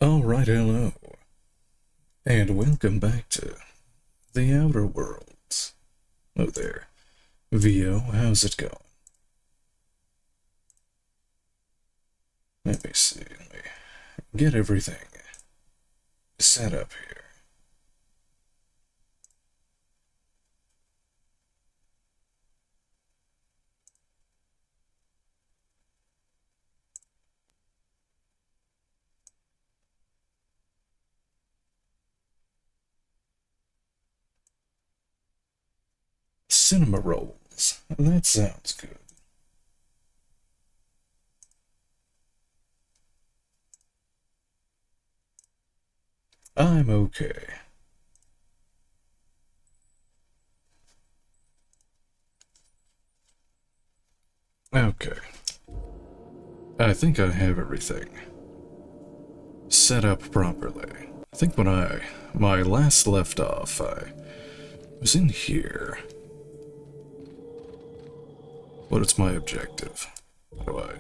Alright, hello, and welcome back to the Outer Worlds. Oh there. Vio, how's it going? Let me see, let me get everything set up here. Cinema rolls. That sounds good. I'm okay. Okay. I think I have everything set up properly. I think when my last left off, I was in here. What is my objective? How do I...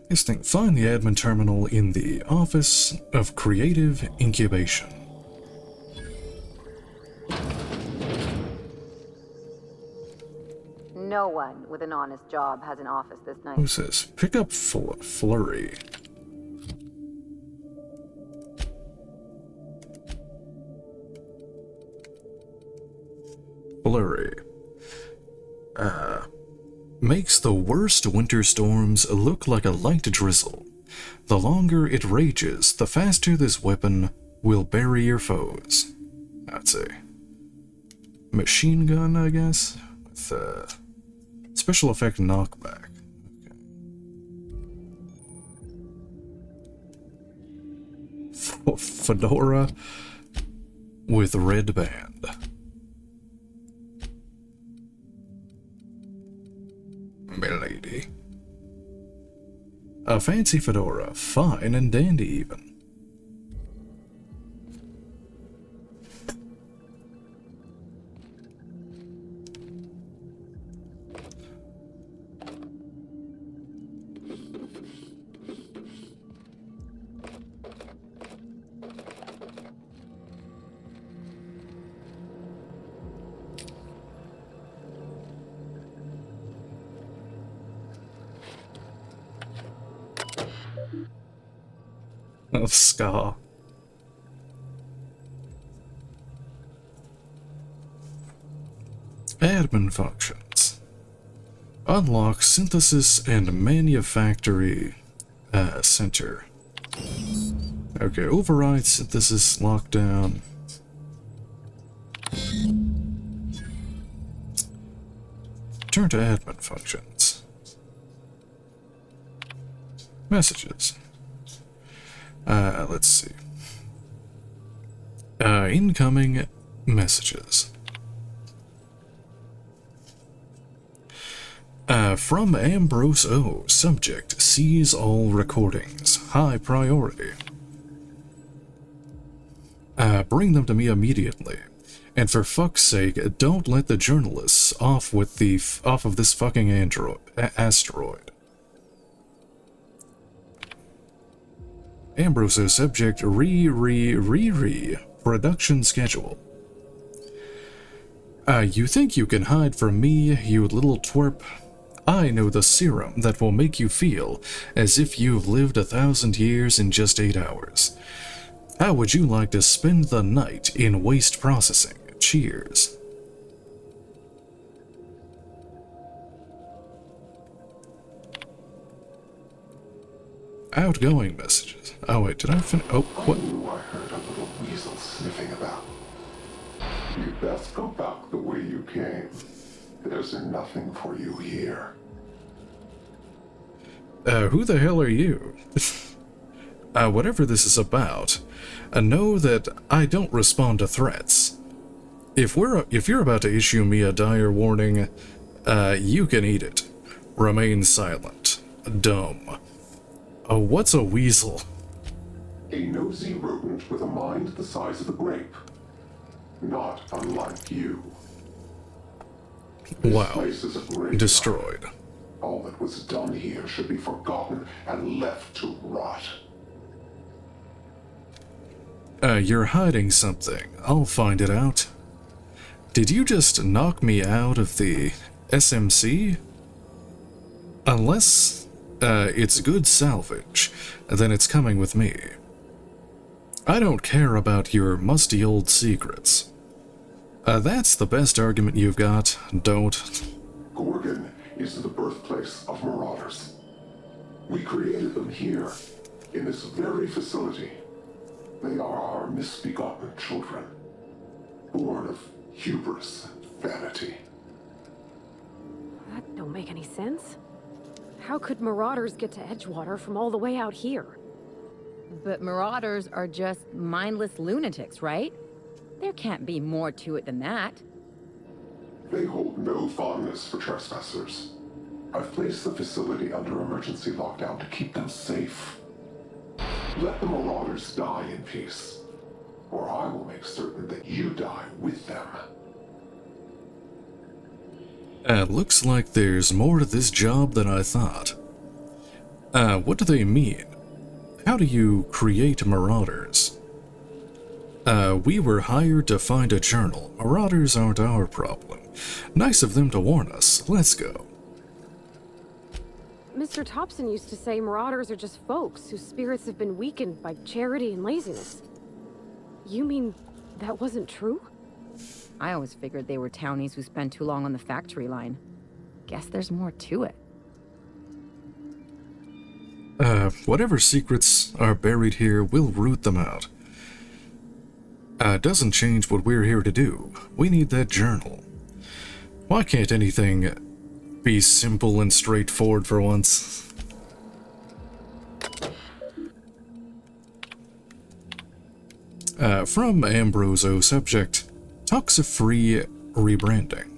This thing, find the admin terminal in the Office of Creative Incubation. No one with an honest job has an office this nice. Who's this? Pick up Flurry. Flurry. Makes the worst winter storms look like a light drizzle. The longer it rages, the faster this weapon will bury your foes. That's a machine gun, I guess, with special effect knockback. Okay. Fedora with red band. Milady. A fancy fedora, fine and dandy even. Of Scar. Admin functions. Unlock synthesis and manufactory center. Okay, override synthesis lockdown. Turn to admin functions. Messages. Let's see. Incoming messages. From Ambrose O. Subject, seize all recordings. High priority. Bring them to me immediately. And for fuck's sake, don't let the journalists off of this fucking asteroid. Ambrose subject production schedule. You think you can hide from me, you little twerp? I know the serum that will make you feel as if you've lived 1,000 years in just 8 hours. How would you like to spend the night in waste processing? Cheers. Outgoing messages. Oh wait, did I finish? Oh, what? I knew I heard a little weasel sniffing about. You'd best go back the way you came. There's nothing for you here. Who the hell are you? Whatever this is about, know that I don't respond to threats. If you're about to issue me a dire warning, you can eat it. Remain silent. Dumb. What's a weasel? A nosy rodent with a mind the size of a grape. Not unlike you. This Wow. place is a graveyard. Destroyed. All that was done here should be forgotten and left to rot. You're hiding something. I'll find it out. Did you just knock me out of the SMC? Unless, it's good salvage, then it's coming with me. I don't care about your musty old secrets. That's the best argument you've got, don't. Gorgon is the birthplace of marauders. We created them here, in this very facility. They are our misbegotten children, born of hubris and vanity. That don't make any sense. How could marauders get to Edgewater from all the way out here? But marauders are just mindless lunatics, right? There can't be more to it than that. They hold no fondness for trespassers. I've placed the facility under emergency lockdown to keep them safe. Let the marauders die in peace, or I will make certain that you die with them. Looks like there's more to this job than I thought. What do they mean? How do you create marauders? We were hired to find a journal. Marauders aren't our problem. Nice of them to warn us. Let's go. Mr. Thompson used to say marauders are just folks whose spirits have been weakened by charity and laziness. You mean that wasn't true? I always figured they were townies who spent too long on the factory line. Guess there's more to it. Whatever secrets are buried here, we'll root them out. Doesn't change what we're here to do. We need that journal. Why can't anything be simple and straightforward for once? From Ambroso, subject, toxic-free rebranding.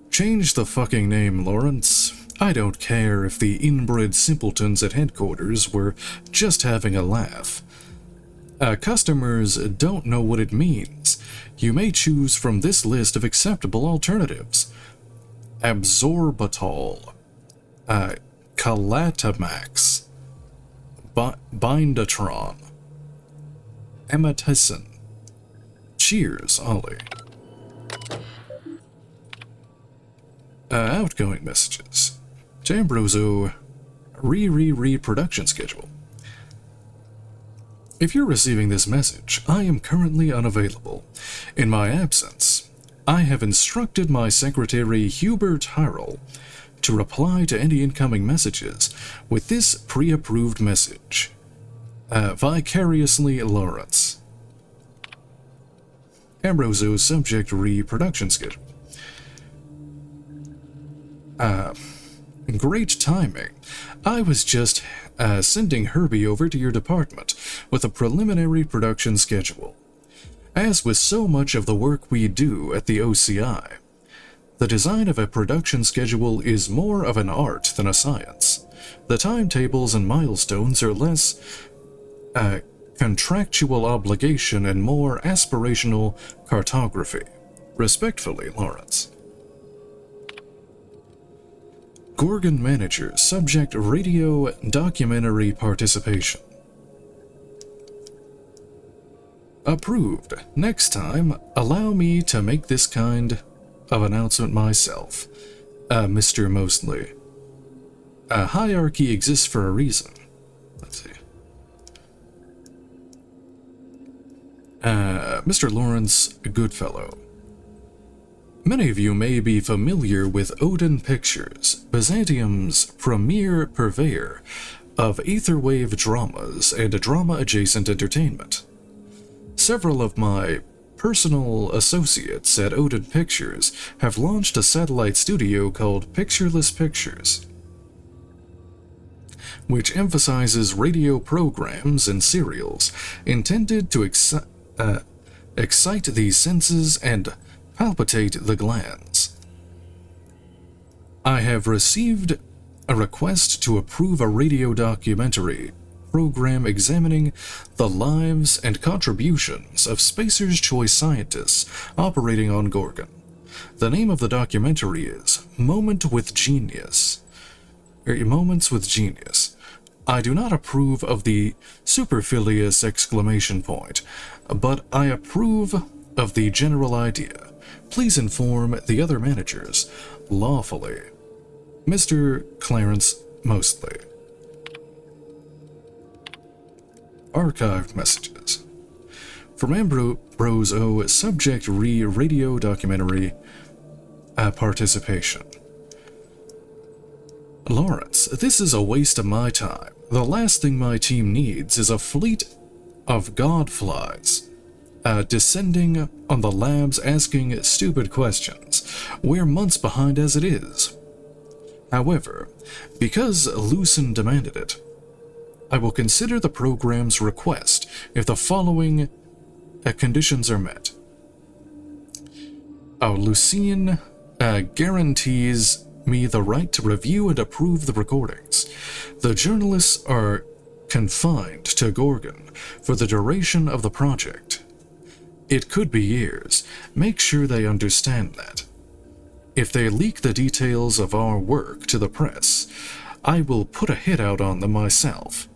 Change the fucking name, Lawrence. I don't care if the inbred simpletons at headquarters were just having a laugh. Customers don't know what it means. You may choose from this list of acceptable alternatives. Absorbitol, Calatamax, Bindatron, Ematicin. Cheers, Ollie. Outgoing messages. To Ambroso, production schedule. If you're receiving this message, I am currently unavailable. In my absence, I have instructed my secretary Hubert Hyrule to reply to any incoming messages with this pre-approved message. Vicariously Lawrence. Ambroso subject production schedule. Great timing. I was just sending Herbie over to your department with a preliminary production schedule. As with so much of the work we do at the OCI, the design of a production schedule is more of an art than a science. The timetables and milestones are less contractual obligation and more aspirational cartography. Respectfully, Lawrence. Gorgon manager, subject radio documentary participation. Approved. Next time, allow me to make this kind of announcement myself. Mr. Mostly. A hierarchy exists for a reason. Let's see. Mr. Lawrence Goodfellow. Many of you may be familiar with Odin Pictures, Byzantium's premier purveyor of aetherwave dramas and drama-adjacent entertainment. Several of my personal associates at Odin Pictures have launched a satellite studio called Pictureless Pictures, which emphasizes radio programs and serials intended to excite the senses and palpitate the glands. I have received a request to approve a radio documentary program examining the lives and contributions of Spacer's Choice scientists operating on Gorgon. The name of the documentary is Moments with Genius. I do not approve of the superfluous exclamation point, but I approve of the general idea. Please inform the other managers lawfully. Mr. Clarence Mostly. Archived messages. From Ambrose O. Subject Radio Documentary Participation. Lawrence, this is a waste of my time. The last thing my team needs is a fleet of godflies descending on the labs asking stupid questions. We're months behind as it is. However, because Lucen demanded it, I will consider the program's request if the following conditions are met. Lucene guarantees me the right to review and approve the recordings. The journalists are confined to Gorgon for the duration of the project. It could be years. Make sure they understand that. If they leak the details of our work to the press, I will put a hit out on them myself.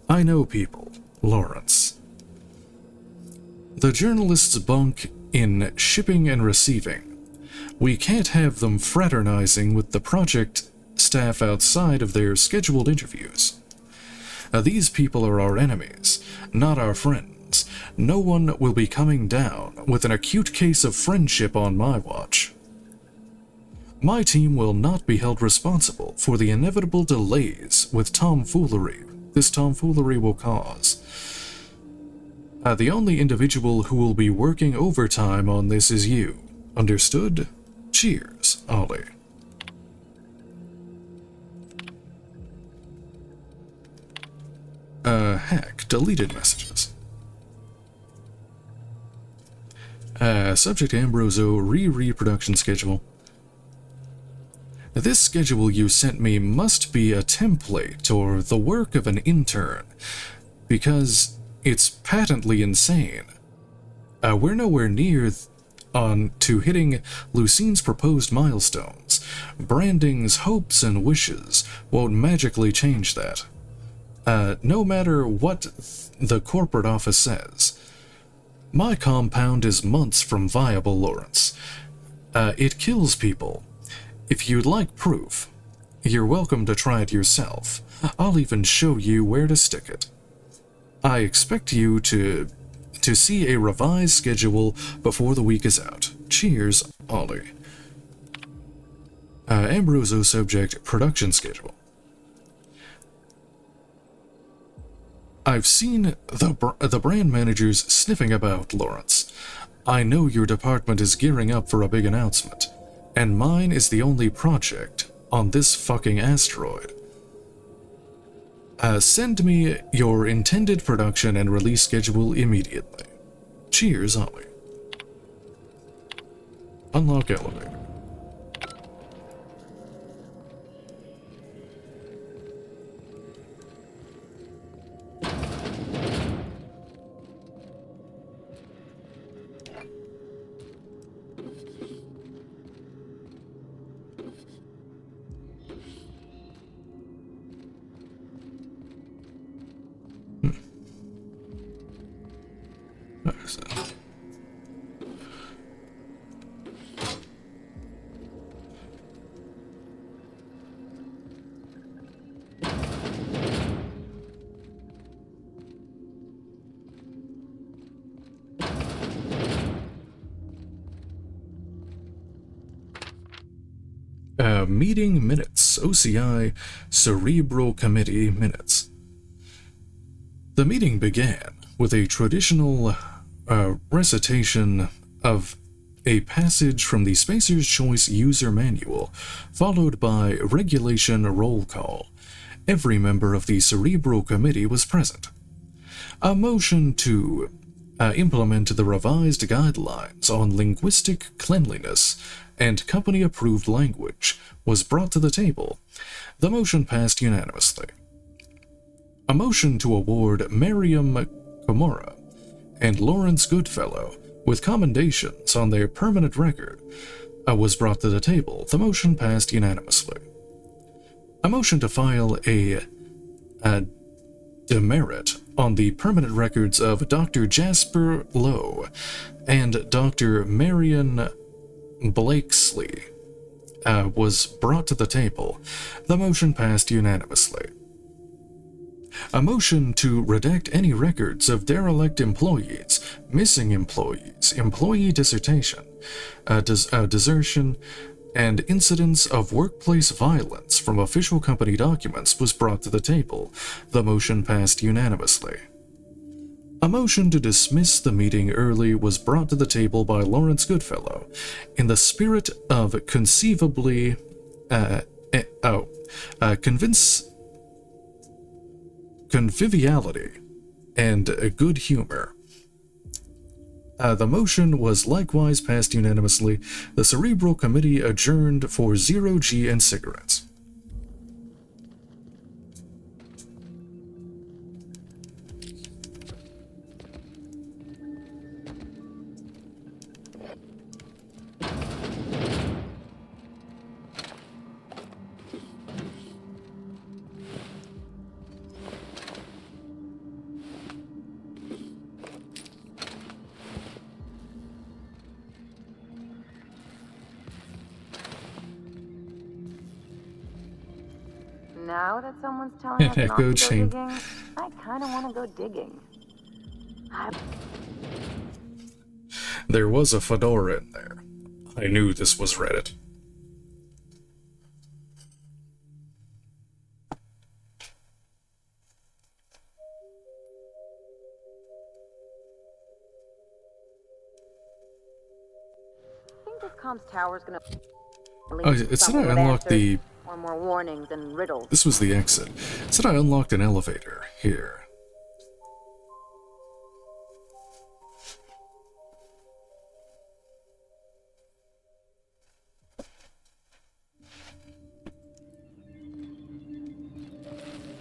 I know people, Lawrence. The journalists bunk in shipping and receiving. We can't have them fraternizing with the project staff outside of their scheduled interviews. These people are our enemies, not our friends. No one will be coming down with an acute case of friendship on my watch. My team will not be held responsible for the inevitable delays with tomfoolery this tomfoolery will cause. The only individual who will be working overtime on this is you. Understood? Cheers, Ollie. Heck, deleted messages. Subject Ambroso reproduction schedule. This schedule you sent me must be a template or the work of an intern, because it's patently insane. We're nowhere near on to hitting Lucene's proposed milestones. Branding's hopes and wishes won't magically change that. No matter what the corporate office says. My compound is months from viable, Lawrence. It kills people. If you'd like proof, you're welcome to try it yourself. I'll even show you where to stick it. I expect you to see a revised schedule before the week is out. Cheers, Ollie. Ambroso subject production schedule. I've seen the brand managers sniffing about, Lawrence. I know your department is gearing up for a big announcement, and mine is the only project on this fucking asteroid. Send me your intended production and release schedule immediately. Cheers, Ollie. Unlock elevator. Meeting minutes, OCI Cerebral Committee minutes. The meeting began with a traditional recitation of a passage from the Spacer's Choice User Manual, followed by regulation roll call. Every member of the Cerebral Committee was present. A motion to implement the revised guidelines on linguistic cleanliness and company-approved language was brought to the table. The motion passed unanimously. A motion to award Miriam Komura and Lawrence Goodfellow with commendations on their permanent record was brought to the table. The motion passed unanimously. A motion to file a demerit on the permanent records of Dr. Jasper Lowe and Dr. Marion Blakesley was brought to the table. The motion passed unanimously. A motion to redact any records of derelict employees, missing employees, employee desertion, and incidents of workplace violence from official company documents was brought to the table. The motion passed unanimously. A motion to dismiss the meeting early was brought to the table by Lawrence Goodfellow in the spirit of conviviality and good humor. The motion was likewise passed unanimously. The Cerebral Committee adjourned for 0G and cigarettes. Now that someone's telling us not to go digging, I kind of want to go digging. There was a fedora in there. I knew this was Reddit. I think this comms tower's gonna. Oh, it said I unlocked the. Or more warnings and riddles. This was the exit. It said I unlocked an elevator here.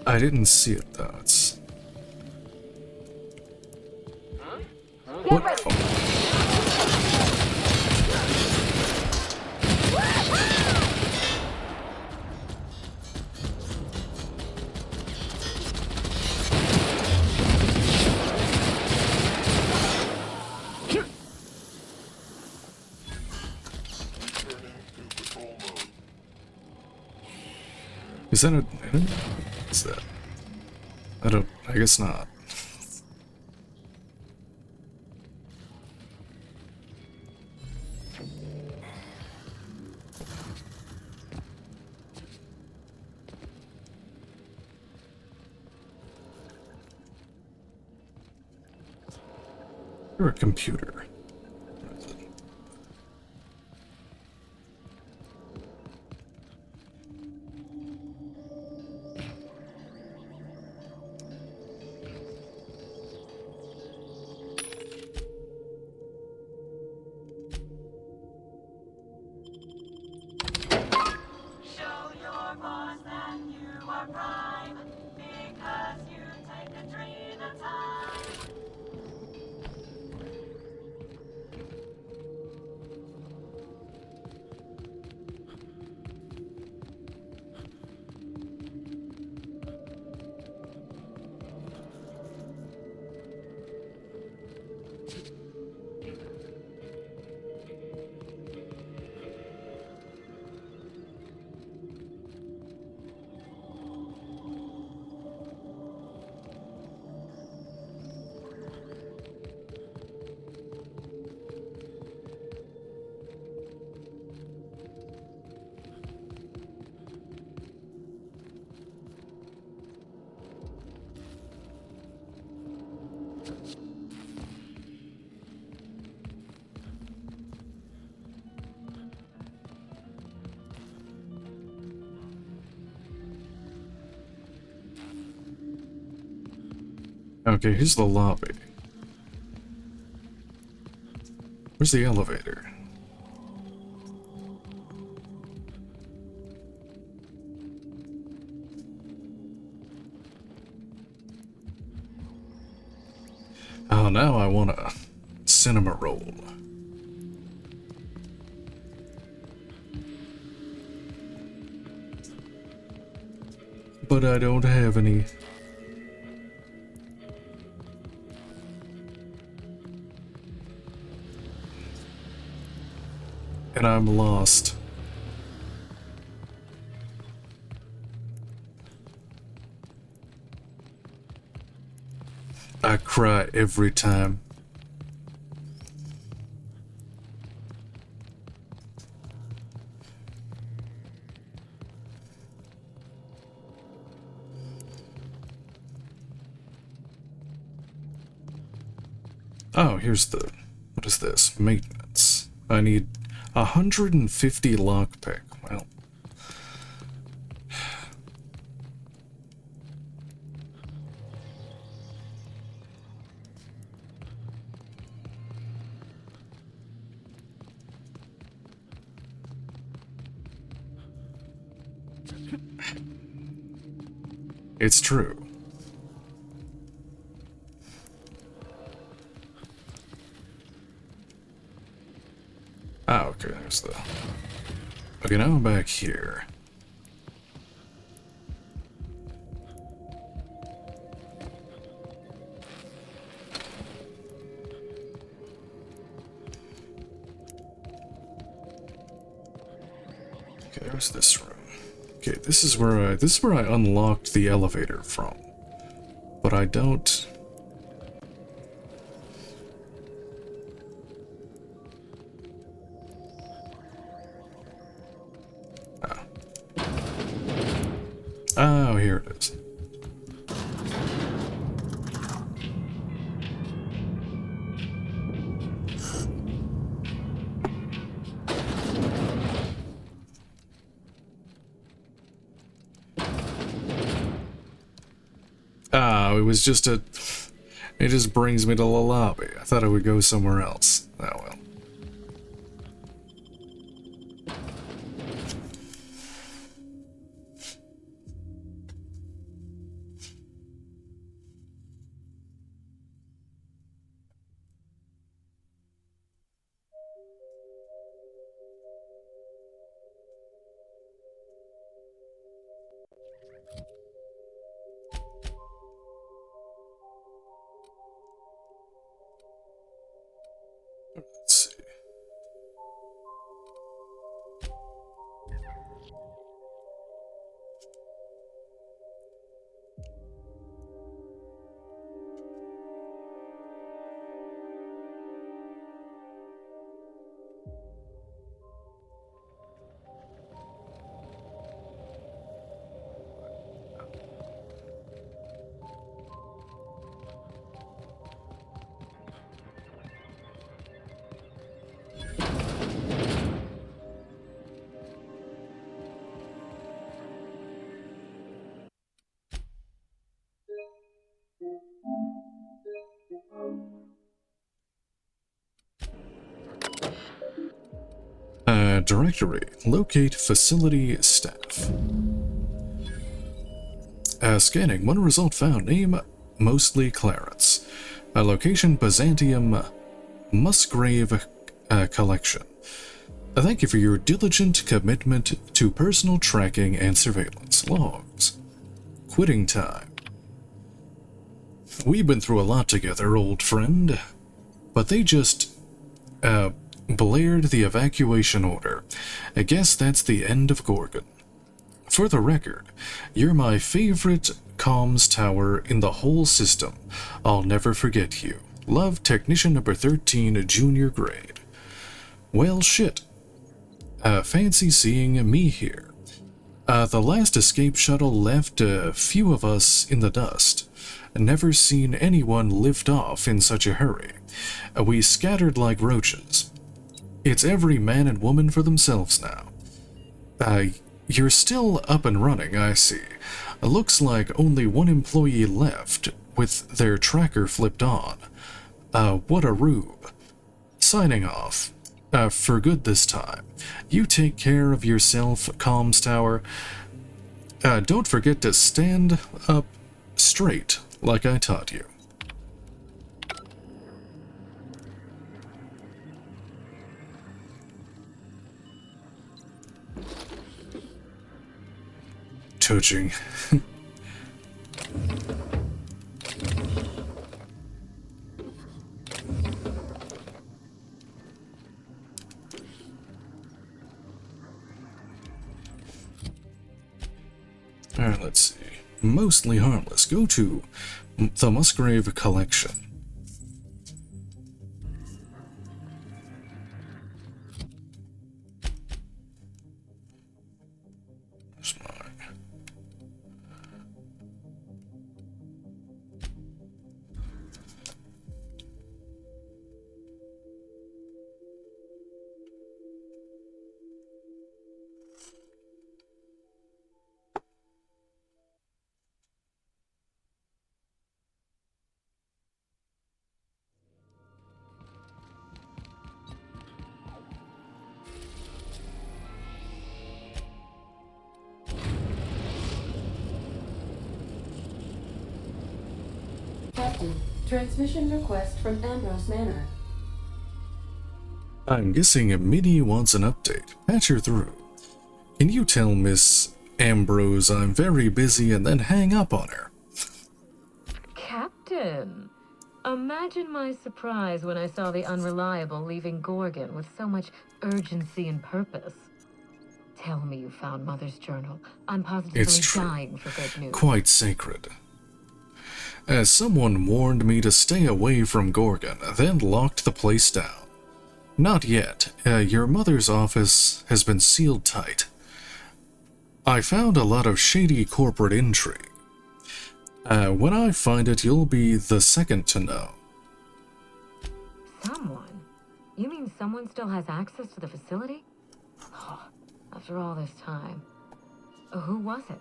I didn't see it though. It's. What? Oh. Is that a... What's that? I guess not. You're a computer. Okay, here's the lobby. Where's the elevator? Oh, now I want a cinema roll. but I don't have any. And I'm lost. I cry every time. Oh, here's the... what is this? Maintenance. I need 150 lockpick. Well... It's true. Ah, okay, there's the... Okay, now I'm back here. Okay, there's this room. Okay, this is where I unlocked the elevator from. But I don't... Oh, here it is. Ah, it was just a... It just brings me to the lobby. I thought I would go somewhere else. Oh well. Let's see. Directory. Locate facility staff. Scanning. One result found. Name mostly Clarence. Location Byzantium Musgrave Collection. Thank you for your diligent commitment to personal tracking and surveillance. Logs. Quitting time. We've been through a lot together, old friend. But they just blared the evacuation order. I guess that's the end of Gorgon. For the record, you're my favorite comms tower in the whole system. I'll never forget you. Love, Technician number 13, junior grade. Well, shit. Fancy seeing me here. The last escape shuttle left a few of us in the dust. Never seen anyone lift off in such a hurry. We scattered like roaches. It's every man and woman for themselves now. You're still up and running, I see. Looks like only one employee left, with their tracker flipped on. What a rube. Signing off. For good this time. You take care of yourself, comms tower. Don't forget to stand up straight, like I taught you. Touching. mostly harmless. Go to the Musgrave Collection. There's my... Captain, transmission request from Ambrose Manor. I'm guessing Minnie wants an update. Patch her through. Can you tell Miss Ambrose I'm very busy and then hang up on her? Captain, imagine my surprise when I saw the Unreliable leaving Gorgon with so much urgency and purpose. Tell me you found Mother's journal. I'm positively dying for good news. Quite sacred. As someone warned me to stay away from Gorgon, then locked the place down. Not yet. Your mother's office has been sealed tight. I found a lot of shady corporate intrigue. When I find it, you'll be the second to know. Someone? You mean someone still has access to the facility? Oh, after all this time. Who was it?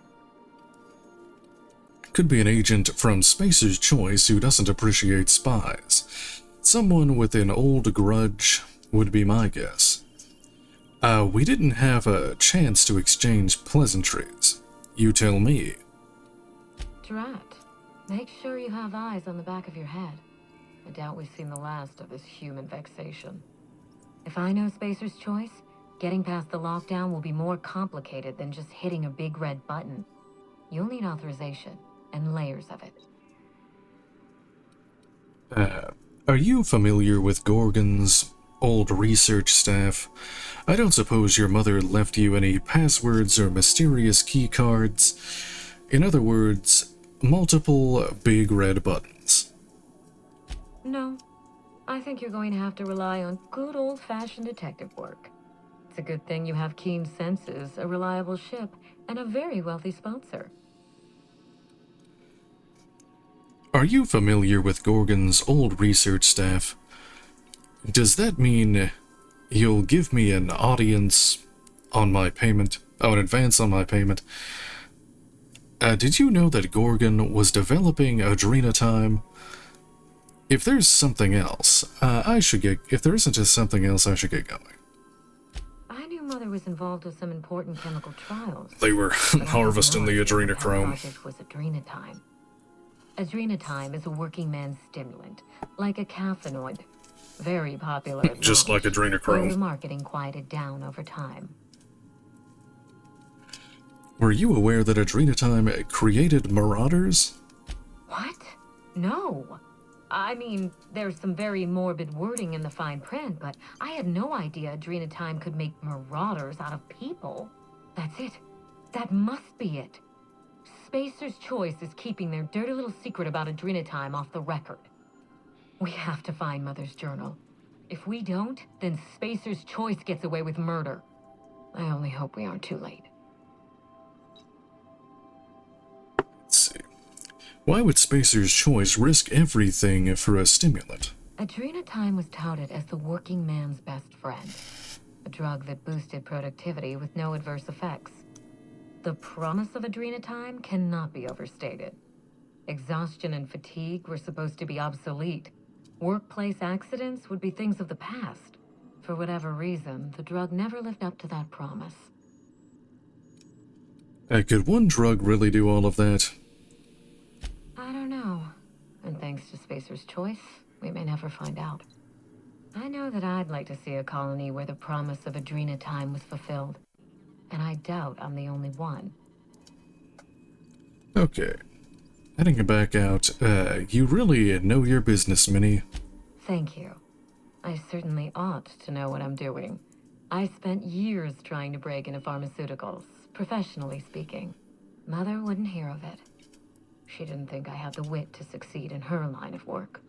Could be an agent from Spacer's Choice who doesn't appreciate spies. Someone with an old grudge would be my guess. We didn't have a chance to exchange pleasantries. You tell me. Drat, make sure you have eyes on the back of your head. I doubt we've seen the last of this human vexation. If I know Spacer's Choice, getting past the lockdown will be more complicated than just hitting a big red button. You'll need authorization. And layers of it. Are you familiar with Gorgon's old research staff? I don't suppose your mother left you any passwords or mysterious key cards. In other words, multiple big red buttons. No. I think you're going to have to rely on good old-fashioned detective work. It's a good thing you have keen senses, a reliable ship, and a very wealthy sponsor. Are you familiar with Gorgon's old research staff? Does that mean you'll give me an audience on my payment? Oh, an advance on my payment? Did you know that Gorgon was developing Adrenatime? If there's something else, if there isn't just something else, I should get going. I knew Mother was involved with some important chemical trials. They were harvesting the adrenochrome. Project was Adrenatime. Adrenatime is a working man's stimulant, like a caffeinoid. Very popular. Just like adrenochrome. The marketing quieted down over time. Were you aware that Adrenatime created Marauders? What? No. I mean, there's some very morbid wording in the fine print, but I had no idea Adrenatime could make Marauders out of people. That's it. That must be it. Spacer's Choice is keeping their dirty little secret about Adrenatime off the record. We have to find Mother's journal. If we don't, then Spacer's Choice gets away with murder. I only hope we aren't too late. Let's see. Why would Spacer's Choice risk everything for a stimulant? Adrenatime was touted as the working man's best friend. A drug that boosted productivity with no adverse effects. The promise of Adrenatime cannot be overstated. Exhaustion and fatigue were supposed to be obsolete. Workplace accidents would be things of the past. For whatever reason, the drug never lived up to that promise. Could one drug really do all of that? I don't know. And thanks to Spacer's Choice, we may never find out. I know that I'd like to see a colony where the promise of Adrenatime was fulfilled. And I doubt I'm the only one. Okay. Heading back out, you really know your business, Minnie. Thank you. I certainly ought to know what I'm doing. I spent years trying to break into pharmaceuticals, professionally speaking. Mother wouldn't hear of it. She didn't think I had the wit to succeed in her line of work.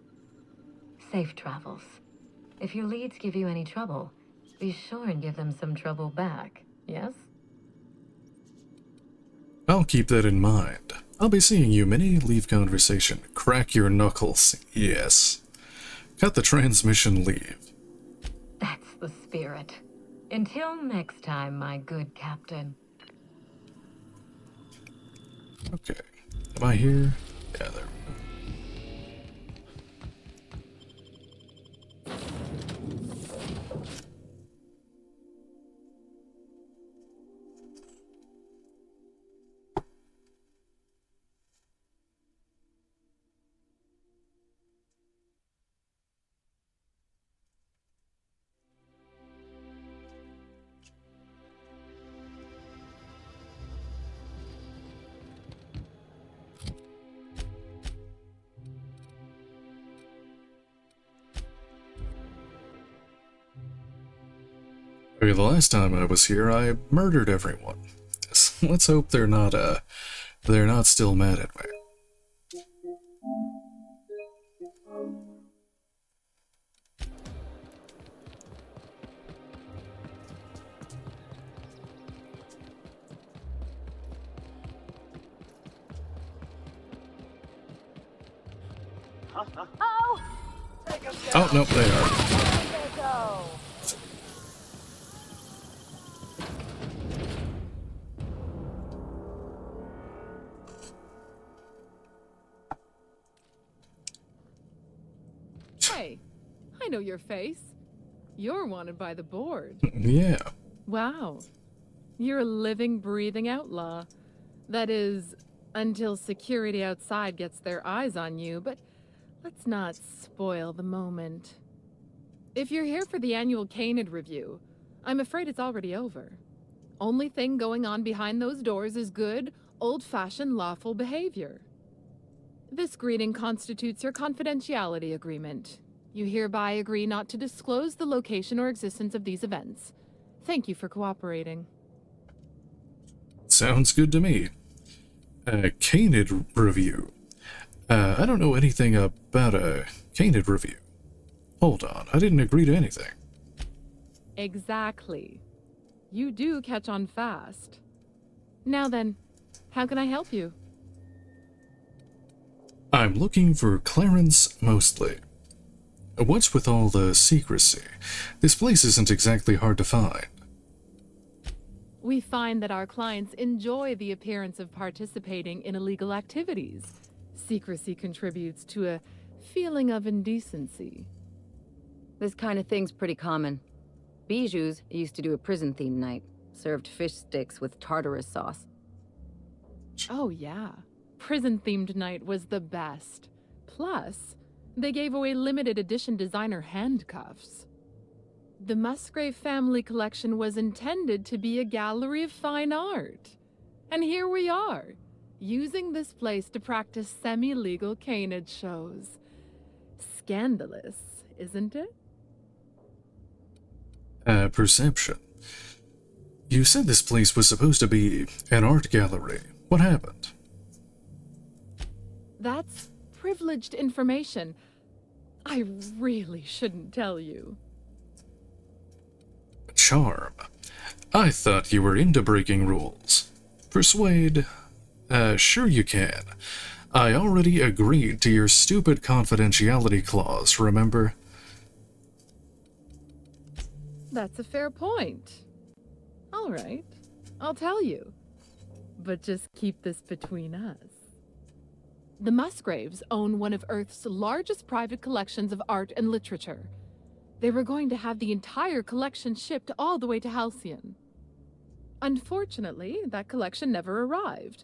Safe travels. If your leads give you any trouble, be sure and give them some trouble back, yes? I'll keep that in mind. I'll be seeing you, Minnie. Leave conversation. Crack your knuckles. Yes. Cut the transmission, leave. That's the spirit. Until next time, my good captain. Okay. Am I here? Yeah, there we go. Okay, the last time I was here, I murdered everyone. Let's hope they're not still mad at me. Oh, no, they are. Hey, I know your face. You're wanted by the board. Yeah. Wow. You're a living, breathing outlaw. That is, until security outside gets their eyes on you, but let's not spoil the moment. If you're here for the annual Canid review, I'm afraid it's already over. Only thing going on behind those doors is good, old-fashioned lawful behavior. This greeting constitutes your confidentiality agreement. You hereby agree not to disclose the location or existence of these events. Thank you for cooperating. Sounds good to me. Canid review. I don't know anything about a Canid review. Hold on, I didn't agree to anything. Exactly. You do catch on fast. Now then, how can I help you? I'm looking for Clarence Mostly. What's with all the secrecy? This place isn't exactly hard to find. We find that our clients enjoy the appearance of participating in illegal activities. Secrecy contributes to a feeling of indecency. This kind of thing's pretty common. Bijou's used to do a prison-themed night. Served fish sticks with tartarus sauce. Oh yeah. Prison-themed night was the best. Plus, they gave away limited edition designer handcuffs. The Musgrave family collection was intended to be a gallery of fine art. And here we are, using this place to practice semi-legal canid shows. Scandalous, isn't it? Perception. You said this place was supposed to be an art gallery. What happened? That's privileged information. I really shouldn't tell you. Charm. I thought you were into breaking rules. Persuade. Sure you can. I already agreed to your stupid confidentiality clause, remember? That's a fair point. All right, I'll tell you. But just keep this between us. The Musgraves own one of Earth's largest private collections of art and literature. They were going to have the entire collection shipped all the way to Halcyon. Unfortunately, that collection never arrived.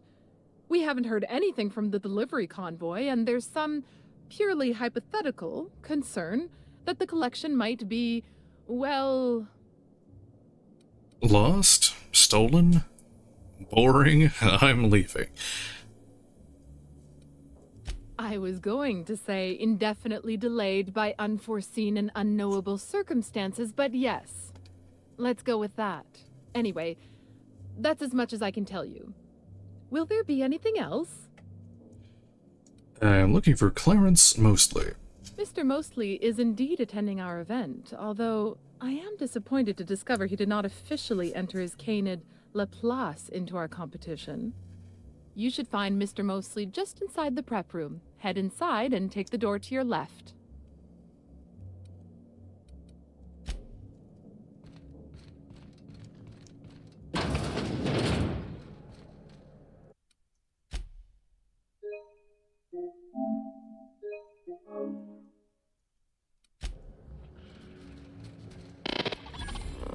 We haven't heard anything from the delivery convoy, and there's some purely hypothetical concern that the collection might be, well... Lost? Stolen? Boring? I'm leaving. I was going to say indefinitely delayed by unforeseen and unknowable circumstances, but yes. Let's go with that. Anyway, that's as much as I can tell you. Will there be anything else? I'm looking for Clarence Mostly. Mr. Mostly is indeed attending our event, although I am disappointed to discover he did not officially enter his canid Laplace into our competition. You should find Mr. Mostly just inside the prep room. Head inside and take the door to your left.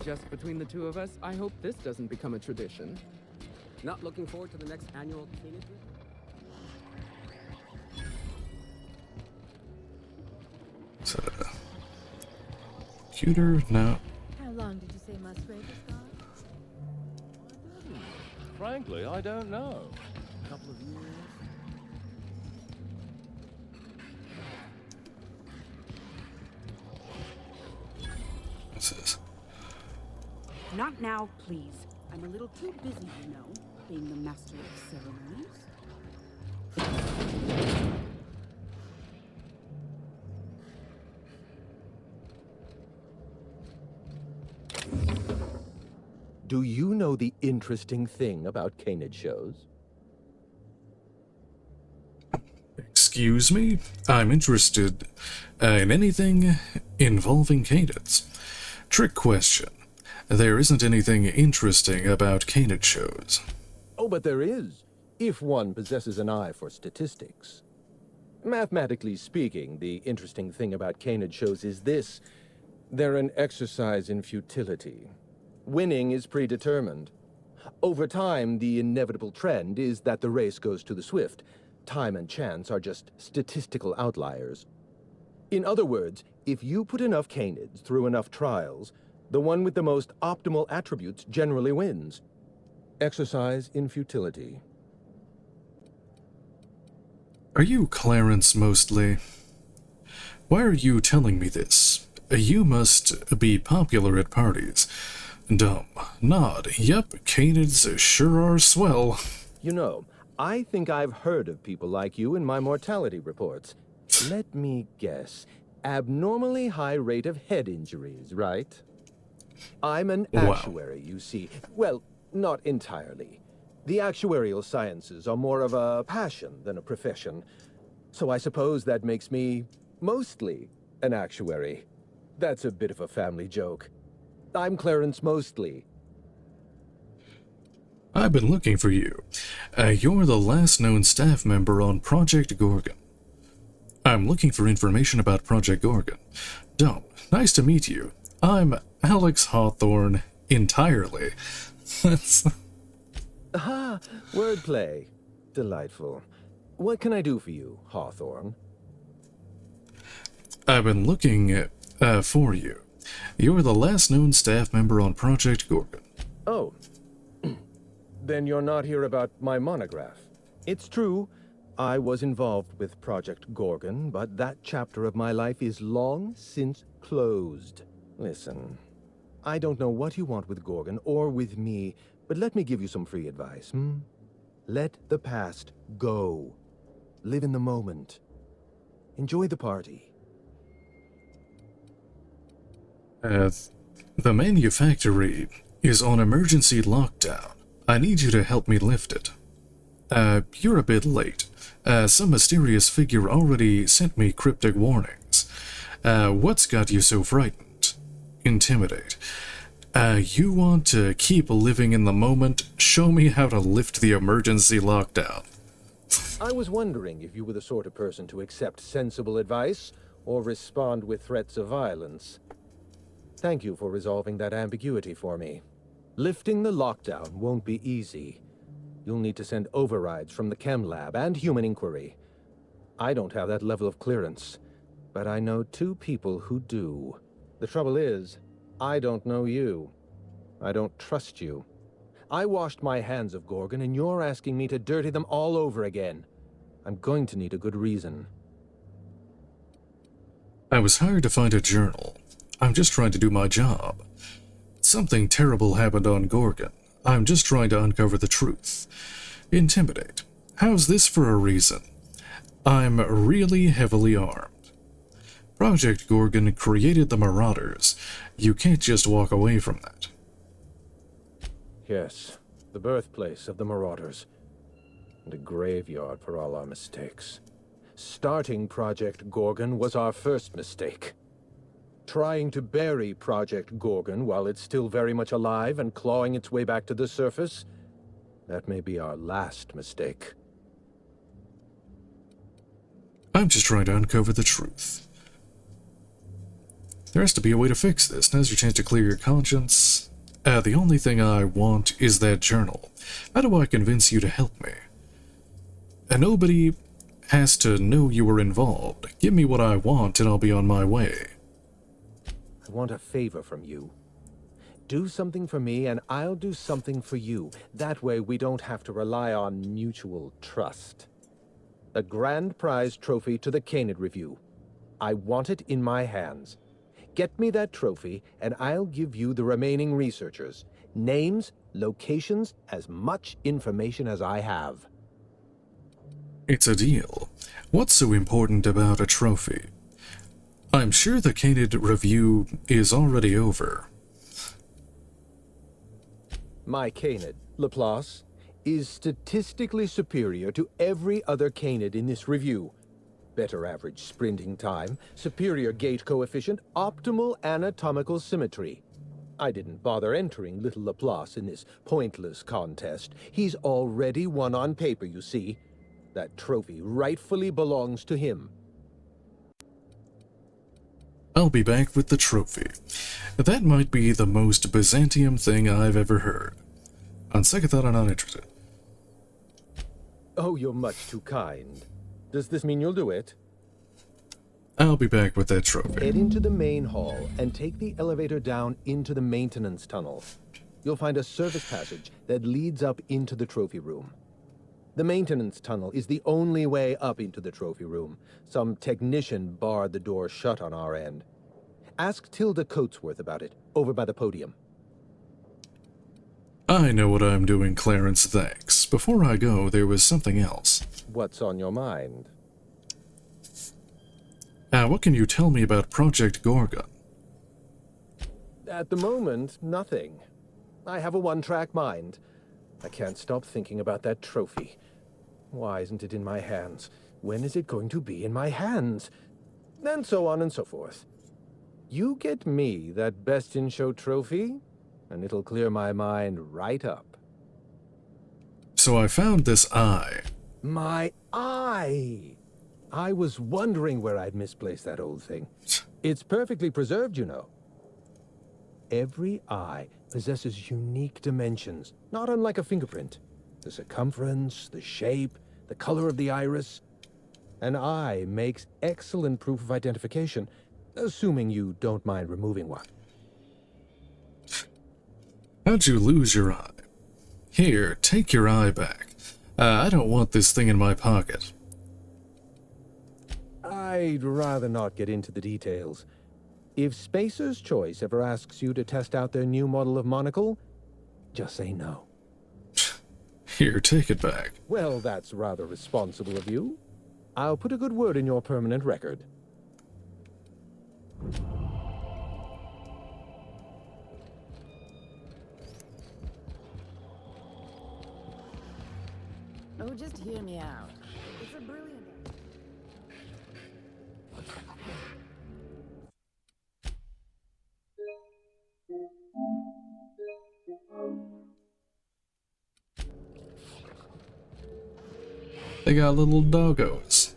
Just between the two of us, I hope this doesn't become a tradition. Not looking forward to the next annual Canid? So, computer, no. How long did you say Musgrave was gone? Frankly, I don't know. A couple of years? What's this? Not now, please. I'm a little too busy, you know, being the master of ceremonies. Do you know the interesting thing about Canid shows? Excuse me? I'm interested in anything involving canids. Trick question. There isn't anything interesting about canid shows. Oh, but there is, if one possesses an eye for statistics. Mathematically speaking, the interesting thing about Canid shows is this. They're an exercise in futility. Winning is predetermined. Over time, the inevitable trend is that the race goes to the swift. Time and chance are just statistical outliers. In other words, if you put enough Canids through enough trials, the one with the most optimal attributes generally wins. Exercise in futility. Are you Clarence Mostly? Why are you telling me this? You must be popular at parties. Dumb. Nod. Yep, canids sure are swell. You know, I think I've heard of people like you in my mortality reports. Let me guess. Abnormally high rate of head injuries, right? I'm an actuary, you see. Well, not entirely. The actuarial sciences are more of a passion than a profession. So I suppose that makes me mostly an actuary. That's a bit of a family joke. I'm Clarence Mostly. I've been looking for you. You're the last known staff member on Project Gorgon. I'm looking for information about Project Gorgon. Dumb. Nice to meet you. I'm Alex Hawthorne entirely. That's... Ah, wordplay. Delightful. What can I do for you, Hawthorne? I've been looking for you. You're the last known staff member on Project Gorgon. Oh. Then you're not here about my monograph. It's true, I was involved with Project Gorgon, but that chapter of my life is long since closed. Listen, I don't know what you want with Gorgon or with me, but let me give you some free advice, Let the past go. Live in the moment. Enjoy the party. The manufactory is on emergency lockdown. I need you to help me lift it. You're a bit late. Some mysterious figure already sent me cryptic warnings. What's got you so frightened? Intimidate. You want to keep living in the moment? Show me how to lift the emergency lockdown. I was wondering if you were the sort of person to accept sensible advice or respond with threats of violence. Thank you for resolving that ambiguity for me. Lifting the lockdown won't be easy. You'll need to send overrides from the chem lab and human inquiry. I don't have that level of clearance, but I know two people who do. The trouble is, I don't know you. I don't trust you. I washed my hands of Gorgon, and you're asking me to dirty them all over again. I'm going to need a good reason. I was hired to find a journal. I'm just trying to do my job. Something terrible happened on Gorgon. I'm just trying to uncover the truth. Intimidate. How's this for a reason? I'm really heavily armed. Project Gorgon created the Marauders. You can't just walk away from that. Yes, the birthplace of the Marauders. And a graveyard for all our mistakes. Starting Project Gorgon was our first mistake. Trying to bury Project Gorgon while it's still very much alive and clawing its way back to the surface, that may be our last mistake. I'm just trying to uncover the truth. There has to be a way to fix this. Now's your chance to clear your conscience. The only thing I want is that journal. How do I convince you to help me? And nobody has to know you were involved. Give me what I want and I'll be on my way. I want a favor from you. Do something for me and I'll do something for you. That way we don't have to rely on mutual trust. A grand prize trophy to the Canid Review. I want it in my hands. Get me that trophy and I'll give you the remaining researchers. Names, locations, as much information as I have. It's a deal. What's so important about a trophy? I'm sure the Canid Review is already over. My Canid, Laplace, is statistically superior to every other Canid in this review. Better average sprinting time, superior gait coefficient, optimal anatomical symmetry. I didn't bother entering little Laplace in this pointless contest. He's already won on paper, you see. That trophy rightfully belongs to him. I'll be back with the trophy. That might be the most Byzantium thing I've ever heard. On second thought, I'm not interested. Oh, you're much too kind. Does this mean you'll do it? I'll be back with that trophy. Head into the main hall and take the elevator down into the maintenance tunnel. You'll find a service passage that leads up into the trophy room. The maintenance tunnel is the only way up into the trophy room. Some technician barred the door shut on our end. Ask Tilda Coatsworth about it, over by the podium. I know what I'm doing, Clarence, thanks. Before I go, there was something else. What's on your mind? What can you tell me about Project Gorgon? At the moment, nothing. I have a one-track mind. I can't stop thinking about that trophy. Why isn't it in my hands? When is it going to be in my hands? And so on and so forth. You get me that Best in Show trophy, and it'll clear my mind right up. So I found this eye. My eye! I was wondering where I'd misplaced that old thing. It's perfectly preserved, you know. Every eye possesses unique dimensions, not unlike a fingerprint. The circumference, the shape, the color of the iris. An eye makes excellent proof of identification, assuming you don't mind removing one. How'd you lose your eye? Here, take your eye back. I don't want this thing in my pocket. I'd rather not get into the details. If Spacer's Choice ever asks you to test out their new model of monocle, just say no. Here, take it back. Well, that's rather responsible of you. I'll put a good word in your permanent record. Oh, just hear me out. It's a brilliant... They got little doggos.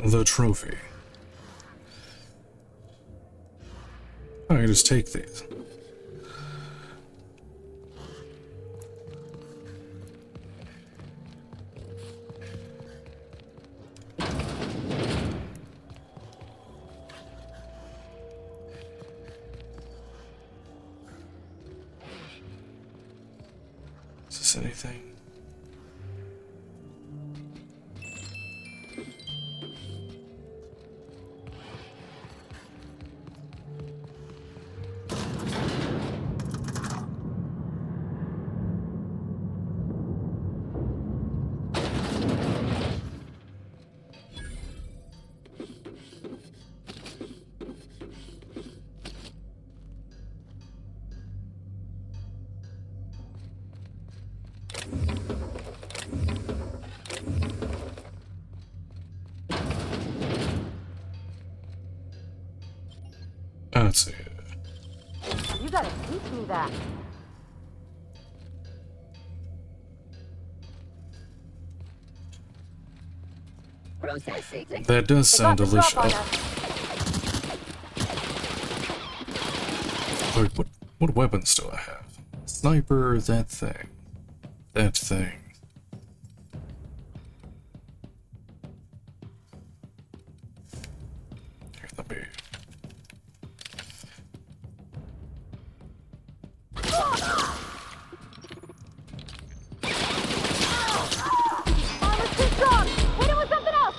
The trophy. I can just take these. Is this anything? Let's see. You gotta teach me that. That does sound delicious. Wait, what weapons do I have? Sniper, that thing. That thing. Here, let me... Armor's too strong! Hit it with something else!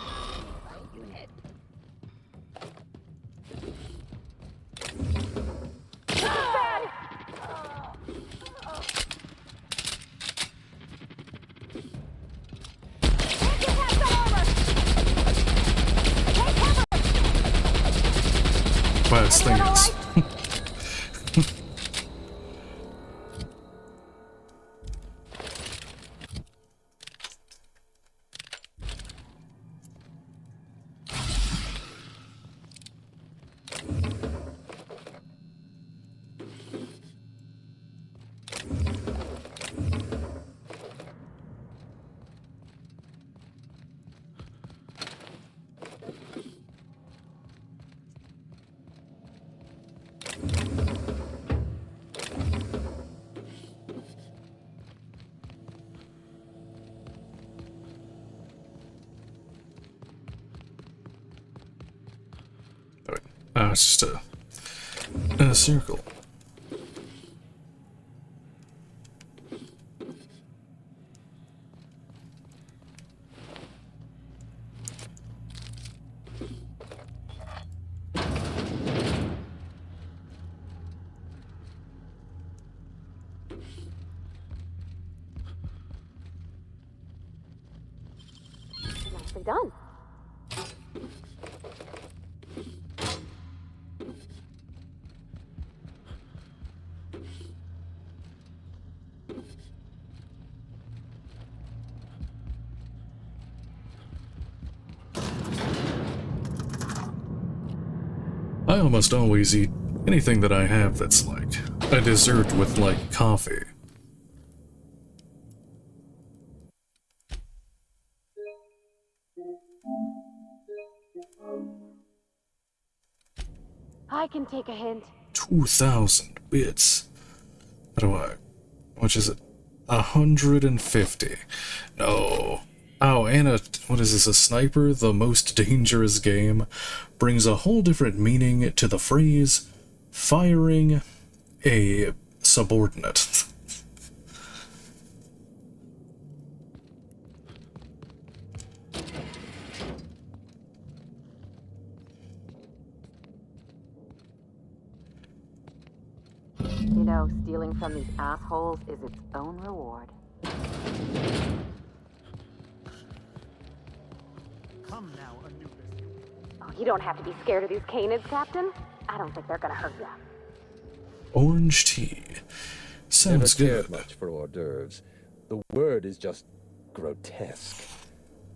This is bad! Can't get past the armor! Take cover! Wow, this thing is... it's just a circle. Nicely done. I almost always eat anything that I have that's like a dessert with like coffee. I can take a hint. 2,000 bits. How do I... Which is it? 150. No. Oh, and what is this, a sniper? The most dangerous game brings a whole different meaning to the phrase firing a subordinate. You know, stealing from these assholes is its own reward. Come now, Anubis. Oh, you don't have to be scared of these canids, Captain. I don't think they're gonna hurt you. Orange tea. Sounds Never cared good. much for hors d'oeuvres. The word is just grotesque.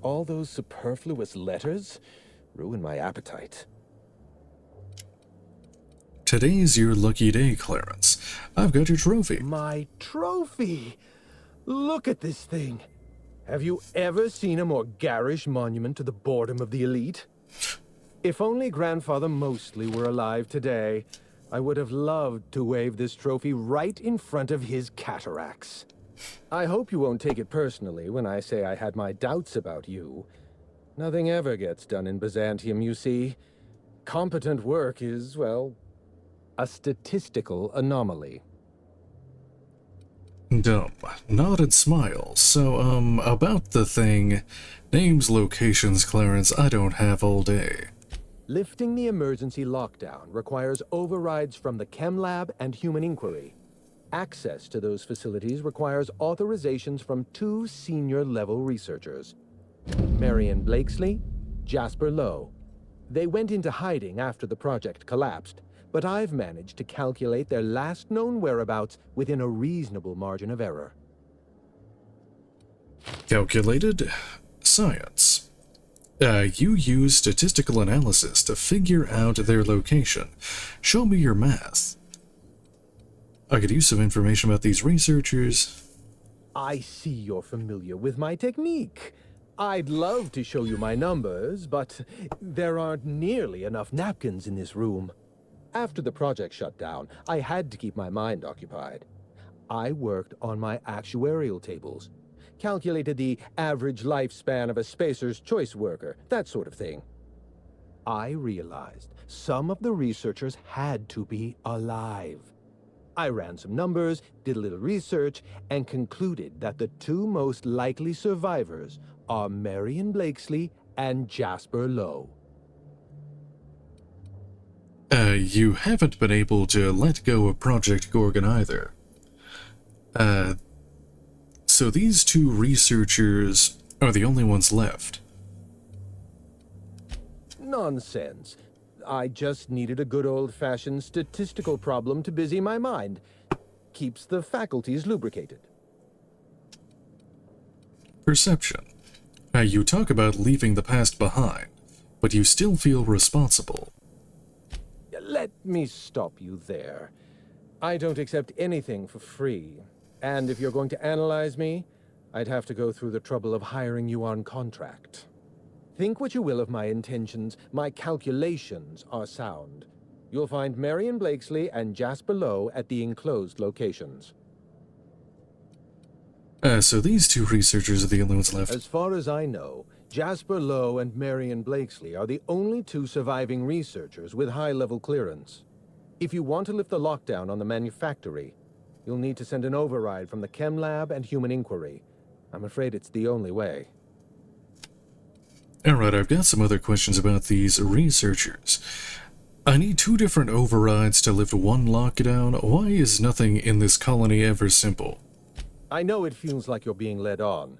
All those superfluous letters ruin my appetite. Today's your lucky day, Clarence. I've got your trophy. My trophy! Look at this thing. Have you ever seen a more garish monument to the boredom of the elite? If only Grandfather Mostly were alive today, I would have loved to wave this trophy right in front of his cataracts. I hope you won't take it personally when I say I had my doubts about you. Nothing ever gets done in Byzantium, you see. Competent work is, well, a statistical anomaly. Dumb. Nodded smile. So, about the thing. Names, locations, Clarence, I don't have all day. Lifting the emergency lockdown requires overrides from the Chem Lab and Human Inquiry. Access to those facilities requires authorizations from 2 senior-level researchers. Marion Blakesley, Jasper Lowe. They went into hiding after the project collapsed, but I've managed to calculate their last known whereabouts within a reasonable margin of error. Calculated. Science. You use statistical analysis to figure out their location. Show me your math. I could use some information about these researchers. I see you're familiar with my technique. I'd love to show you my numbers, but there aren't nearly enough napkins in this room. After the project shut down, I had to keep my mind occupied. I worked on my actuarial tables, calculated the average lifespan of a Spacer's Choice worker, that sort of thing. I realized some of the researchers had to be alive. I ran some numbers, did a little research, and concluded that the two most likely survivors are Marion Blakesley and Jasper Lowe. You haven't been able to let go of Project Gorgon either. So these two researchers are the only ones left. Nonsense. I just needed a good old-fashioned statistical problem to busy my mind. Keeps the faculties lubricated. Perception. You talk about leaving the past behind, but you still feel responsible. Let me stop you there. I don't accept anything for free. And if you're going to analyze me, I'd have to go through the trouble of hiring you on contract. Think what you will of my intentions, my calculations are sound. You'll find Marion Blakesley and Jasper Lowe at the enclosed locations. So these two researchers are the only ones left. As far as I know, Jasper Lowe and Marion Blakesley are the only two surviving researchers with high-level clearance. If you want to lift the lockdown on the manufactory, you'll need to send an override from the Chem Lab and Human Inquiry. I'm afraid it's the only way. Alright, I've got some other questions about these researchers. I need 2 different overrides to lift one lockdown. Why is nothing in this colony ever simple? I know it feels like you're being led on.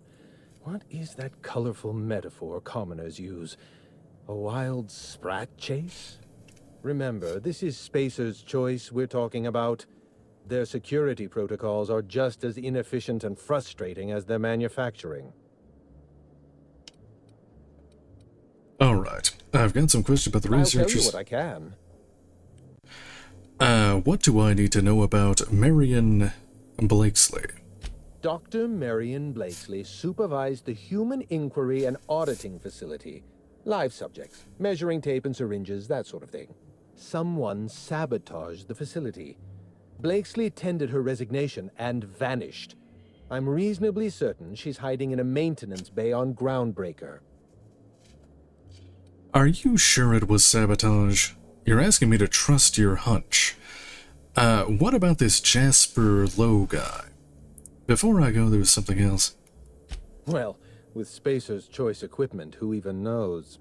What is that colorful metaphor commoners use? A wild sprat chase? Remember, this is Spacer's Choice we're talking about. Their security protocols are just as inefficient and frustrating as their manufacturing. Alright, I've got some questions about the researchers. I'll tell you what I can. What do I need to know about Marion Blakesley? Dr. Marion Blakesley supervised the Human Inquiry and Auditing Facility. Live subjects, measuring tape and syringes, that sort of thing. Someone sabotaged the facility. Blakesley tendered her resignation and vanished. I'm reasonably certain she's hiding in a maintenance bay on Groundbreaker. Are you sure it was sabotage? You're asking me to trust your hunch. What about this Jasper Lowe guy? Before I go, there was something else. Well, with Spacer's Choice equipment, who even knows?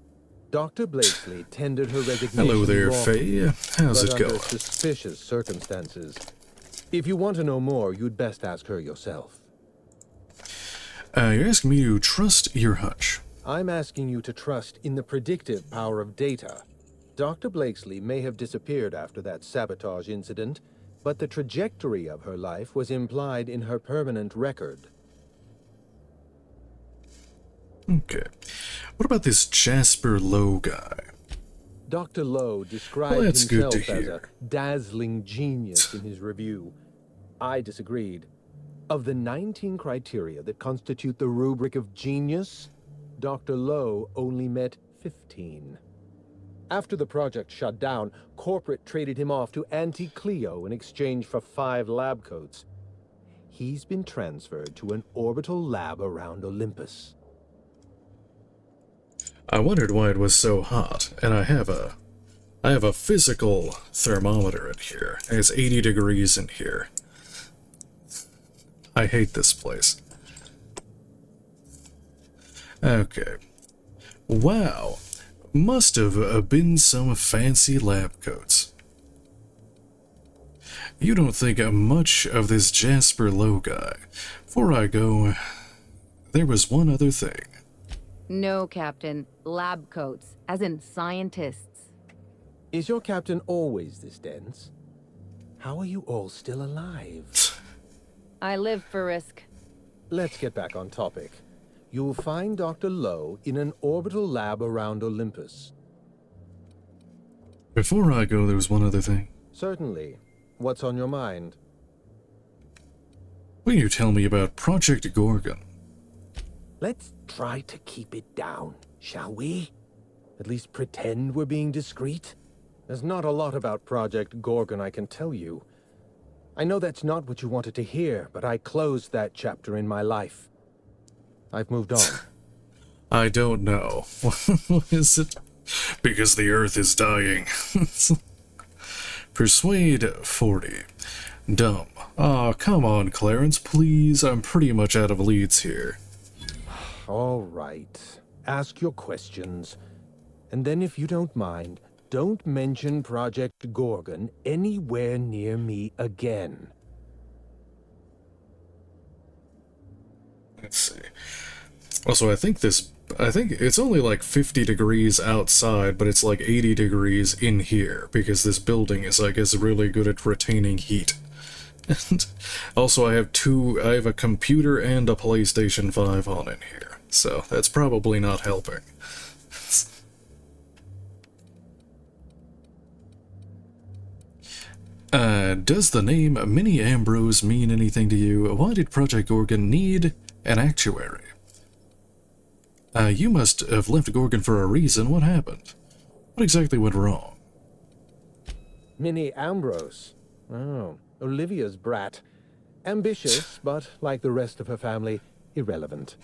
Dr. Blakesley tendered her resignation. Hello there, Faye. How's it going? Under suspicious circumstances. If you want to know more, you'd best ask her yourself. You're asking me to trust your hunch. I'm asking you to trust in the predictive power of data. Dr. Blakesley may have disappeared after that sabotage incident, but the trajectory of her life was implied in her permanent record. Okay. What about this Jasper Lowe guy? Dr. Lowe described himself good to as hear. a dazzling genius in his review. I disagreed. Of the 19 criteria that constitute the rubric of genius, Dr. Lowe only met 15. After the project shut down, corporate traded him off to Anti-Cleo in exchange for 5 lab coats. He's been transferred to an orbital lab around Olympus. I wondered why it was so hot, and I have a physical thermometer in here. It's 80 degrees in here. I hate this place. Okay. Wow. Must have been some fancy lab coats. You don't think much of this Jasper Lowe guy. Before I go, there was one other thing. No, Captain. Lab coats, as in scientists. Is your captain always this dense? How are you all still alive? I live for risk. Let's get back on topic. you'll find Dr. Lowe in an orbital lab around Olympus. Before I go, there was one other thing. Certainly. What's on your mind? Will you tell me about Project Gorgon? Let's try to keep it down, shall we? At least pretend we're being discreet. There's not a lot about Project Gorgon I can tell you. I know that's not what you wanted to hear, but I closed that chapter in my life. I've moved on. I don't know. Is it? Because the Earth is dying. Persuade 40. Dumb. Aw, come on, Clarence, please. I'm pretty much out of leads here. All right. Ask your questions. And then if you don't mind, don't mention Project Gorgon anywhere near me again. Let's see. Also, I think it's only like 50 degrees outside, but it's like 80 degrees in here, because this building is, I guess, really good at retaining heat. And also, I have a computer and a PlayStation 5 on in here, so that's probably not helping. Does the name Mini Ambrose mean anything to you? Why did Project Gorgon need an actuary? You must have left Gorgon for a reason. What happened? What exactly went wrong? Minnie Ambrose. Oh, Olivia's brat. Ambitious, but like the rest of her family, irrelevant.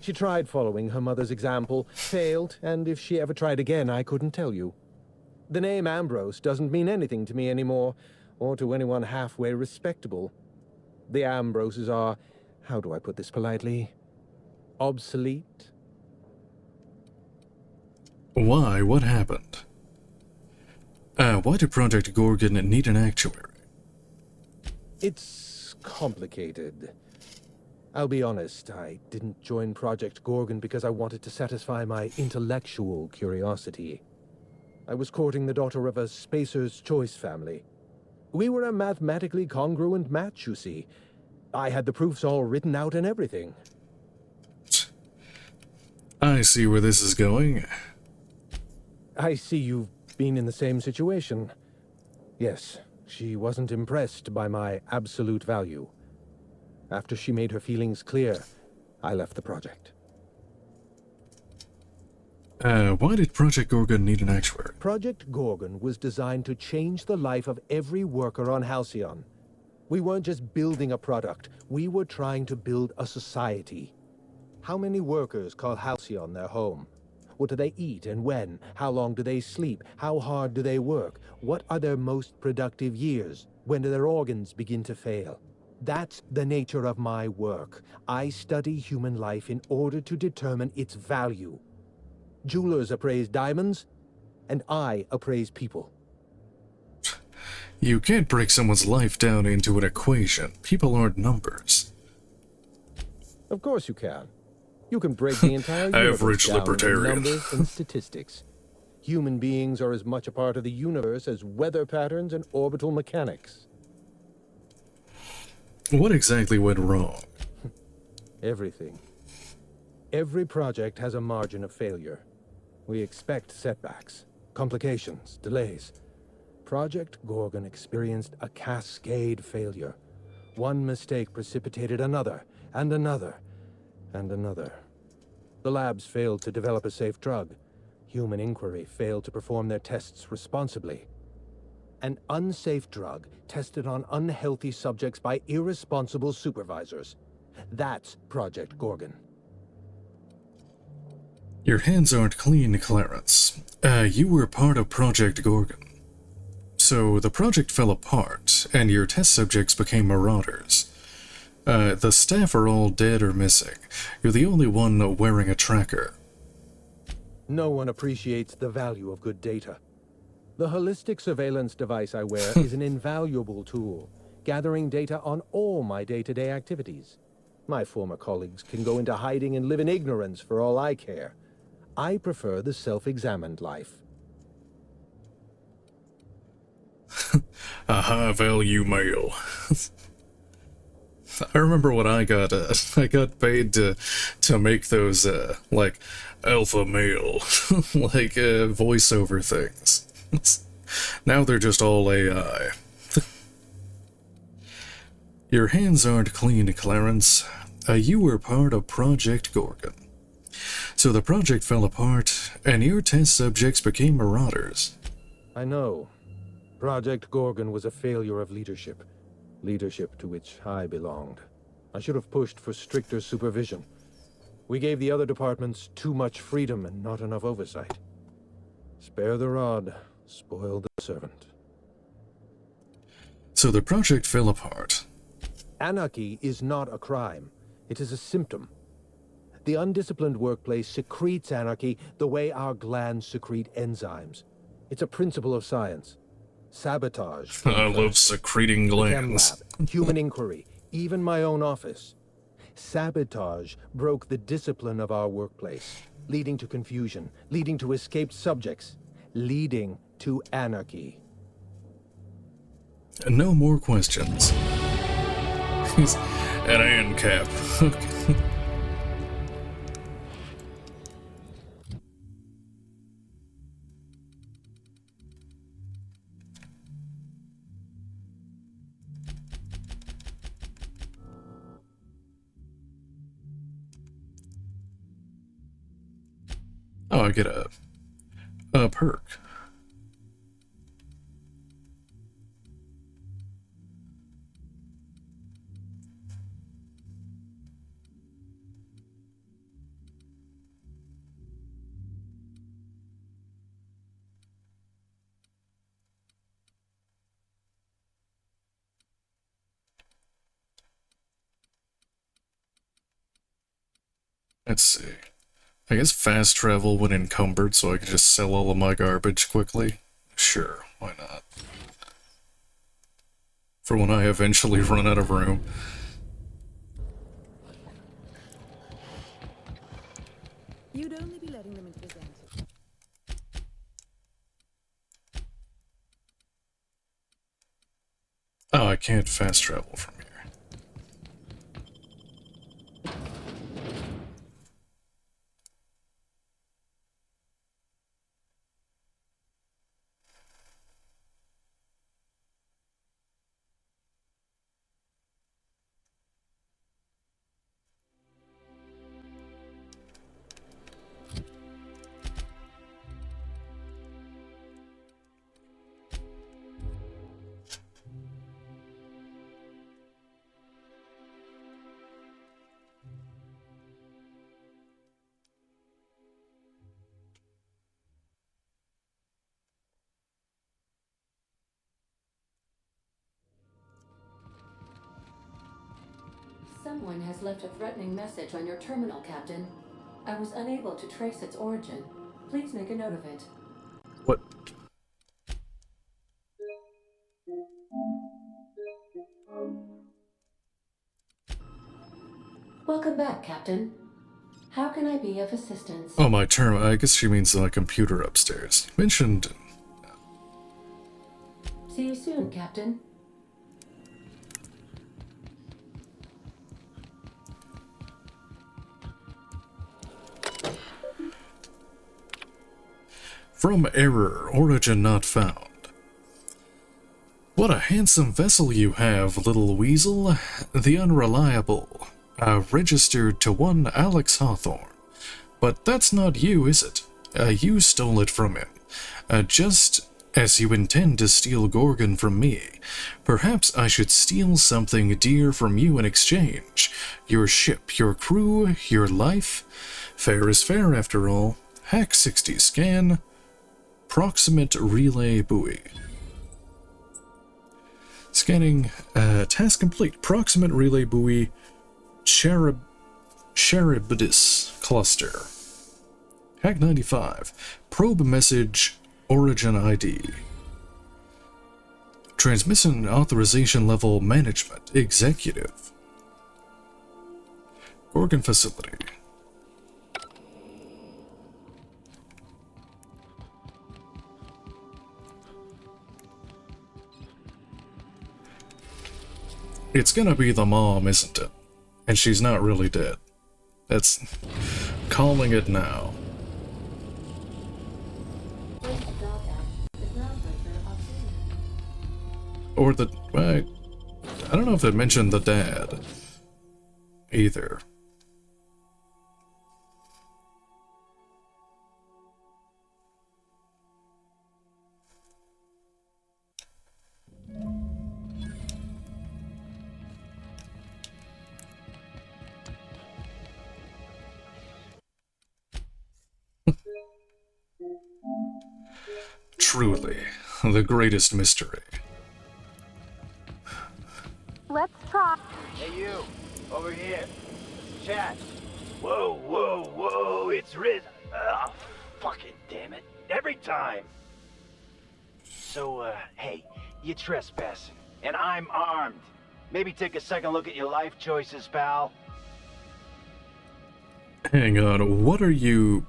She tried following her mother's example, failed, and if she ever tried again, I couldn't tell you. The name Ambrose doesn't mean anything to me anymore, or to anyone halfway respectable. The Ambroses are, how do I put this politely, obsolete. Why? What happened? Why did Project Gorgon need an actuary? It's complicated. I'll be honest, I didn't join Project Gorgon because I wanted to satisfy my intellectual curiosity. I was courting the daughter of a Spacer's Choice family. We were a mathematically congruent match, you see. I had the proofs all written out and everything. I see where this is going. I see you've been in the same situation. Yes, she wasn't impressed by my absolute value. After she made her feelings clear, I left the project. Why did Project Gorgon need an actuary? Project Gorgon was designed to change the life of every worker on Halcyon. We weren't just building a product, we were trying to build a society. How many workers call Halcyon their home? What do they eat and when? How long do they sleep? How hard do they work? What are their most productive years? When do their organs begin to fail? That's the nature of my work. I study human life in order to determine its value. Jewelers appraise diamonds, and I appraise people. You can't break someone's life down into an equation. People aren't numbers. Of course you can. You can break the entire universe Average down libertarian. into numbers and statistics. Human beings are as much a part of the universe as weather patterns and orbital mechanics. What exactly went wrong? Everything. Every project has a margin of failure. We expect setbacks, complications, delays. Project Gorgon experienced a cascade failure. One mistake precipitated another, and another, and another. The labs failed to develop a safe drug. Human Inquiry failed to perform their tests responsibly. An unsafe drug tested on unhealthy subjects by irresponsible supervisors. That's Project Gorgon. Your hands aren't clean, Clarence. You were part of Project Gorgon. So the project fell apart, and your test subjects became marauders. The staff are all dead or missing. You're the only one wearing a tracker. No one appreciates the value of good data. The holistic surveillance device I wear is an invaluable tool, gathering data on all my day-to-day activities. My former colleagues can go into hiding and live in ignorance for all I care. I prefer the self-examined life. A high-value male. I remember when I got paid to make those like alpha male like voiceover things. Now they're just all AI. Your hands aren't clean, Clarence. You were part of Project Gorgon. So the project fell apart, and your test subjects became marauders. I know. Project Gorgon was a failure of leadership. Leadership to which I belonged. I should have pushed for stricter supervision. We gave the other departments too much freedom and not enough oversight. Spare the rod, spoil the servant. So the project fell apart. Anarchy is not a crime. It is a symptom. The undisciplined workplace secretes anarchy the way our glands secrete enzymes. It's a principle of science. Sabotage. I love secreting glands. Lab, human inquiry, even my own office. Sabotage broke the discipline of our workplace, leading to confusion, leading to escaped subjects, leading to anarchy. No more questions. He's an ANCAP. Oh, I get a perk. Let's see. I guess fast travel when encumbered, so I can just sell all of my garbage quickly. Sure, why not? For when I eventually run out of room. You'd only be letting them into the zen. Oh, I can't fast travel from here. Someone has left a threatening message on your terminal, Captain. I was unable to trace its origin. Please make a note of it. What? Welcome back, Captain. How can I be of assistance? Oh, my term. I guess she means my computer upstairs. Mentioned. See you soon, Captain. From error, origin not found. What a handsome vessel you have, little weasel. The unreliable. Registered to one Alex Hawthorne. But that's not you, is it? You stole it from him. Just as you intend to steal Gorgon from me. Perhaps I should steal something dear from you in exchange. Your ship, your crew, your life. Fair is fair, after all. Hack 60 scan. Proximate relay buoy. Scanning. Task complete. Proximate relay buoy. Charybdis cluster. Hack 95. Probe message. Origin ID. Transmission authorization level management. Executive. Gorgon facility. It's gonna be the mom, isn't it? And she's not really dead. That's calling it now. Or the... I don't know if they mentioned the dad either. Truly, the greatest mystery. Let's try. Hey you, over here. Chat. Whoa, whoa, whoa, it's Riz. Oh, fucking damn it. Every time. So, hey, you're trespassing, and I'm armed. Maybe take a second look at your life choices, pal. Hang on, what are you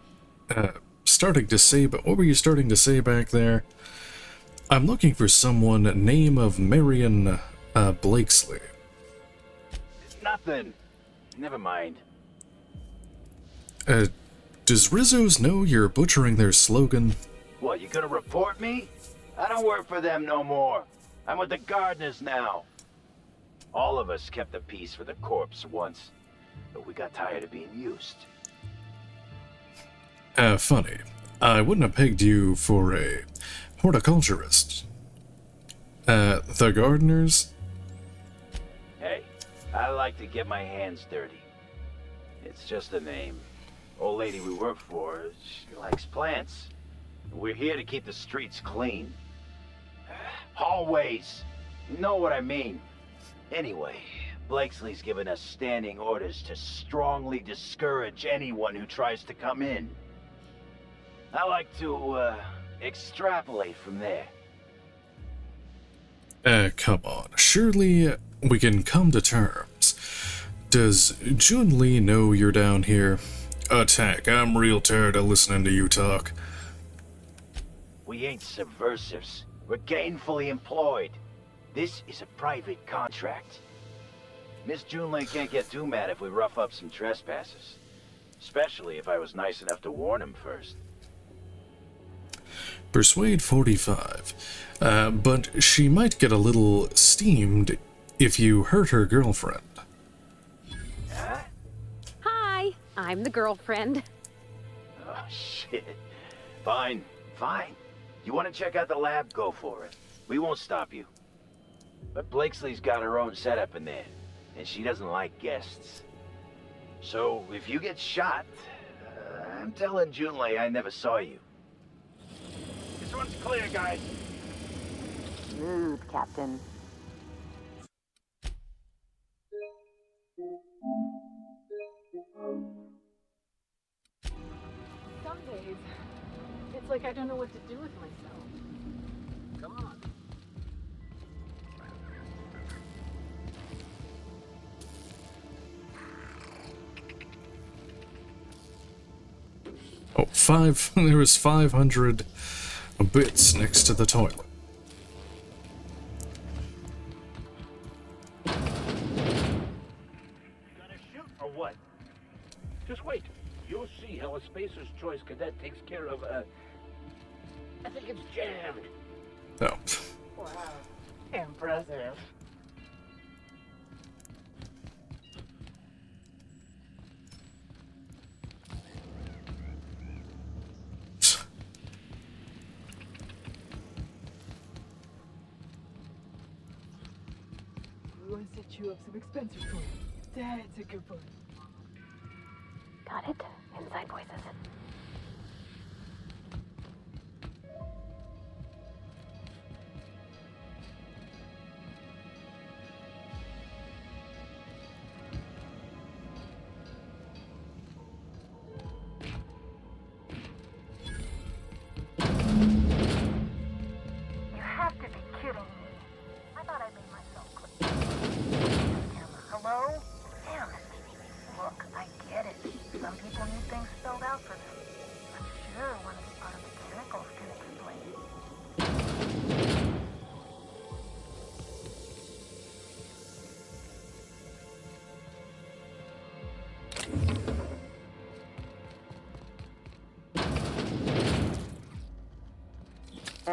starting to say? But what were you starting to say back there? I'm looking for someone name of Marion Blakesley. Nothing. Never mind. Does Rizzo's know you're butchering their slogan? What, you gonna report me? I don't work for them no more. I'm with the Gardeners now. All of us kept the peace for the corpse once, but we got tired of being used. Funny. I wouldn't have pegged you for a horticulturist. The Gardeners? Hey, I like to get my hands dirty. It's just a name. Old lady we work for, she likes plants. We're here to keep the streets clean. Hallways. You know what I mean. Anyway, Blakesley's given us standing orders to strongly discourage anyone who tries to come in. I like to, extrapolate from there. Come on. Surely we can come to terms. Does Jun Lee know you're down here? Attack, I'm real tired of listening to you talk. We ain't subversives. We're gainfully employed. This is a private contract. Miss Junlei can't get too mad if we rough up some trespassers. Especially if I was nice enough to warn him first. Persuade 45. But she might get a little steamed if you hurt her girlfriend. Hi, I'm the girlfriend. Oh, shit. Fine, fine. You want to check out the lab? Go for it. We won't stop you. But Blakesley's got her own setup in there, and she doesn't like guests. So, if you get shot, I'm telling Junlei I never saw you. This one's clear, guys. Rude, Captain. Some days, it's like I don't know what to do with myself. Come on. Oh, there was 500 bits next to the toilet. You gonna shoot or what? Just wait. You'll see how a Spacer's Choice cadet takes care of, I think it's jammed. Oh. Wow. Impressive. We want to set you up some expensive toys. That's a good one. Got it? Inside voices. You have to be kidding me. I thought I made myself clear. Hello? Damn it. Look, I get it. Some people need things spelled out for them.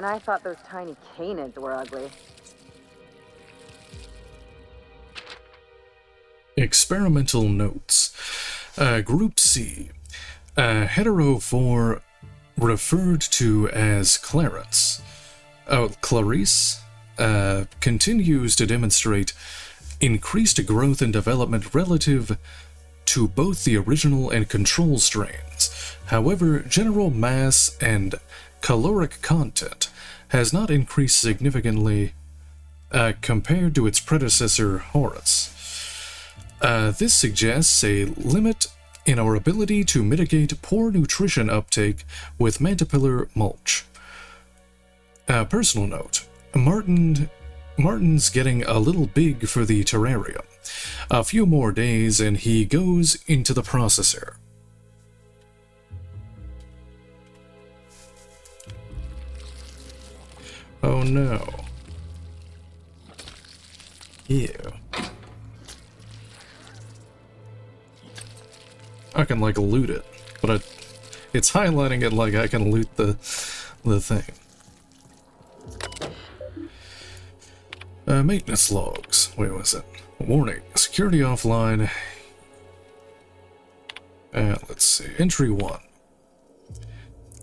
And I thought those tiny canids were ugly. Experimental notes. Group C. Hetero 4 referred to as Clarence. Clarice continues to demonstrate increased growth and development relative to both the original and control strains. However, general mass and caloric content has not increased significantly compared to its predecessor, Horus. This suggests a limit in our ability to mitigate poor nutrition uptake with Mantipillar mulch. Personal note, Martin's getting a little big for the terrarium. A few more days and he goes into the processor. Oh no. Ew. I can like loot it, but it's highlighting it like I can loot the thing. Maintenance logs. Wait, what was it? Warning. Security offline. Let's see. Entry 1.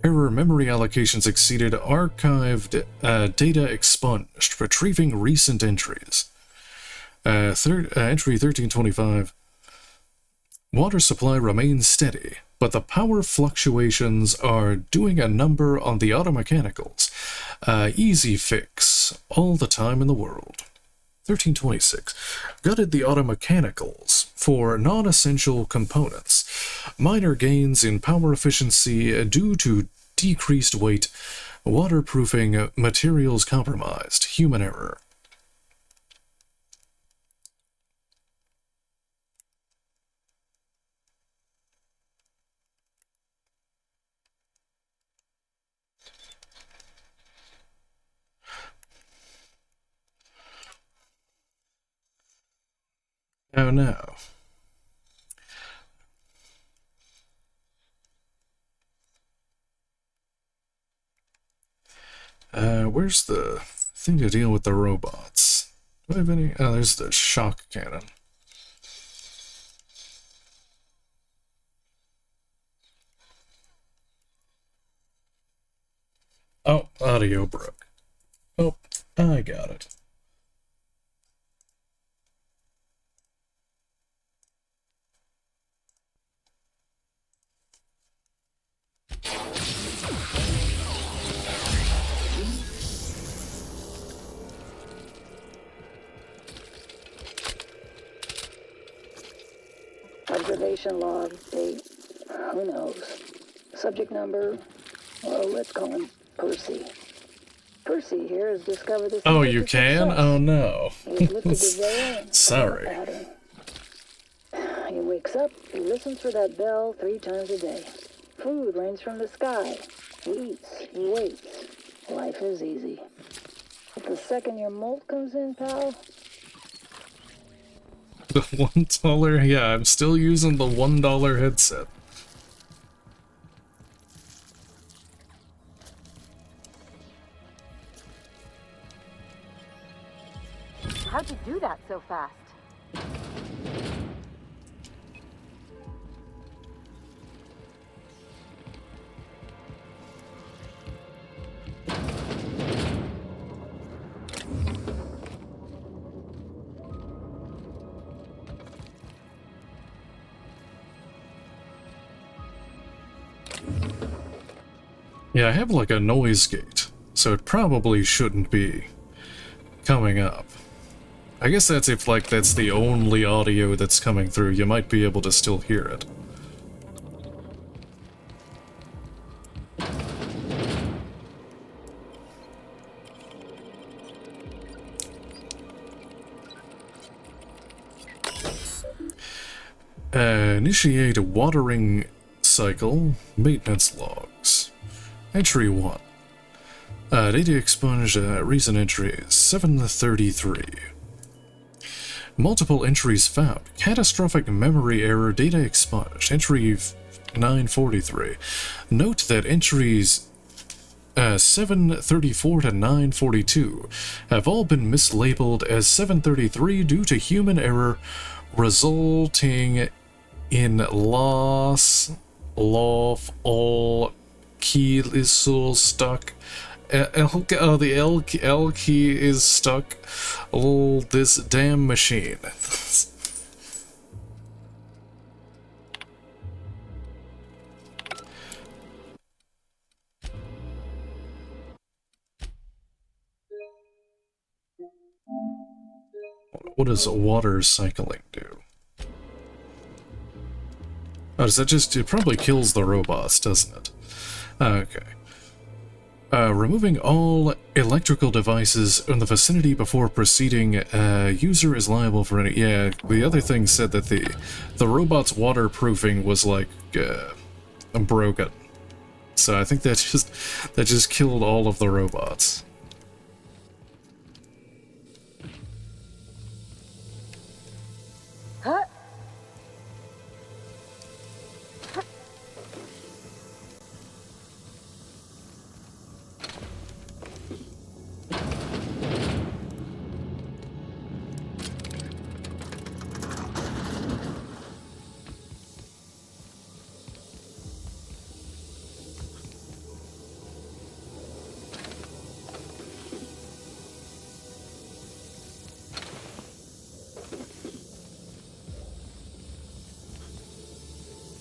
Error memory allocations exceeded. Archived data expunged. Retrieving recent entries. Entry 1325. Water supply remains steady, but the power fluctuations are doing a number on the automechanicals. Easy fix. All the time in the world. 1326. Gutted the automechanicals for non-essential components. Minor gains in power efficiency due to decreased weight. Waterproofing materials compromised. Human error. Oh no. Where's the thing to deal with the robots? Do I have any? Oh, there's the shock cannon. Oh, audio broke. Oh, I got it. Observation log, date, who knows. Subject number, well, let's call him Percy. Percy here has discovered this. Oh, you can? Oh no. Sorry. He wakes up, he listens for that bell 3 times a day. Food rains from the sky. He eats, he waits. Life is easy. But the second your molt comes in, pal, the $1, yeah, I'm still using the $1 headset. How'd you do that so fast? Yeah, I have like a noise gate, so it probably shouldn't be coming up. I guess that's if like that's the only audio that's coming through, you might be able to still hear it. Initiate a watering cycle, maintenance logs. Entry 1. Data expunged, recent entries, 733. Multiple entries found. Catastrophic memory error, data expunged. Entry 943. Note that entries 734 to 942 have all been mislabeled as 733 due to human error, resulting in loss of all key is still stuck. The L key is stuck. Oh, this damn machine. What does water cycling do? Oh, does that just... It probably kills the robots, doesn't it? Okay. Removing all electrical devices in the vicinity before proceeding, user is liable for any... Yeah, the other thing said that the robot's waterproofing was, like, broken. So I think that just killed all of the robots. Huh?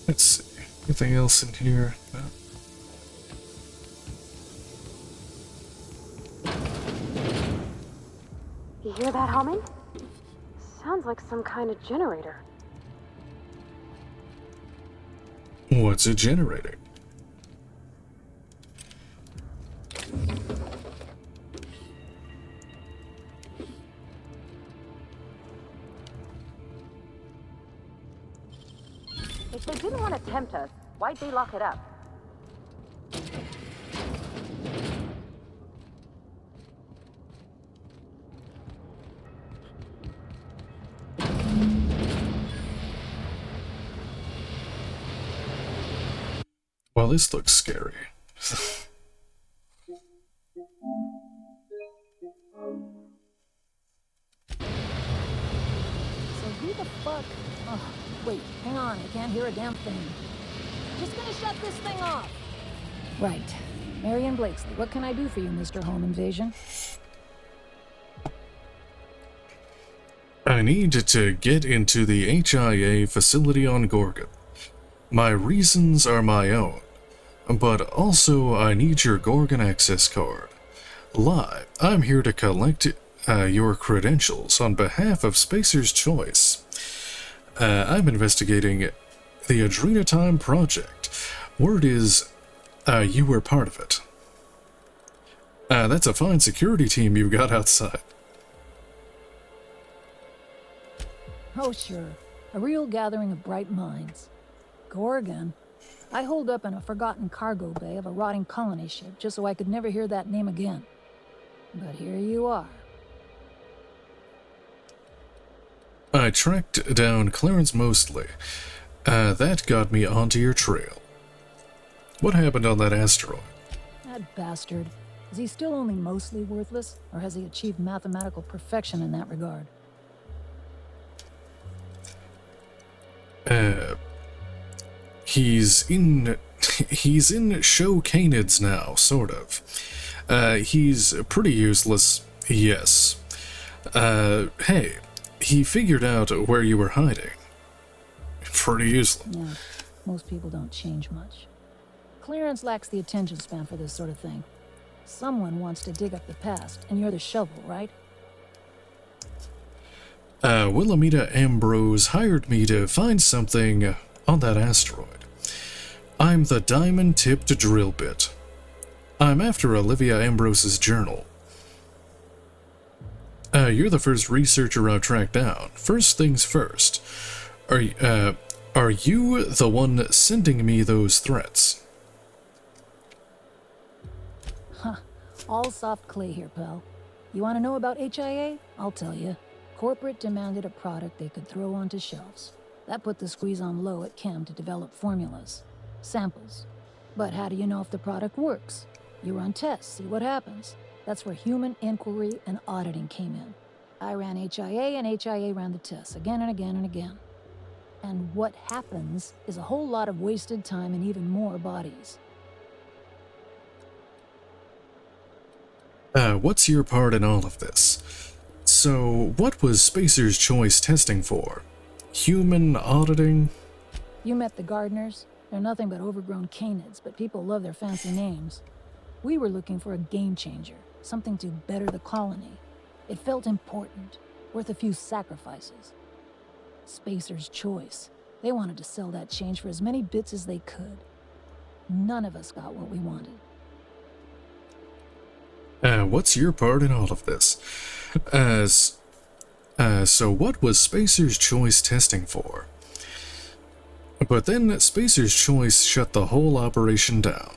Let's see. Anything else in here? No. You hear that humming? Sounds like some kind of generator. What's it generating? If they didn't want to tempt us, why'd they lock it up? Well, this looks scary. Who the fuck? Oh, wait, hang on, I can't hear a damn thing. Just gonna shut this thing off. Right. Marion Blakesley, what can I do for you, Mr. Home Invasion? I need to get into the HIA facility on Gorgon. My reasons are my own, but also I need your Gorgon access card. Live, I'm here to collect your credentials on behalf of Spacer's Choice. I'm investigating the Adrenatime Project. Word is, you were part of it. That's a fine security team you've got outside. Oh, sure. A real gathering of bright minds. Gorgon? I holed up in a forgotten cargo bay of a rotting colony ship just so I could never hear that name again. But here you are. I tracked down Clarence Mostly. That got me onto your trail. What happened on that asteroid? That bastard. Is he still only mostly worthless, or has he achieved mathematical perfection in that regard? He's in show canids now, sort of. He's pretty useless, yes. Hey, he figured out where you were hiding. Pretty useless. Yeah, most people don't change much. Clarence lacks the attention span for this sort of thing. Someone wants to dig up the past, and you're the shovel, right? Wilhelmina Ambrose hired me to find something on that asteroid. I'm the diamond-tipped drill bit. I'm after Olivia Ambrose's journal. You're the first researcher I've tracked down. First things first. Are you the one sending me those threats? Huh. All soft clay here, pal. You want to know about HIA? I'll tell you. Corporate demanded a product they could throw onto shelves. That put the squeeze on low at Chem to develop formulas. Samples. But how do you know if the product works? You run tests, see what happens. That's where human inquiry and auditing came in. I ran HIA, and HIA ran the tests again and again and again. And what happens is a whole lot of wasted time and even more bodies. What's your part in all of this? So, what was Spacer's Choice testing for? Human auditing? You met the gardeners. They're nothing but overgrown canids, but people love their fancy names. We were looking for a game changer, something to better the colony. It felt important, worth a few sacrifices. Spacer's Choice. They wanted to sell that change for as many bits as they could. None of us got what we wanted. What's your part in all of this? So what was Spacer's Choice testing for? But then Spacer's Choice shut the whole operation down.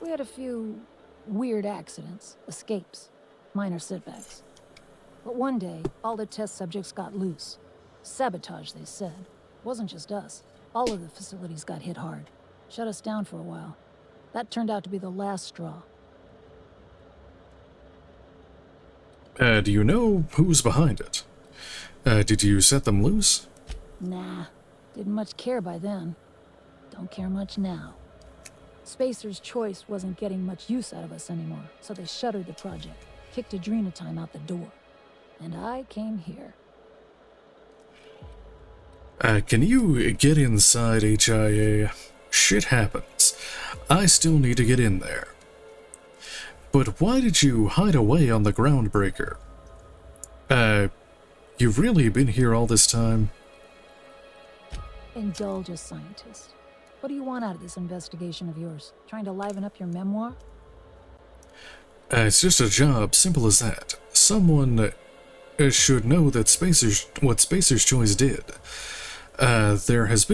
We had a few weird accidents, escapes, minor setbacks. But one day, all the test subjects got loose. Sabotage, they said. Wasn't just us. All of the facilities got hit hard. Shut us down for a while. That turned out to be the last straw. Do you know who's behind it? Did you set them loose? Nah, didn't much care by then. Don't care much now. Spacer's Choice wasn't getting much use out of us anymore, so they shuttered the project, kicked Adrenatime out the door. And I came here. Can you get inside HIA? Shit happens. I still need to get in there. But why did you hide away on the Groundbreaker? You've really been here all this time? Indulge a scientist. What do you want out of this investigation of yours? Trying to liven up your memoir? It's just a job, simple as that. Someone should know that what Spacer's Choice did. There has to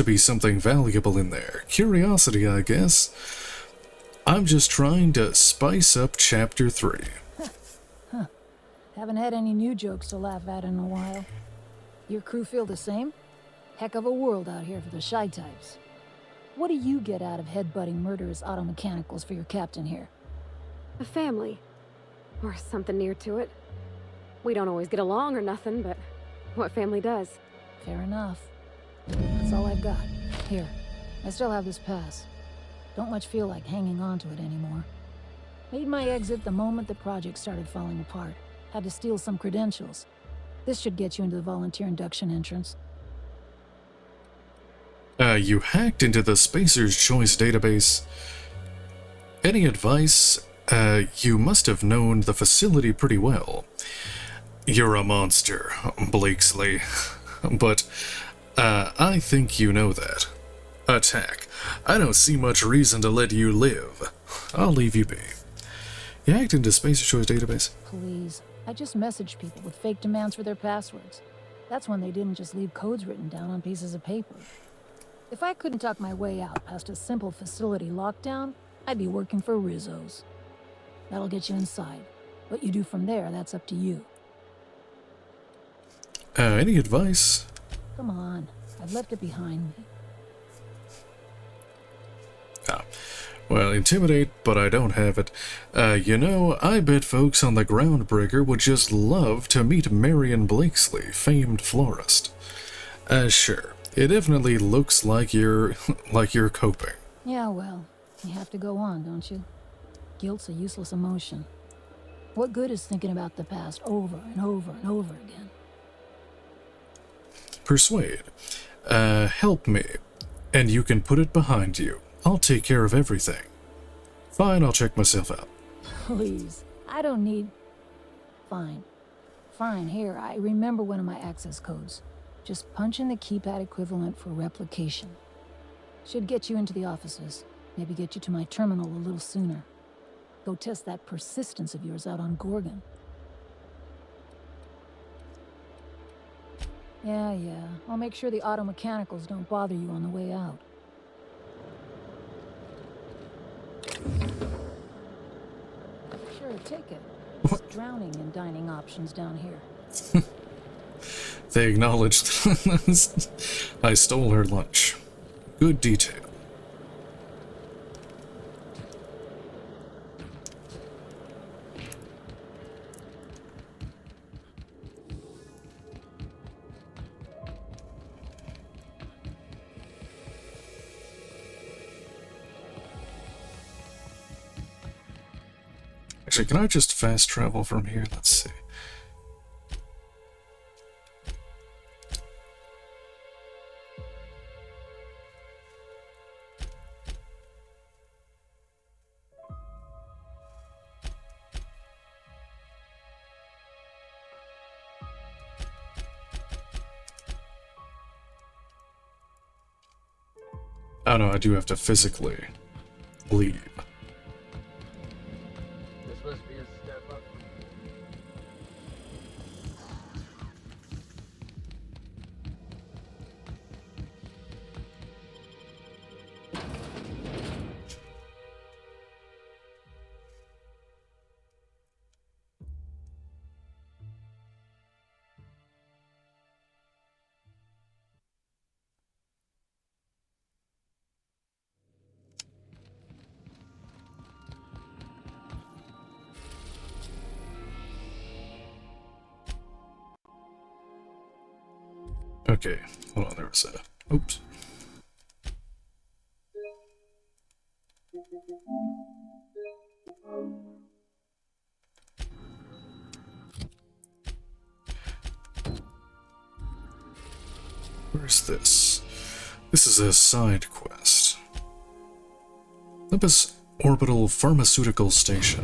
be something valuable in there. Curiosity, I guess. I'm just trying to spice up Chapter 3. Huh. Haven't had any new jokes to laugh at in a while. Your crew feel the same? Heck of a world out here for the shy types. What do you get out of headbutting murderous automechanicals for your captain here? A family. Or something near to it. We don't always get along or nothing, but what family does. Fair enough. That's all I've got. Here, I still have this pass. Don't much feel like hanging on to it anymore. Made my exit the moment the project started falling apart. Had to steal some credentials. This should get you into the volunteer induction entrance. You hacked into the Spacer's Choice database. Any advice? You must have known the facility pretty well. You're a monster, Blakesley. But, I think you know that. Attack. I don't see much reason to let you live. I'll leave you be. You hacked into Spacer's Choice database? Please. I just messaged people with fake demands for their passwords. That's when they didn't just leave codes written down on pieces of paper. If I couldn't talk my way out past a simple facility lockdown, I'd be working for Rizzo's. That'll get you inside. What you do from there, that's up to you. Any advice? Come on. I've left it behind me. Well, intimidate, but I don't have it. You know, I bet folks on the Groundbreaker would just love to meet Marion Blakesley, famed florist. Sure. It definitely looks like you're coping. Yeah, well, you have to go on, don't you? Guilt's a useless emotion. What good is thinking about the past over and over and over again? Persuade. Help me, and you can put it behind you. I'll take care of everything. Fine, I'll check myself out. Please, I don't need... Fine. Fine, here, I remember one of my access codes. Just punch in the keypad equivalent for replication. Should get you into the offices. Maybe get you to my terminal a little sooner. Go test that persistence of yours out on Gorgon. Yeah. I'll make sure the automechanicals don't bother you on the way out. Sure, take it. There's drowning and dining options down here. They acknowledged I stole her lunch. Good detail. Actually, can I just fast travel from here? Let's see. Oh no, I do have to physically leave. This must be a step up. Okay, hold on, there was a... Oops. Where's this? This is a side quest. Olympus Orbital Pharmaceutical Station.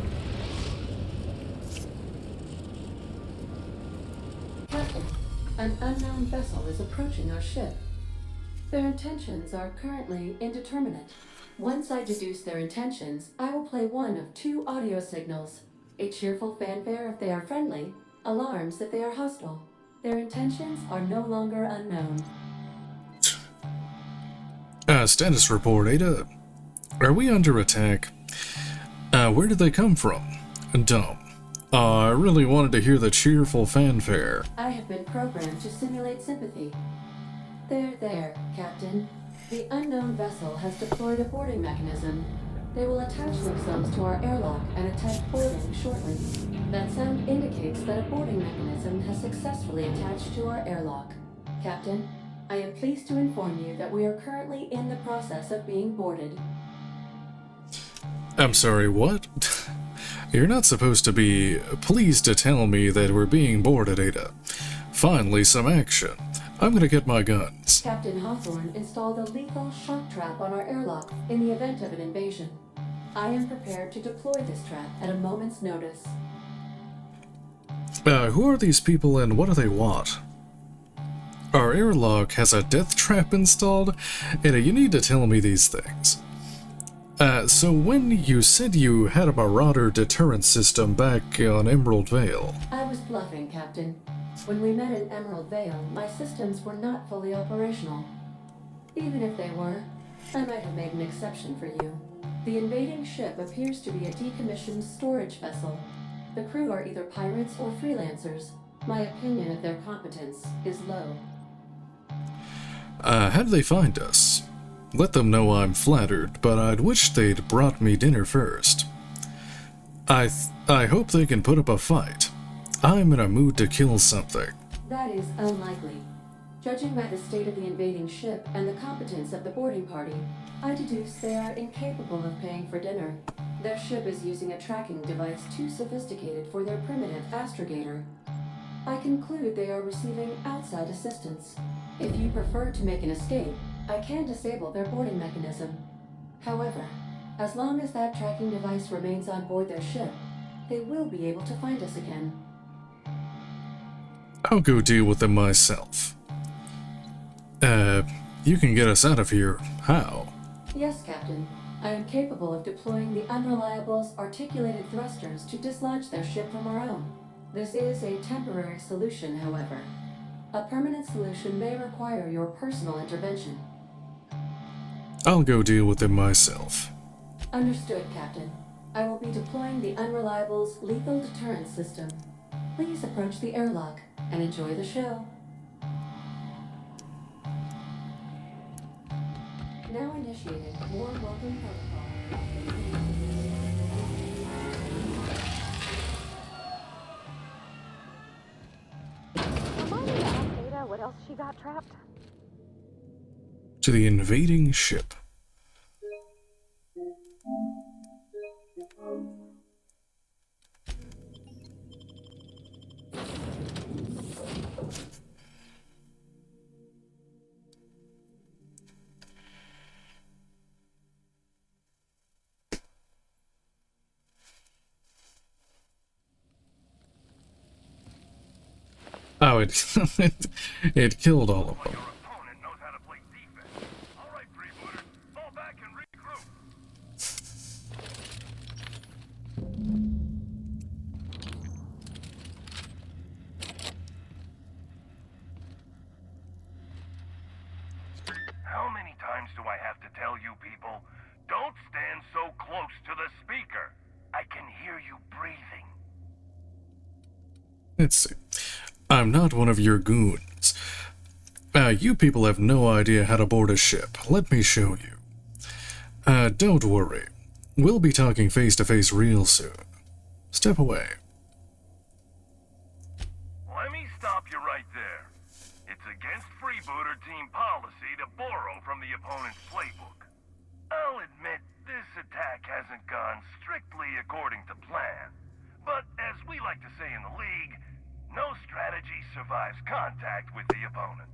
Captain, an unknown vessel is approaching our ship. Their intentions are currently indeterminate. Once I deduce their intentions, I will play one of two audio signals. A cheerful fanfare if they are friendly, alarms if they are hostile. Their intentions are no longer unknown. Status report, Ada. Are we under attack? Where did they come from? Dumb. I really wanted to hear the cheerful fanfare. I have been programmed to simulate sympathy. There, Captain. The unknown vessel has deployed a boarding mechanism. They will attach themselves to our airlock and attempt boarding shortly. That sound indicates that a boarding mechanism has successfully attached to our airlock. Captain, I am pleased to inform you that we are currently in the process of being boarded. I'm sorry, what? You're not supposed to be pleased to tell me that we're being boarded, Ada. Finally, some action. I'm gonna get my guns. Captain Hawthorne installed a lethal shock trap on our airlock in the event of an invasion. I am prepared to deploy this trap at a moment's notice. Who are these people and what do they want? Our airlock has a death trap installed? Ada, you need to tell me these things. So when you said you had a marauder deterrence system back on Emerald Vale... I was bluffing, Captain. When we met in Emerald Vale, my systems were not fully operational. Even if they were, I might have made an exception for you. The invading ship appears to be a decommissioned storage vessel. The crew are either pirates or freelancers. My opinion of their competence is low. How do they find us? Let them know I'm flattered, but I'd wish they'd brought me dinner first. I hope they can put up a fight. I'm in a mood to kill something. That is unlikely. Judging by the state of the invading ship and the competence of the boarding party, I deduce they are incapable of paying for dinner. Their ship is using a tracking device too sophisticated for their primitive astrogator. I conclude they are receiving outside assistance. If you prefer to make an escape, I can disable their boarding mechanism. However, as long as that tracking device remains on board their ship, they will be able to find us again. I'll go deal with them myself. You can get us out of here. How? Yes, Captain. I am capable of deploying the Unreliable's articulated thrusters to dislodge their ship from our own. This is a temporary solution, however. A permanent solution may require your personal intervention. I'll go deal with them myself. Understood, Captain. I will be deploying the Unreliable's lethal deterrence system. Please approach the airlock and enjoy the show. Now initiated. Warm welcome protocol. Remind me to ask Ada what else she got trapped. To the invading ship. Oh, it killed all of them. How many times do I have to tell you people, don't stand so close to the speaker. I can hear you breathing. Let's see. I'm not one of your goons. You people have no idea how to board a ship. Let me show you. Don't worry. We'll be talking face to face real soon. Step away. Let me stop you right there. It's against freebooter team policy to borrow from the opponent's playbook. I'll admit this attack hasn't gone strictly according to plan. But as we like to say in the league, no strategy survives contact with the opponent.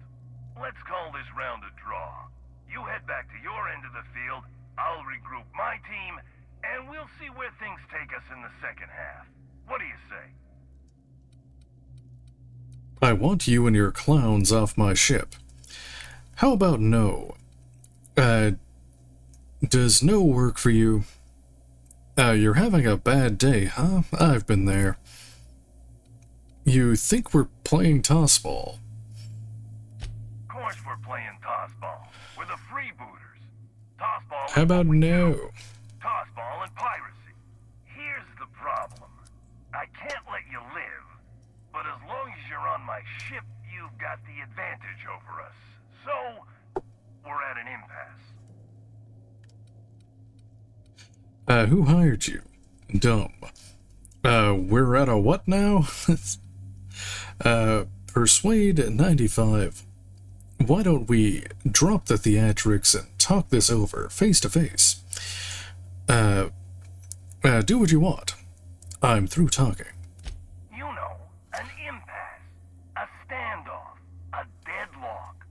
Let's call this round a draw. You head back to your end of the field, I'll regroup my team, and we'll see where things take us in the second half. What do you say? I want you and your clowns off my ship. How about no? Does no work for you? You're having a bad day, huh? I've been there. You think we're playing tossball? Of course we're playing tossball. We're the freebooters. Tossball. How about no? Tossball and piracy. Here's the problem. I can't let you live, but as long as you're on my ship, you've got the advantage over us. So, we're at an impasse. Who hired you? Dumb. We're at a what now? Persuade 95. Why don't we drop the theatrics and talk this over face to face? Do what you want. I'm through talking. You know, an impasse, a standoff, a deadlock,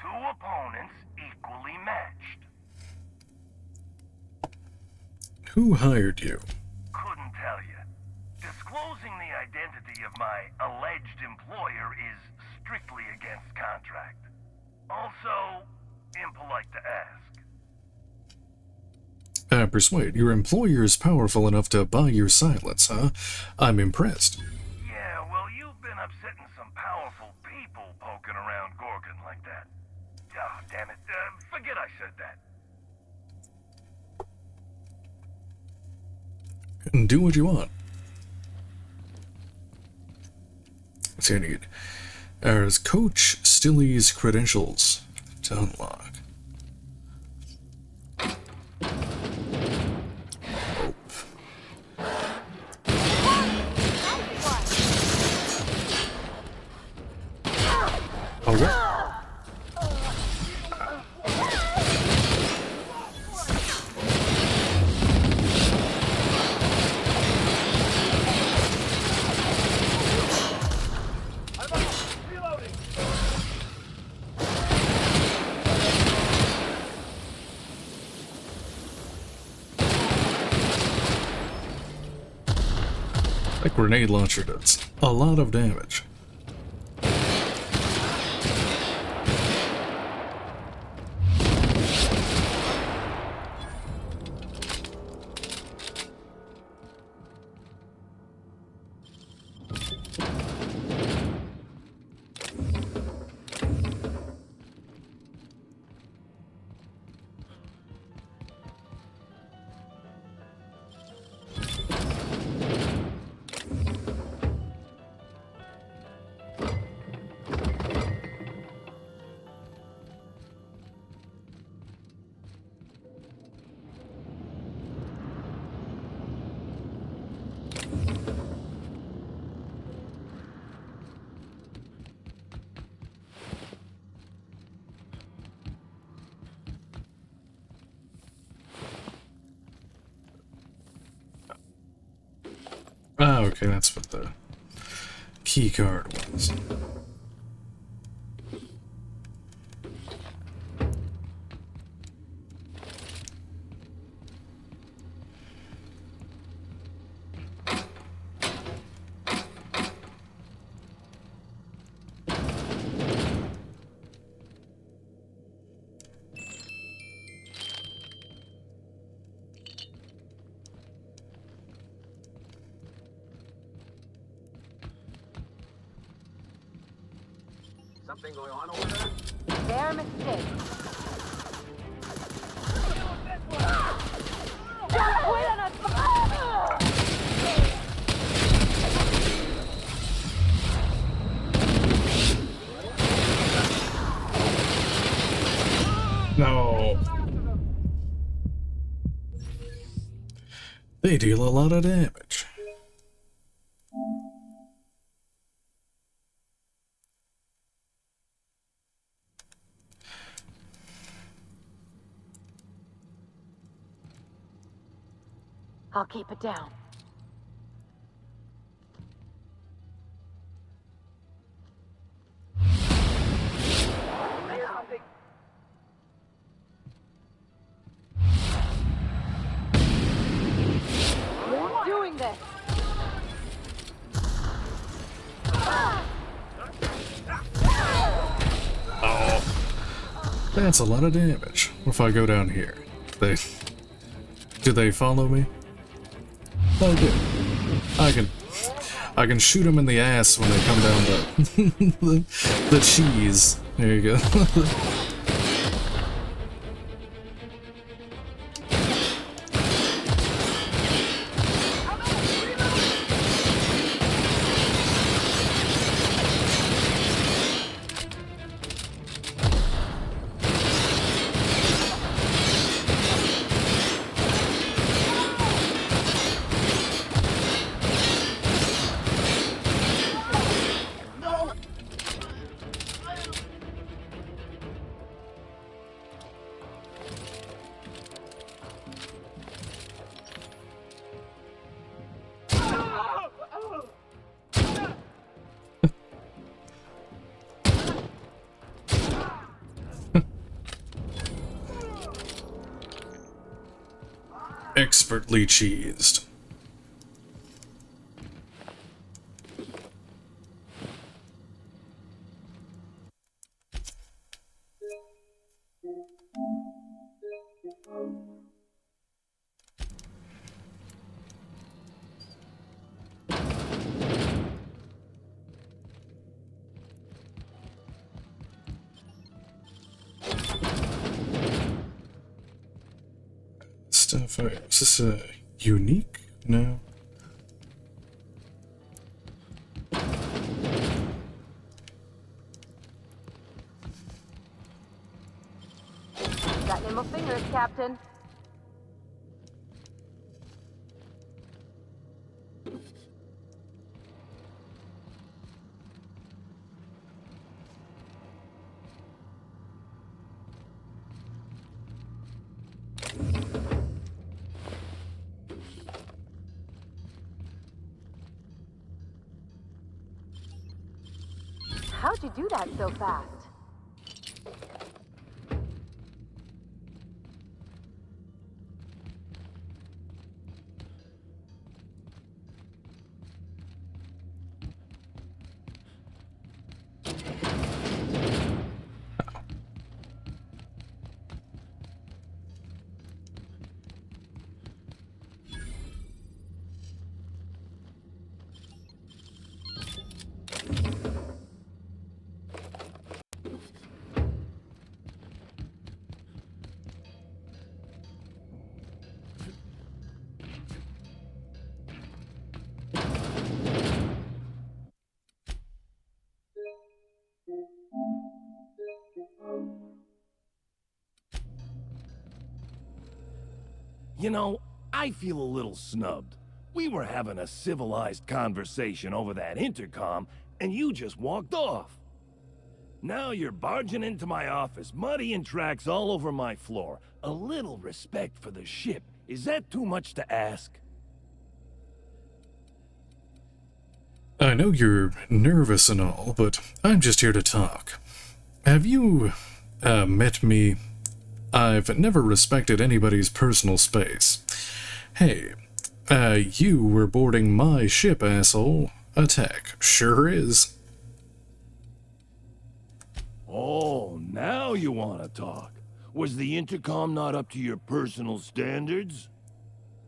two opponents equally matched. Who hired you? Couldn't tell you. Disclosing the identity of my alleged employer is strictly against contract. Also, impolite to ask. Persuade, your employer is powerful enough to buy your silence, huh? I'm impressed. Yeah, well, you've been upsetting some powerful people poking around Gorgon like that. Ah, damn it. Forget I said that. Do what you want. So I need Coach Stilly's credentials to unlock. That grenade launcher does a lot of damage. Ah, okay, that's what the key card was. Something going on over there? Their mistake. Don't quit on us! No. They deal a lot of damage. I'll keep it down. We're doing this. Oh. That's a lot of damage. What if I go down here? Do they follow me? Oh, good. I can shoot them in the ass when they come down the cheese. There you go. Expertly cheesed. Stuff. Is this unique? No. Got nimble fingers, Captain. How'd you do that so fast? You know, I feel a little snubbed. We were having a civilized conversation over that intercom, and you just walked off. Now you're barging into my office, muddying tracks all over my floor. A little respect for the ship. Is that too much to ask? I know you're nervous and all, but I'm just here to talk. Have you, met me? I've never respected anybody's personal space. Hey, you were boarding my ship, asshole. Attack. Sure is. Oh, now you want to talk. Was the intercom not up to your personal standards?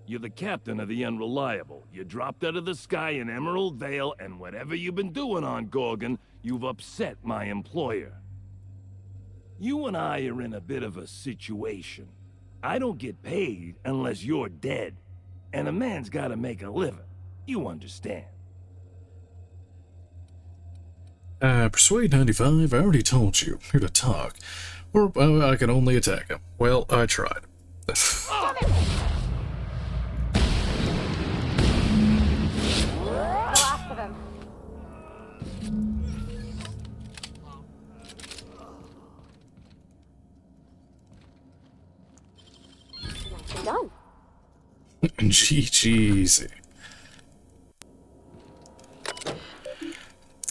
You're the captain of the Unreliable. You dropped out of the sky in Emerald Vale, and whatever you've been doing on Gorgon, you've upset my employer. You and I are in a bit of a situation. I don't get paid unless you're dead. And a man's gotta make a living. You understand. Persuade 95, I already told you. Here to talk. Or I can only attack him. Well, I tried. Done. GG's.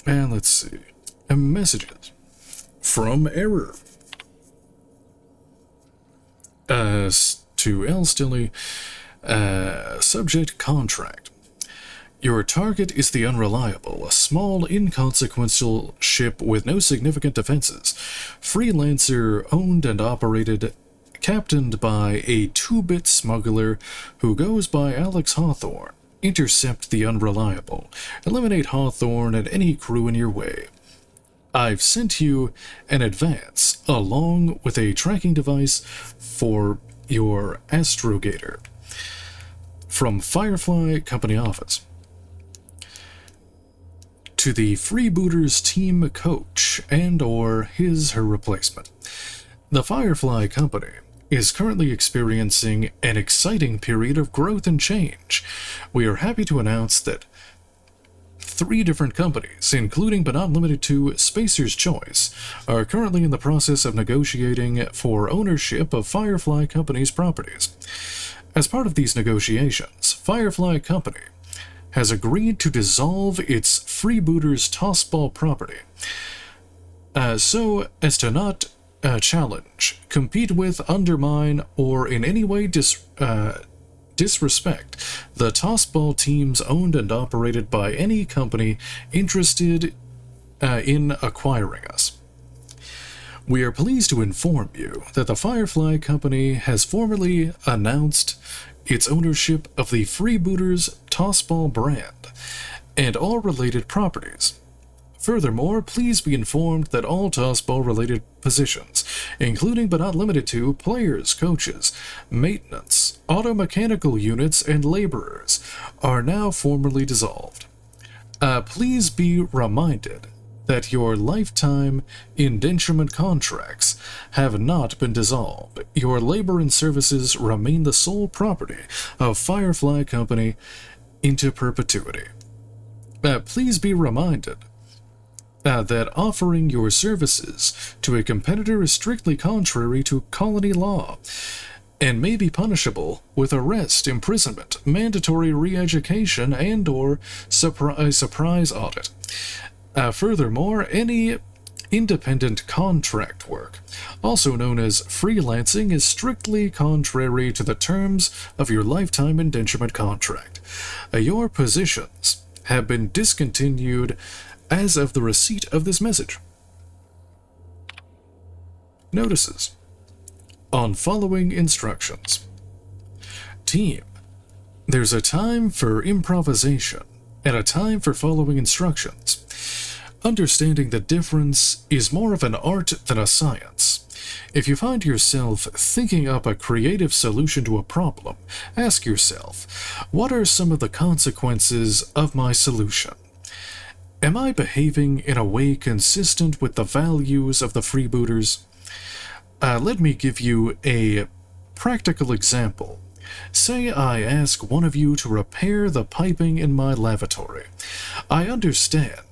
And let's see. Messages from Error. To L. Stilly. Subject contract. Your target is the Unreliable, a small, inconsequential ship with no significant defenses. Freelancer owned and operated, captained by a 2-bit smuggler who goes by Alex Hawthorne. Intercept the Unreliable. Eliminate Hawthorne and any crew in your way. I've sent you an advance, along with a tracking device for your astrogator. From Firefly Company Office. To the Freebooters team coach and/or her replacement. The Firefly Company is currently experiencing an exciting period of growth and change. We are happy to announce that 3 different companies, including but not limited to Spacer's Choice, are currently in the process of negotiating for ownership of Firefly Company's properties. As part of these negotiations, Firefly Company has agreed to dissolve its Freebooters Tossball property, so as to not challenge, compete with, undermine, or in any way disrespect the Tossball teams owned and operated by any company interested in acquiring us. We are pleased to inform you that the Firefly Company has formally announced its ownership of the Freebooters Tossball brand and all related properties. Furthermore, please be informed that all Tossball-related positions, including but not limited to players, coaches, maintenance, auto-mechanical units, and laborers, are now formally dissolved. Please be reminded that your lifetime indenturement contracts have not been dissolved. Your labor and services remain the sole property of Firefly Company into perpetuity. Please be reminded that offering your services to a competitor is strictly contrary to colony law and may be punishable with arrest, imprisonment, mandatory re-education, and/or surprise audit. Furthermore, any independent contract work, also known as freelancing, is strictly contrary to the terms of your lifetime indenturement contract. Your positions have been discontinued as of the receipt of this message. Notices. On following instructions. Team, there's a time for improvisation and a time for following instructions. Understanding the difference is more of an art than a science. If you find yourself thinking up a creative solution to a problem, ask yourself, what are some of the consequences of my solution? Am I behaving in a way consistent with the values of the freebooters? Let me give you a practical example. Say I ask one of you to repair the piping in my lavatory. I understand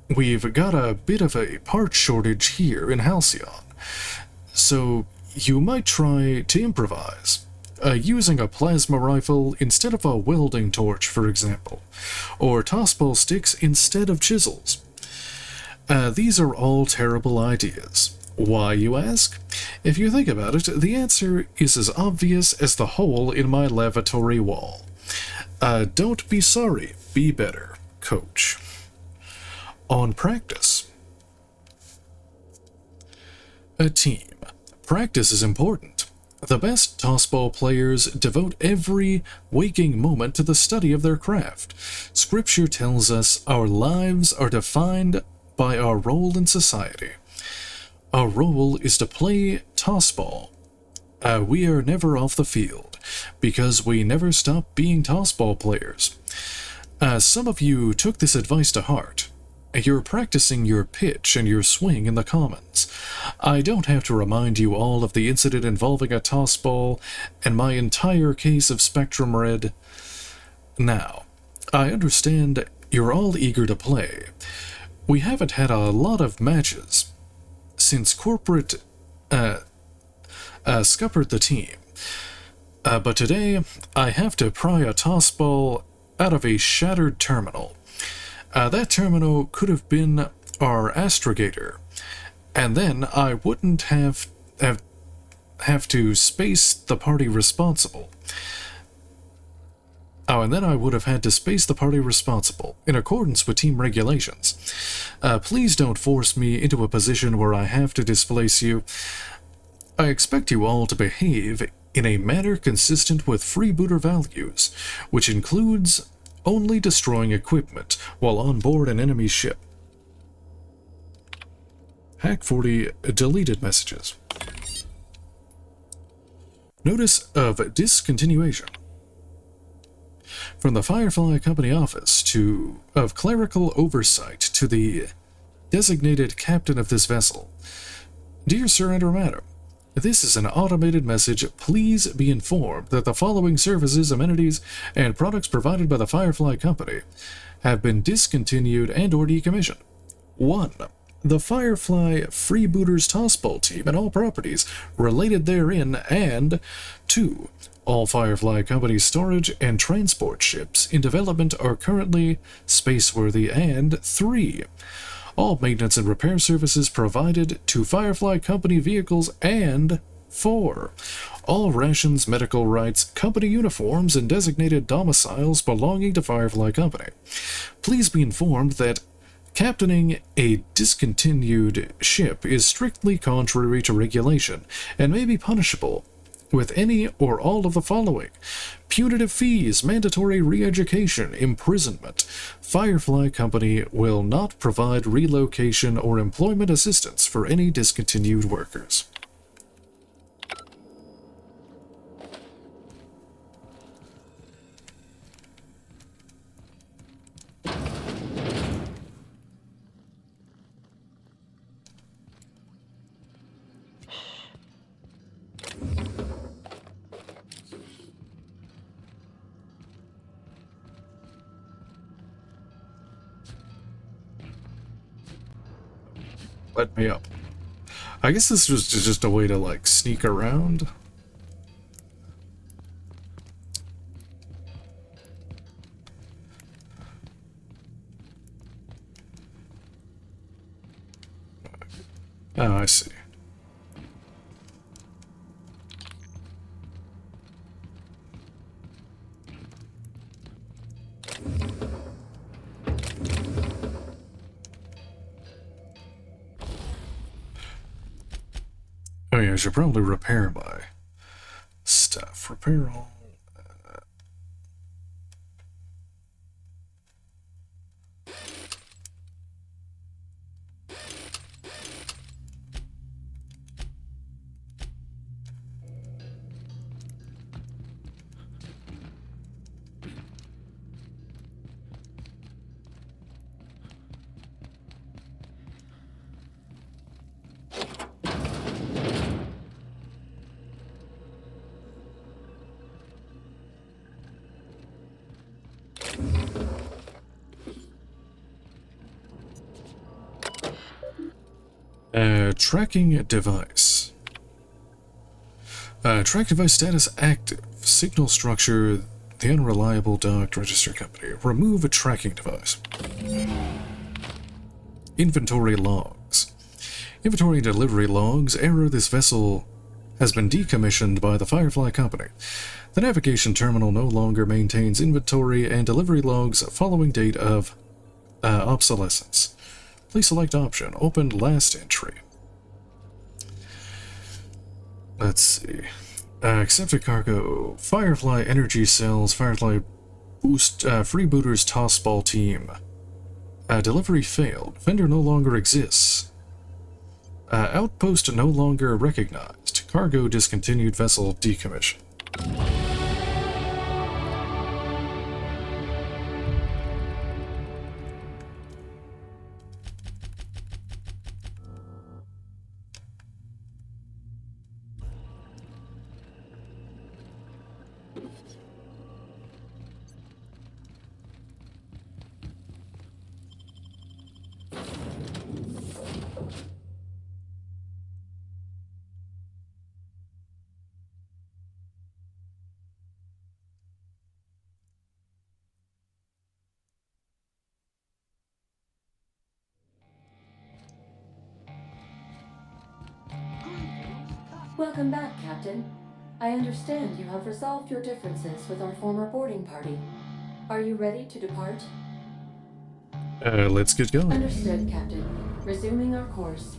we've got a bit of a part shortage here in Halcyon, so you might try to improvise. Using a plasma rifle instead of a welding torch, for example, or tossball sticks instead of chisels. These are all terrible ideas. Why, you ask? If you think about it, the answer is as obvious as the hole in my lavatory wall. Don't be sorry, be better, coach. On practice. A team. Practice is important. The best tossball players devote every waking moment to the study of their craft. Scripture tells us our lives are defined by our role in society. Our role is to play tossball. We are never off the field, because we never stop being tossball players. Some of you took this advice to heart. You're practicing your pitch and your swing in the commons. I don't have to remind you all of the incident involving a tossball and my entire case of Spectrum Red. Now, I understand you're all eager to play. We haven't had a lot of matches since corporate scuppered the team. But today, I have to pry a tossball out of a shattered terminal. That terminal could have been our astrogator, and then I wouldn't have to space the party responsible. And then I would have had to space the party responsible, in accordance with team regulations. Please don't force me into a position where I have to displace you. I expect you all to behave in a manner consistent with freebooter values, which includes only destroying equipment while on board an enemy ship. Hack 40 deleted messages. Notice of discontinuation. From the Firefly Company office of clerical oversight to the designated captain of this vessel. Dear Sir and Madam, this is an automated message. Please be informed that the following services, amenities, and products provided by the Firefly Company have been discontinued and or decommissioned. 1. The Firefly Freebooters Tossball team and all properties related therein, and 2. All Firefly Company storage and transport ships in development are currently spaceworthy, and 3. All maintenance and repair services provided to Firefly Company vehicles, and 4. All rations, medical rights, company uniforms, and designated domiciles belonging to Firefly Company. Please be informed that captaining a discontinued ship is strictly contrary to regulation and may be punishable with any or all of the following: punitive fees, mandatory re-education, imprisonment. Firefly Company will not provide relocation or employment assistance for any discontinued workers. Let me up. I guess this was just a way to, like, sneak around. Oh, I see. Oh yeah, I should probably repair my stuff. Repair all. Tracking device. Track device status active. Signal structure, the unreliable docked register company. Remove a tracking device. Inventory logs. Inventory and delivery logs. Error, this vessel has been decommissioned by the Firefly Company. The navigation terminal no longer maintains inventory and delivery logs following date of obsolescence. Please select option. Open last entry. Let's see. Accepted cargo. Firefly energy cells. Firefly boost. Freebooters tossball team. Delivery failed. Vendor no longer exists. Outpost no longer recognized. Cargo discontinued. Vessel decommissioned. Welcome back, Captain. I understand you have resolved your differences with our former boarding party. Are you ready to depart? Let's get going. Understood, Captain. Resuming our course.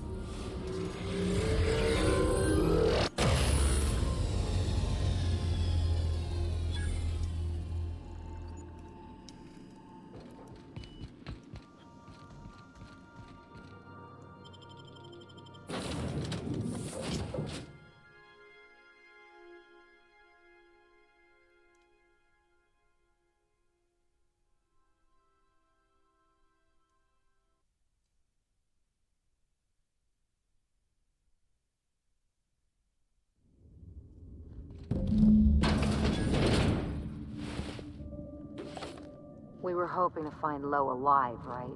We were hoping to find Lo alive, right?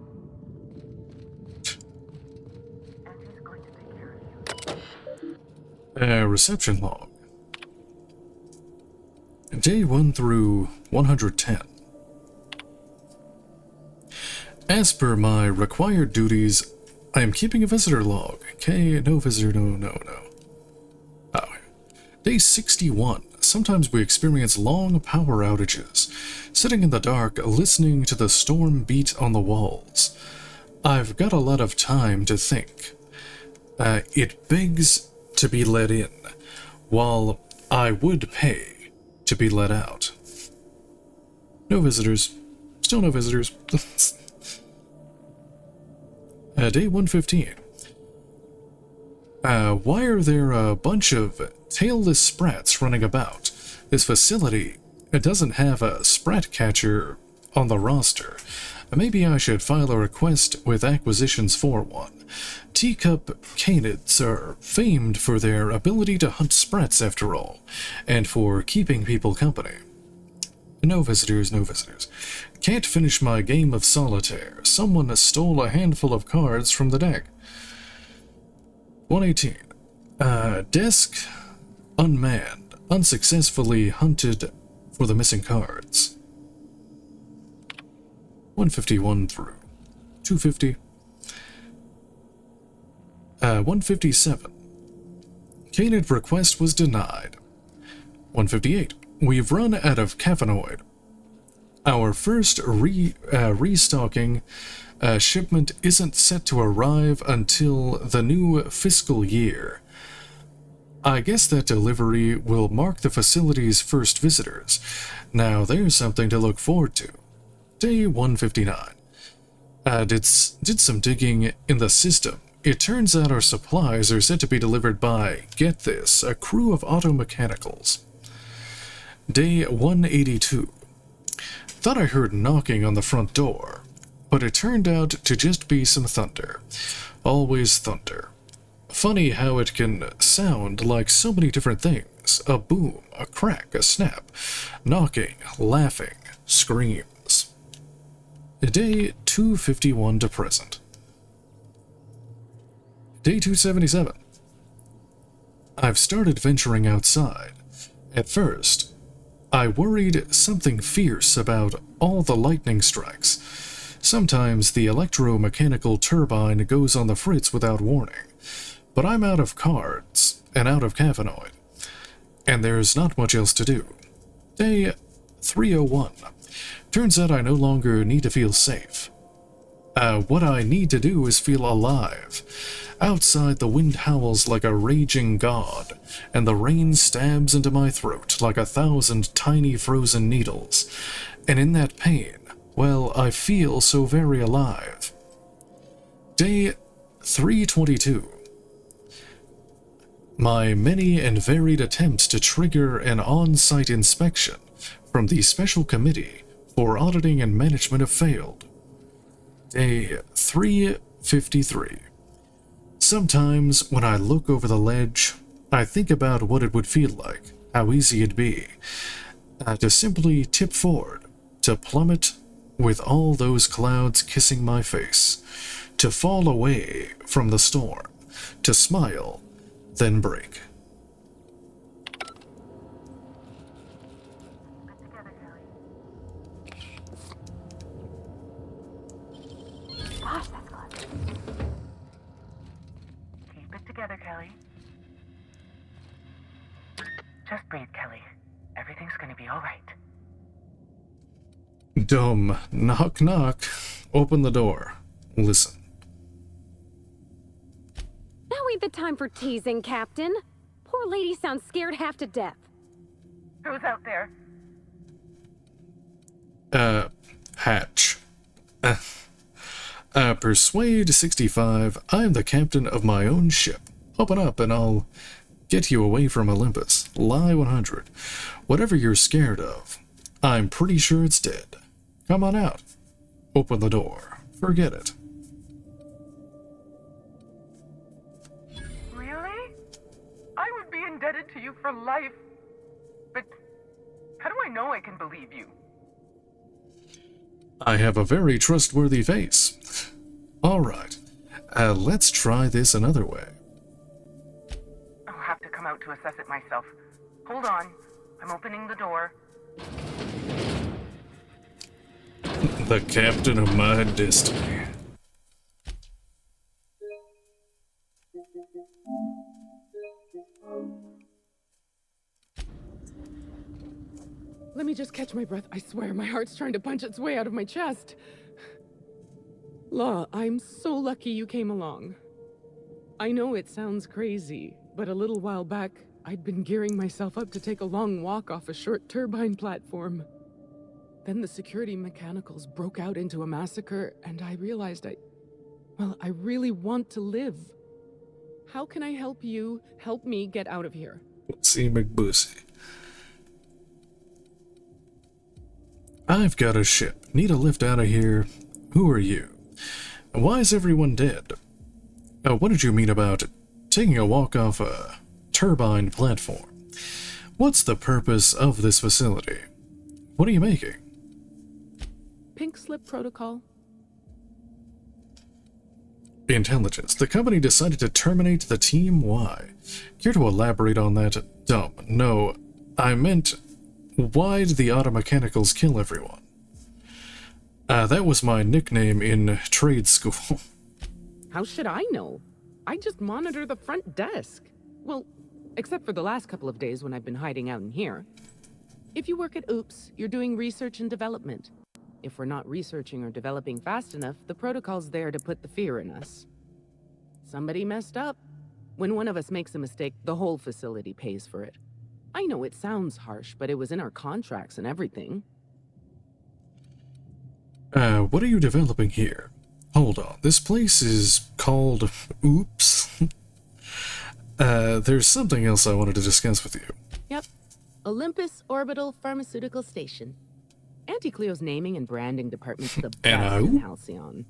And he's going to take care of you. Reception log. Day 1 through 110. As per my required duties, I am keeping a visitor log. Okay, no visitor, no. Oh. Day 61. Sometimes we experience long power outages. Sitting in the dark, listening to the storm beat on the walls. I've got a lot of time to think. It begs to be let in, while I would pay to be let out. No visitors. Still no visitors. Day 115. Why are there a bunch of tailless sprats running about? This facility, it doesn't have a sprat catcher on the roster. Maybe I should file a request with acquisitions for one. Teacup canids are famed for their ability to hunt sprats after all, and for keeping people company. No visitors, no visitors. Can't finish my game of solitaire. Someone stole a handful of cards from the deck. 118. Desk unmanned. Unsuccessfully hunted for the missing cards. 151 through 250. 157. Canid request was denied. 158. We've run out of cavanoid. Our first restocking shipment isn't set to arrive until the new fiscal year. I guess that delivery will mark the facility's first visitors. Now there's something to look forward to. Day 159. Did some digging in the system. It turns out our supplies are set to be delivered by, get this, a crew of auto mechanicals. Day 182. Thought I heard knocking on the front door, but it turned out to just be some thunder. Always thunder. Funny how it can sound like so many different things. A boom, a crack, a snap, knocking, laughing, screams. Day 251 to present. Day 277. I've started venturing outside. At first, I worried something fierce about all the lightning strikes. Sometimes the electromechanical turbine goes on the fritz without warning. But I'm out of cards, and out of cavanoid, and there's not much else to do. Day 301. Turns out I no longer need to feel safe. What I need to do is feel alive. Outside, the wind howls like a raging god, and the rain stabs into my throat like 1,000 tiny frozen needles. And in that pain, well, I feel so very alive. Day 322. My many and varied attempts to trigger an on-site inspection from the Special Committee for Auditing and Management have failed. Day 353. Sometimes, when I look over the ledge, I think about what it would feel like, how easy it'd be, to simply tip forward, to plummet with all those clouds kissing my face, to fall away from the storm, to smile, then break. Gosh, that's close. Keep it together, Kelly. Just breathe, Kelly. Everything's gonna be all right. Dumb. Knock, knock. Open the door. Listen. Now ain't the time for teasing, Captain. Poor lady sounds scared half to death. Who's out there? Hatch. Persuade 65, I am the captain of my own ship. Open up and I'll get you away from Olympus. Lie 100. Whatever you're scared of, I'm pretty sure it's dead. Come on out. Open the door. Forget it. Really? I would be indebted to you for life. But how do I know I can believe you? I have a very trustworthy face. Alright, let's try this another way. I'll have to come out to assess it myself. Hold on. I'm opening the door. The captain of my destiny. Let me just catch my breath. I swear, my heart's trying to punch its way out of my chest. Law, I'm so lucky you came along. I know it sounds crazy, but a little while back, I'd been gearing myself up to take a long walk off a short turbine platform. Then the security mechanicals broke out into a massacre, and I realized I really want to live. How can I help you help me get out of here? See McBussy. I've got a ship. Need a lift out of here. Who are you? Why is everyone dead? What did you mean about taking a walk off a turbine platform? What's the purpose of this facility? What are you making? Pink slip protocol. Intelligence. The company decided to terminate the team. Why? Care to elaborate on that? Dumb. No, I meant, why did the auto mechanicals kill everyone? That was my nickname in trade school. How should I know? I just monitor the front desk. Well, except for the last couple of days when I've been hiding out in here. If you work at Oops, you're doing research and development. If we're not researching or developing fast enough, the protocol's there to put the fear in us. Somebody messed up. When one of us makes a mistake, the whole facility pays for it. I know it sounds harsh, but it was in our contracts and everything. What are you developing here? Hold on, this place is called Oops? There's something else I wanted to discuss with you. Yep. Olympus Orbital Pharmaceutical Station. Auntie Cleo's naming and branding department's the best in Halcyon.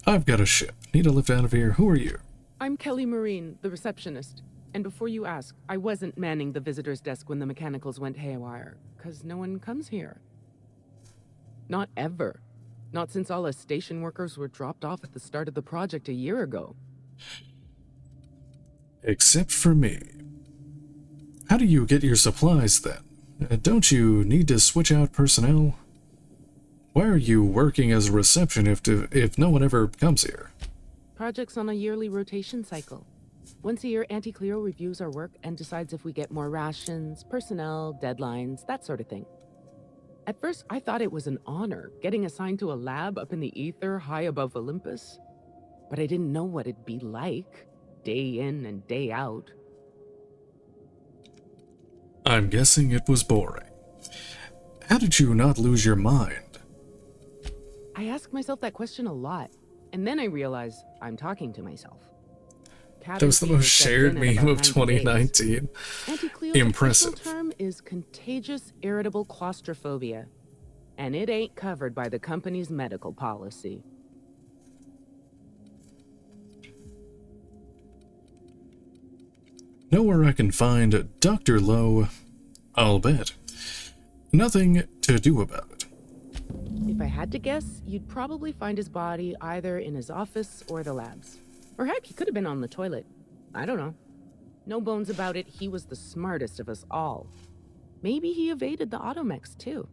I've got a ship. Need a lift out of here. Who are you? I'm Kelly Marine, the receptionist. And before you ask, I wasn't manning the visitor's desk when the mechanicals went haywire, 'cause no one comes here. Not ever. Not since all us station workers were dropped off at the start of the project a year ago. Except for me. How do you get your supplies then? Don't you need to switch out personnel? Why are you working as a receptionist if no one ever comes here? Project's on a yearly rotation cycle. Once a year, Auntie Cleo reviews our work and decides if we get more rations, personnel, deadlines, that sort of thing. At first, I thought it was an honor, getting assigned to a lab up in the ether high above Olympus. But I didn't know what it'd be like, day in and day out. I'm guessing it was boring. How did you not lose your mind? I ask myself that question a lot, and then I realize I'm talking to myself. That was the most shared meme of 2019. Impressive. The term is contagious irritable claustrophobia, and it ain't covered by the company's medical policy. Know where I can find Dr. Lowe? I'll bet. Nothing to do about it. If I had to guess, you'd probably find his body either in his office or the labs. Or heck, he could have been on the toilet. I don't know. No bones about it, he was the smartest of us all. Maybe he evaded the automechs too.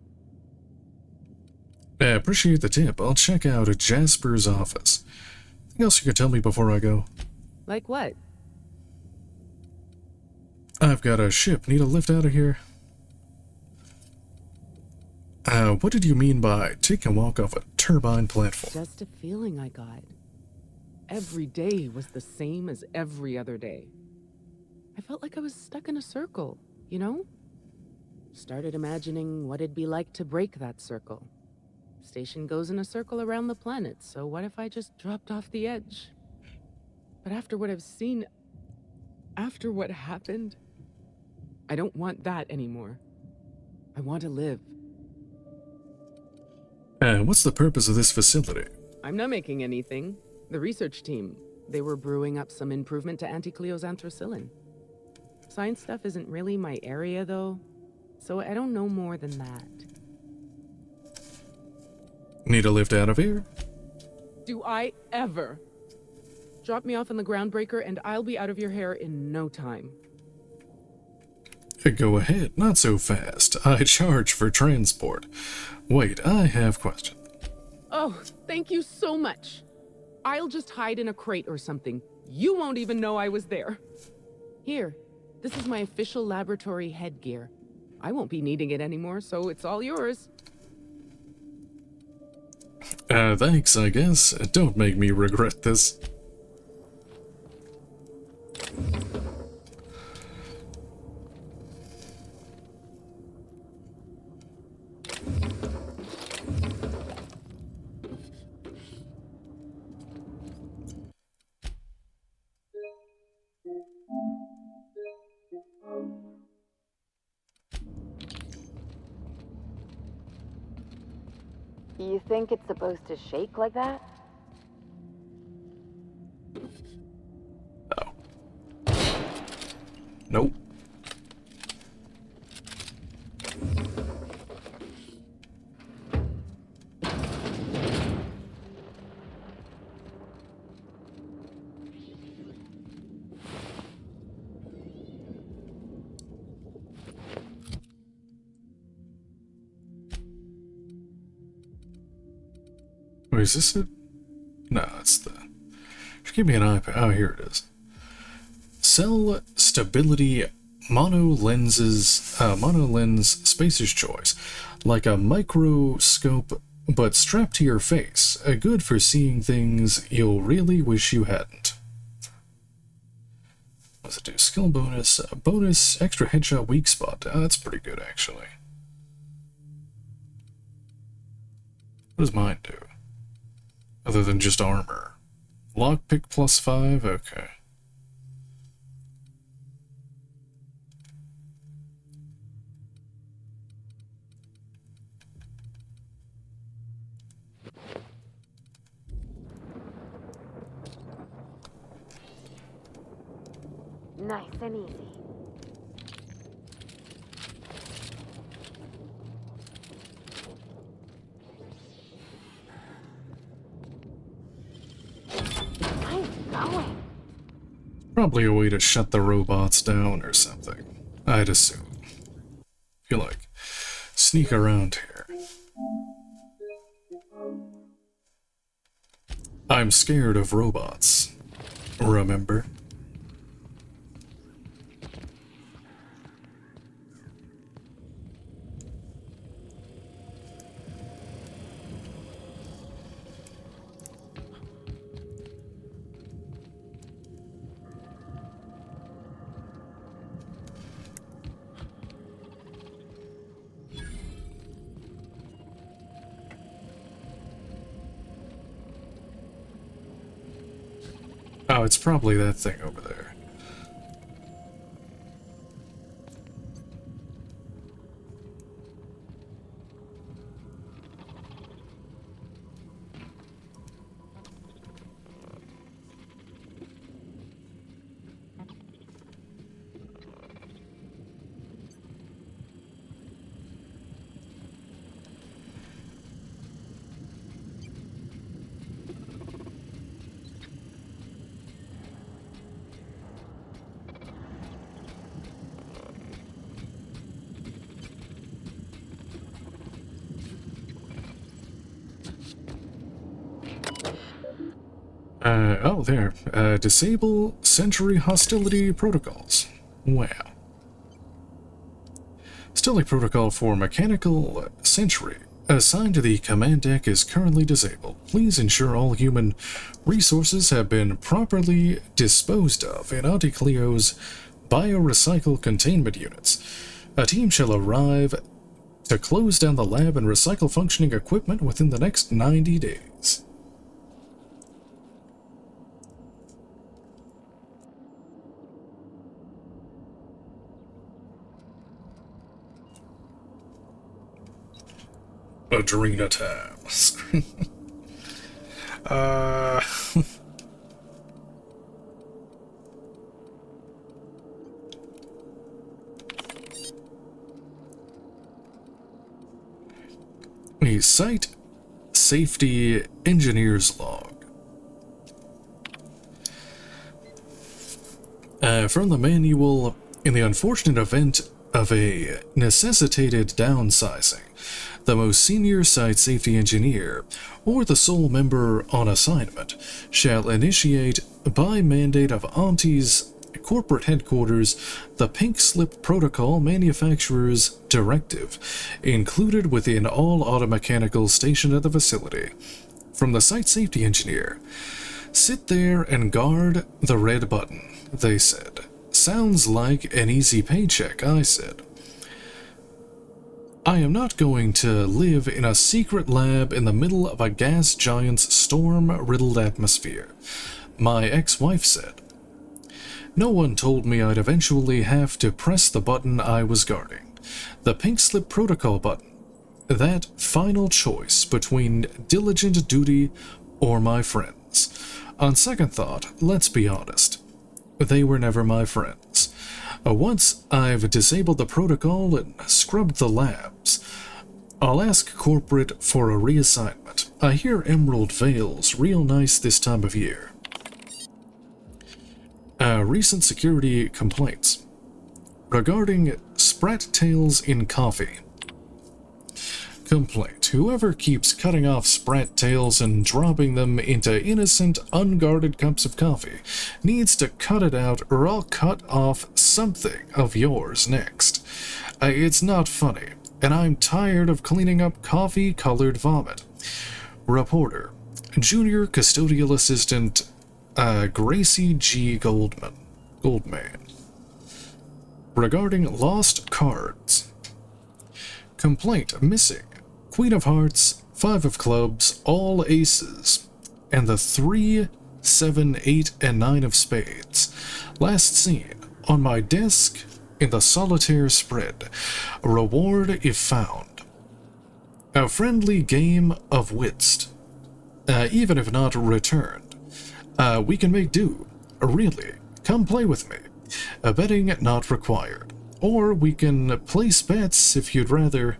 I appreciate the tip. I'll check out Jasper's office. Anything else you could tell me before I go? Like what? I've got a ship. Need a lift out of here? What did you mean by take a walk off a turbine platform? Just a feeling I got. Every day was the same as every other day. I felt like I was stuck in a circle, you know? Started imagining what it'd be like to break that circle. Station goes in a circle around the planet, so what if I just dropped off the edge? But after what I've seen, after what happened, I don't want that anymore. I want to live. What's the purpose of this facility? I'm not making anything. The research team, they were brewing up some improvement to Anticleo's anthracillin. Science stuff isn't really my area, though, so I don't know more than that. Need a lift out of here? Do I ever? Drop me off on the groundbreaker and I'll be out of your hair in no time. Go ahead, not so fast. I charge for transport. Wait, I have questions. Oh, thank you so much. I'll just hide in a crate or something. You won't even know I was there. Here, this is my official laboratory headgear. I won't be needing it anymore, so it's all yours. Thanks, I guess. Don't make me regret this. You think it's supposed to shake like that? Nope. Wait, is this it? No, it's the... Just give me an iPad. Oh, here it is. Cell stability monolens spacer's choice. Like a microscope, but strapped to your face. Good for seeing things you'll really wish you hadn't. What's it do? Skill bonus. Bonus extra headshot weak spot. That's pretty good, actually. What does mine do? Other than just armor. Lockpick +5? Okay. Nice and easy. Probably a way to shut the robots down or something. I'd assume. Feel like sneak around here. I'm scared of robots. Remember? Oh, it's probably that thing over there. Oh, there. Disable Sentry Hostility Protocols. Wow. Hostility Protocol for Mechanical Sentry assigned to the command deck is currently disabled. Please ensure all human resources have been properly disposed of in Auntie Cleo's biorecycle containment units. A team shall arrive to close down the lab and recycle functioning equipment within the next 90 days. Adrena time. A site safety engineer's log. From the manual, in the unfortunate event of a necessitated downsizing, the most senior site safety engineer, or the sole member on assignment, shall initiate, by mandate of Auntie's corporate headquarters, the Pink Slip Protocol Manufacturer's Directive, included within all automechanicals stationed at the facility. From the site safety engineer, sit there and guard the red button, they said. Sounds like an easy paycheck, I said. I am not going to live in a secret lab in the middle of a gas giant's storm-riddled atmosphere, my ex-wife said. No one told me I'd eventually have to press the button I was guarding, the Pink Slip Protocol button, that final choice between diligent duty or my friends. On second thought, let's be honest, they were never my friends. Once I've disabled the protocol and scrubbed the labs, I'll ask corporate for a reassignment. I hear Emerald Vale's real nice this time of year. Recent security complaints regarding sprat tails in coffee. Complaint. Whoever keeps cutting off sprat tails and dropping them into innocent, unguarded cups of coffee needs to cut it out, or I'll cut off something of yours next. It's not funny, and I'm tired of cleaning up coffee-colored vomit. Reporter. Junior Custodial Assistant Gracie G. Goldman. Regarding lost cards. Complaint. Missing Queen of Hearts, 5 of Clubs, all aces, and the 3, 7, 8, and 9 of spades. Last seen on my desk in the solitaire spread. Reward if found. A friendly game of whist. Even if not returned. We can make do. Really. Come play with me. Betting not required. Or we can place bets if you'd rather.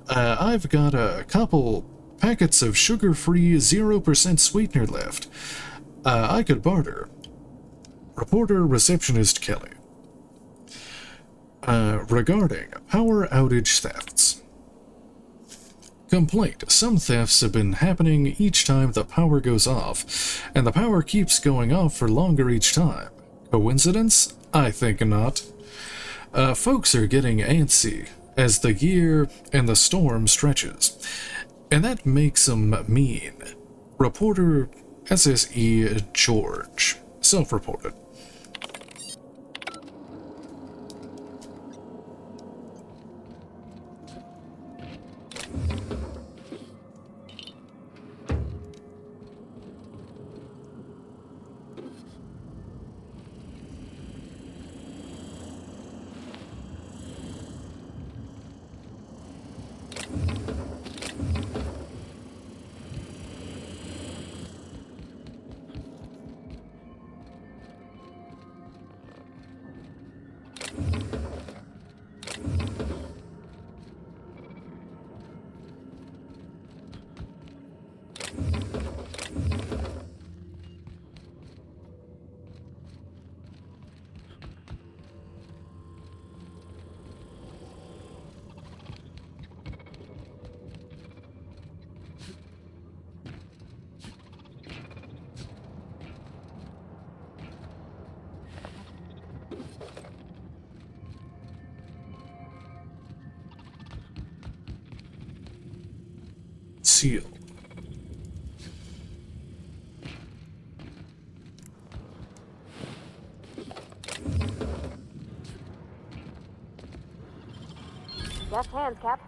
I've got a couple packets of sugar-free 0% sweetener left. I could barter. Reporter Receptionist Kelly. Regarding power outage thefts. Complaint. Some thefts have been happening each time the power goes off, and the power keeps going off for longer each time. Coincidence? I think not. Folks are getting antsy as the year and the storm stretches, and that makes them mean. Reporter SSE George. Self-reported. seal. Left hands, Cap.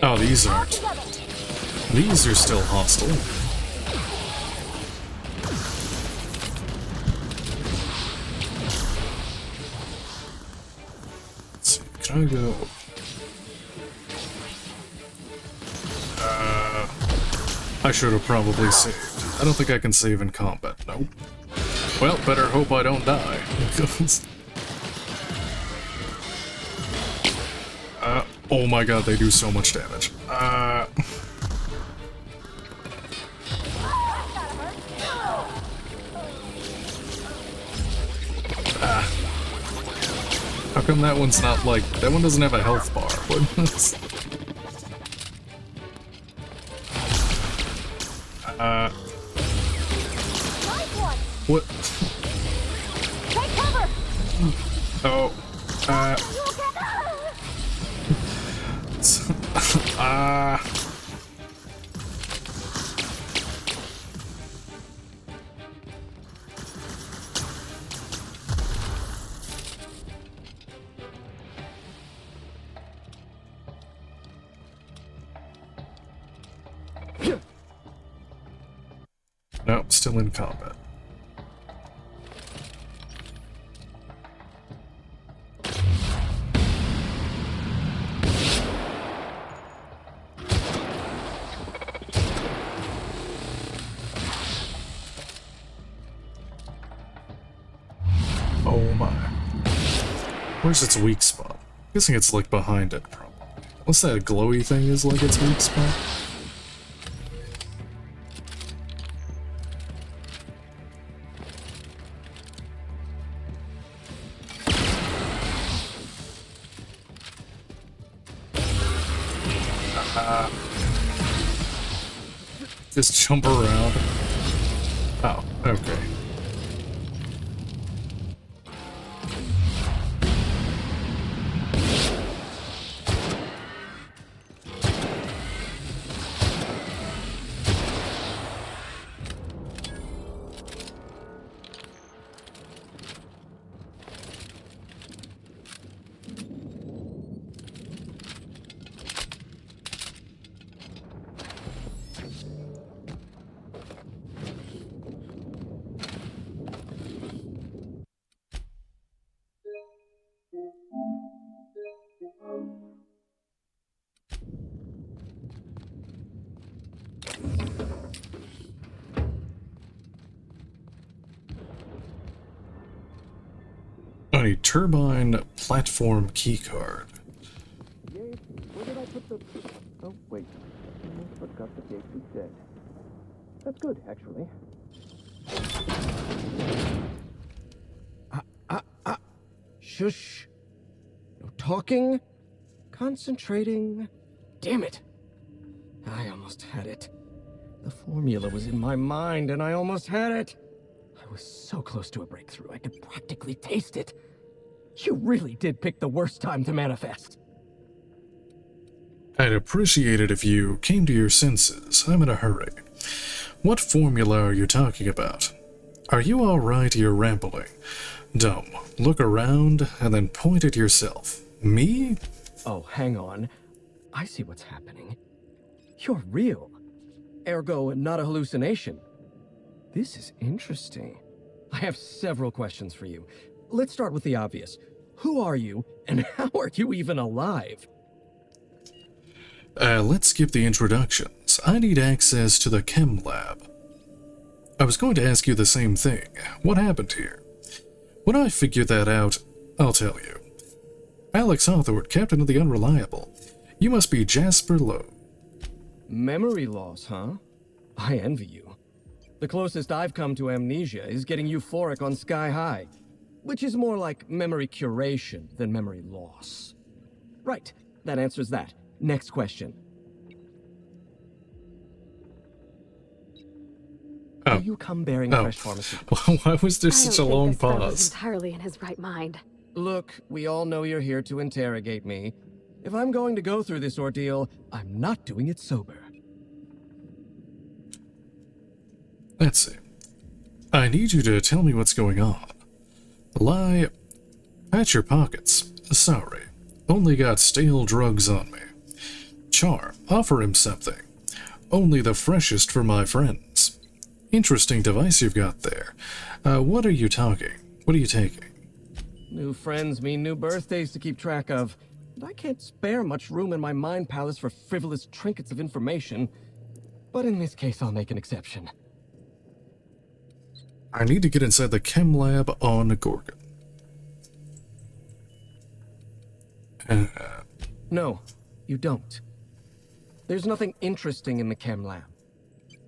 Oh, these aren't. These are still hostile. Let's see, can I go? I should have probably saved. I don't think I can save in combat, nope. Well, better hope I don't die. Oh my god, they do so much damage. How come that one's not like... That one doesn't have a health bar. What? Take cover! Oh. No, still in combat. Oh my. Where's its weak spot? I'm guessing it's like behind it, probably. Unless that glowy thing is like its weak spot. Just jump around. Oh, okay. A turbine platform keycard. Yay, where did I put the... Oh, wait. I forgot the gate was dead. That's good, actually. Shush. No talking. Concentrating. Damn it. I almost had it. The formula was in my mind, and I almost had it. I was so close to a breakthrough, I could practically taste it. You really did pick the worst time to manifest. I'd appreciate it if you came to your senses. I'm in a hurry. What formula are you talking about? Are you alright? You're rambling. Dumb. Look around and then point at yourself. Me? Oh, hang on. I see what's happening. You're real. Ergo, not a hallucination. This is interesting. I have several questions for you. Let's start with the obvious. Who are you, and how are you even alive? Let's skip the introductions. I need access to the chem lab. I was going to ask you the same thing. What happened here? When I figure that out, I'll tell you. Alex Hawthorne, Captain of the Unreliable. You must be Jasper Lowe. Memory loss, huh? I envy you. The closest I've come to amnesia is getting euphoric on Sky High, which is more like memory curation than memory loss. Right, that answers that. Next question. Oh. Do you come bearing fresh pharmaceuticals? Why was there such a long this fellow's pause? entirely in his right mind. Look, we all know you're here to interrogate me. If I'm going to go through this ordeal, I'm not doing it sober. Let's see. I need you to tell me what's going on. Lie. Pat your pockets. Sorry. Only got stale drugs on me. Charm. Offer him something. Only the freshest for my friends. Interesting device you've got there. What are you talking? What are you taking? New friends mean new birthdays to keep track of. And I can't spare much room in my mind palace for frivolous trinkets of information. But in this case, I'll make an exception. I need to get inside the chem lab on Gorgon. No, you don't. There's nothing interesting in the chem lab.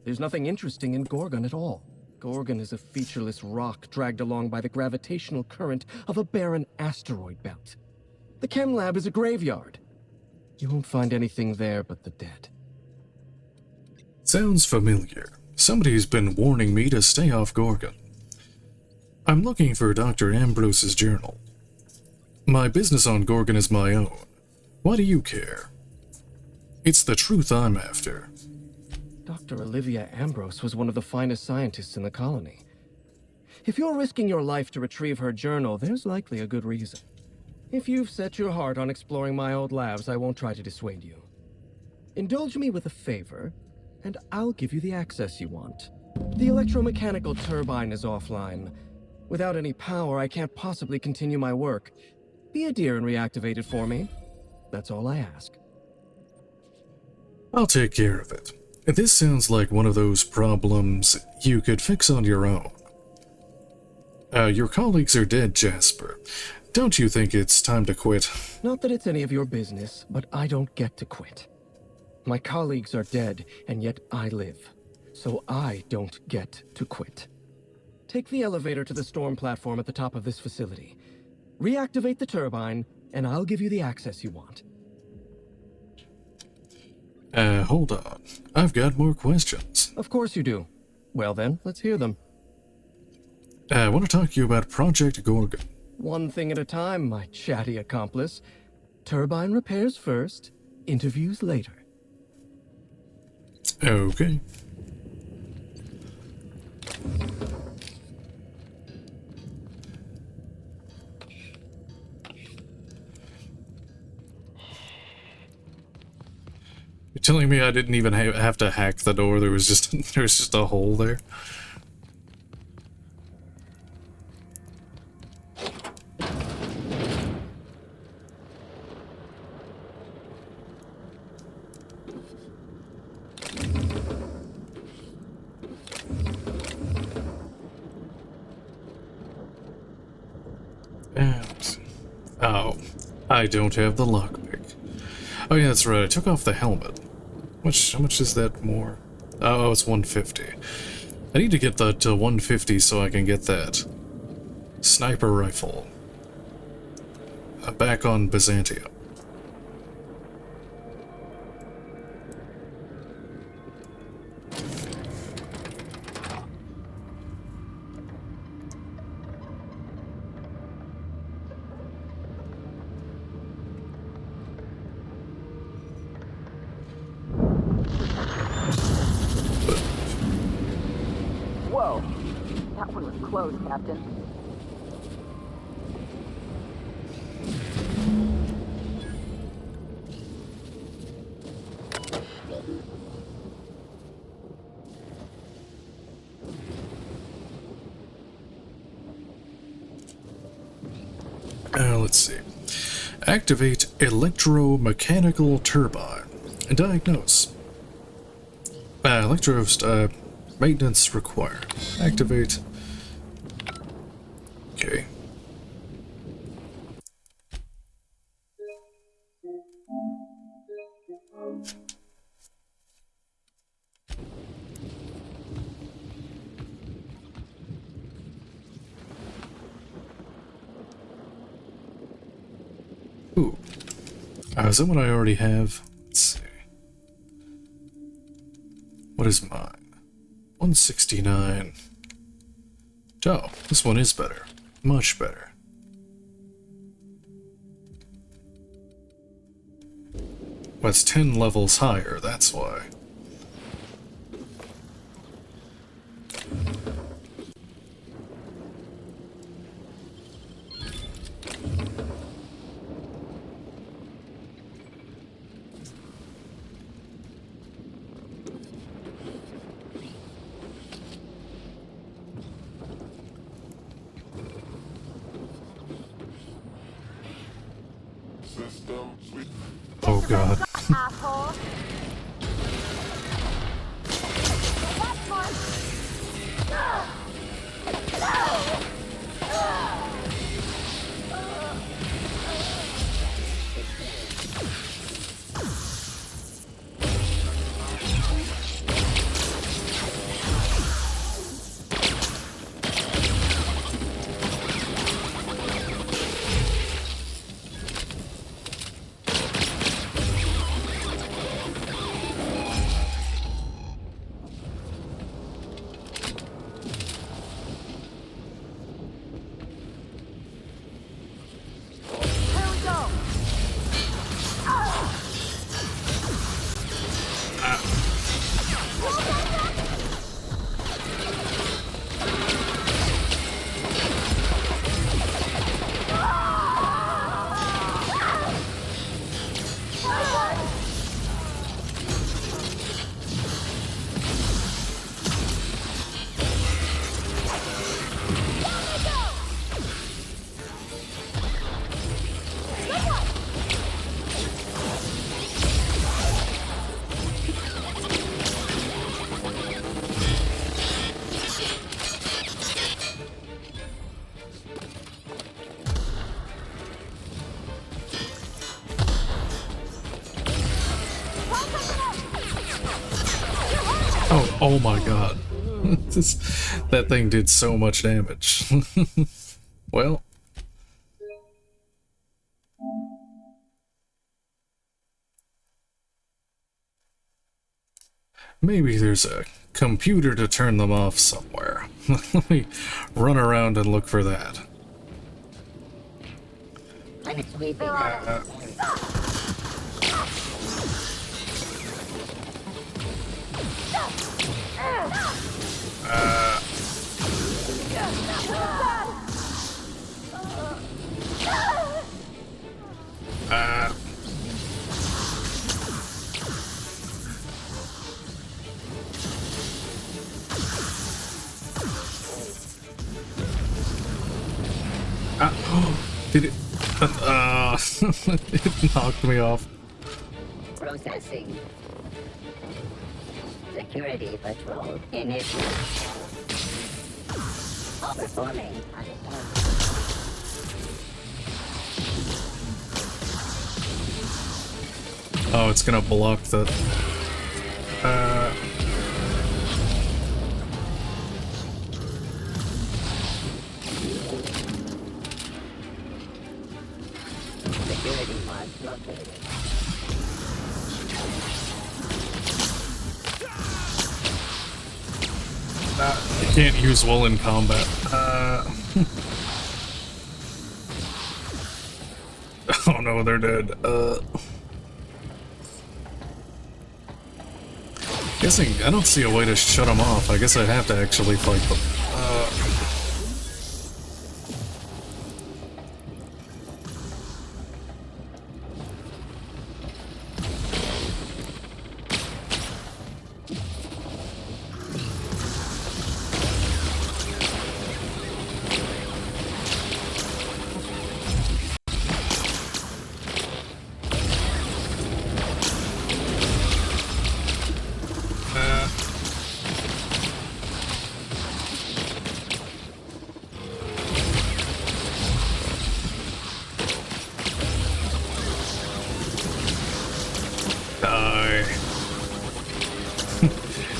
There's nothing interesting in Gorgon at all. Gorgon is a featureless rock dragged along by the gravitational current of a barren asteroid belt. The chem lab is a graveyard. You won't find anything there but the dead. Sounds familiar. Somebody's been warning me to stay off Gorgon. I'm looking for Dr. Ambrose's journal. My business on Gorgon is my own. Why do you care? It's the truth I'm after. Dr. Olivia Ambrose was one of the finest scientists in the colony. If you're risking your life to retrieve her journal, there's likely a good reason. If you've set your heart on exploring my old labs, I won't try to dissuade you. Indulge me with a favor, and I'll give you the access you want. The electromechanical turbine is offline. Without any power, I can't possibly continue my work. Be a dear and reactivate it for me. That's all I ask. I'll take care of it. This sounds like one of those problems you could fix on your own. Your colleagues are dead, Jasper. Don't you think it's time to quit? Not that it's any of your business, but I don't get to quit. My colleagues are dead, and yet I live. So I don't get to quit. Take the elevator to the storm platform at the top of this facility. Reactivate the turbine, and I'll give you the access you want. Hold on. I've got more questions. Of course you do. Well then, let's hear them. I want to talk to you about Project Gorgon. One thing at a time, my chatty accomplice. Turbine repairs first, interviews later. Okay. You're telling me I didn't even have to hack the door? There was just a hole there. Oh, I don't have the lockpick. Oh yeah, that's right. I took off the helmet. How much is that more? Oh, it's 150. I need to get that to 150 so I can get that sniper rifle back on Byzantium. Whoa. That one was close, Captain. Let's see. Activate electromechanical turbine. Diagnose. Maintenance required. Activate. Okay. Ooh. Is that what I already have? Let's see. What is mine? 169. Oh, this one is better. Much better. Well, it's 10 levels higher, that's why. Oh god. Asshole. Oh my god. That thing did so much damage. Well. Maybe there's a computer to turn them off somewhere. Let me run around and look for that. Did it? It knocked me off. Processing. Security patrol initiated. Performing. Oh, it's gonna block the... Security pod located. You can't use wool in combat. Oh no, they're dead. Guessing I don't see a way to shut them off. I guess I have to actually fight them.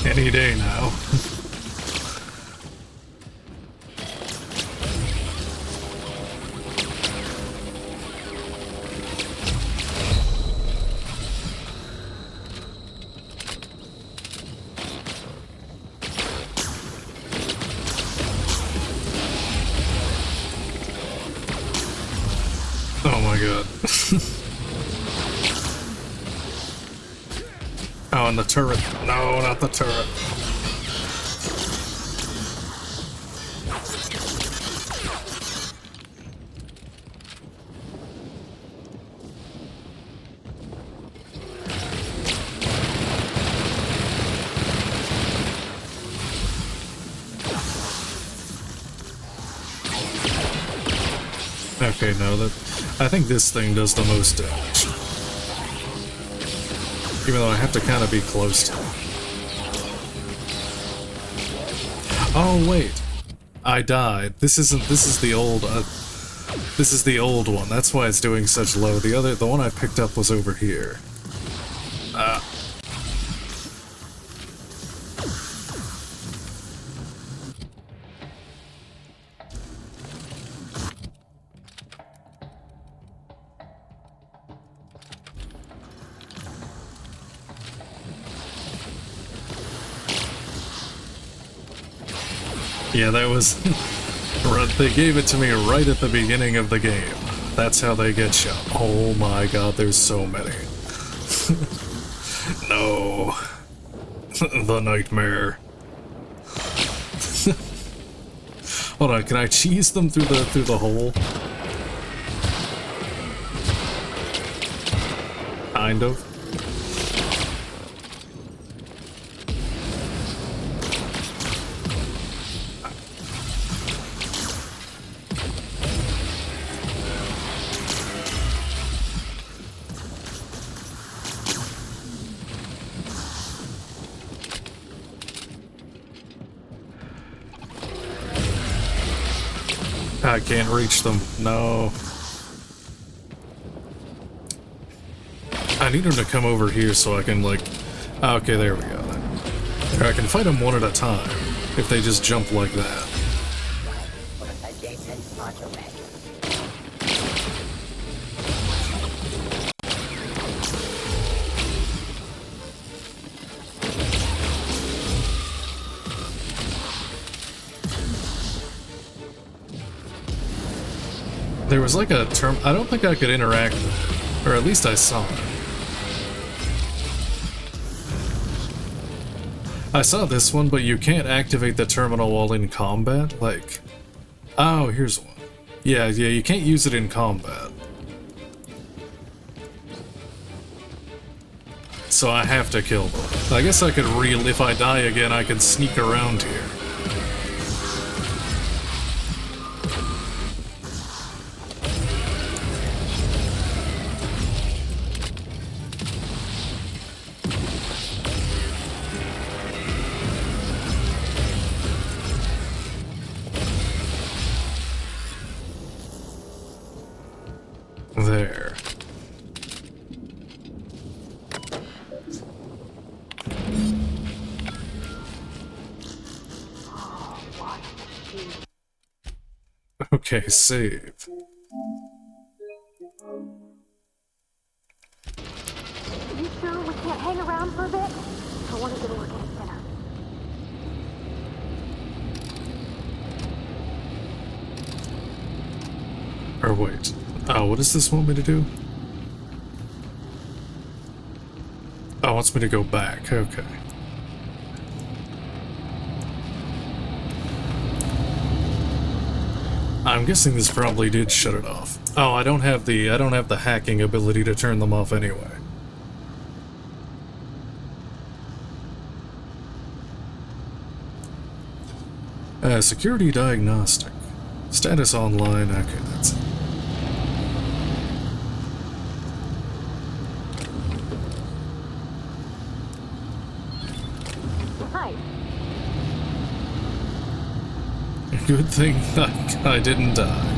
Any day now. my god. Oh, and the turret. No, not the turret. Okay, no, I think this thing does the most damage. Even though I have to kind of be close to it. Oh, wait. I died. This is the old, this is the old one. That's why it's doing such low. The one I picked up was over here. Yeah, that was... They gave it to me right at the beginning of the game. That's how they get shot. Oh my god, there's so many. No. The nightmare. Hold on, can I cheese them through the hole? Kind of. I can't reach them. No. I need them to come over here so I can, like... Okay, there we go. I can fight them one at a time, if they just jump like that. There was like a term... I don't think I could interact with it. Or at least I saw it. I saw this one, but you can't activate the terminal while in combat? Like... Oh, here's one. Yeah, you can't use it in combat. So I have to kill them. I guess I could if I die again, I can sneak around here. There. Okay, save. You sure we can't hang around for a bit? I want to get a look at dinner. Or wait. Oh, what does this want me to do? Oh, it wants me to go back. Okay. I'm guessing this probably did shut it off. Oh, I don't have the hacking ability to turn them off anyway. Security diagnostic. Status online. Okay, that's it. Hi. Good thing I didn't die.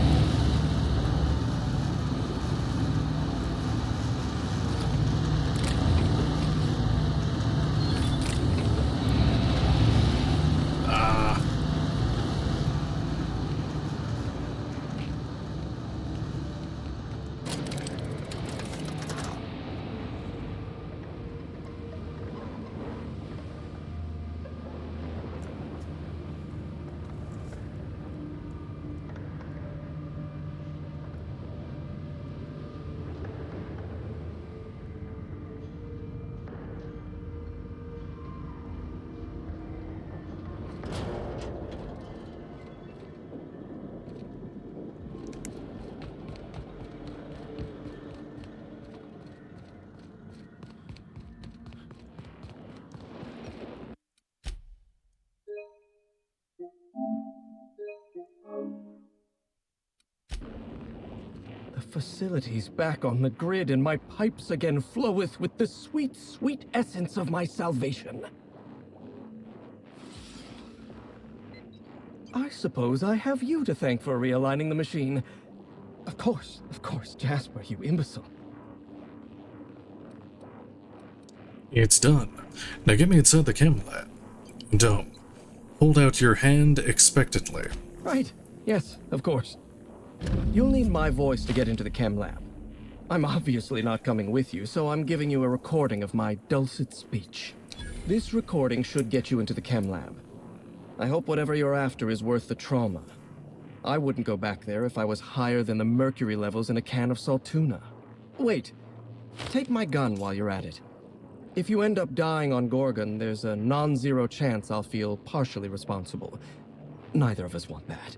The facility's back on the grid, and my pipes again floweth with the sweet, sweet essence of my salvation. I suppose I have you to thank for realigning the machine. Of course, Jasper, you imbecile. It's done. Now get me inside the chem lab. Dome, hold out your hand expectantly. Right. Yes, of course. You'll need my voice to get into the chem lab. I'm obviously not coming with you, so I'm giving you a recording of my dulcet speech. This recording should get you into the chem lab. I hope whatever you're after is worth the trauma. I wouldn't go back there if I was higher than the mercury levels in a can of salt tuna. Wait, take my gun while you're at it. If you end up dying on Gorgon, there's a non-zero chance I'll feel partially responsible. Neither of us want that.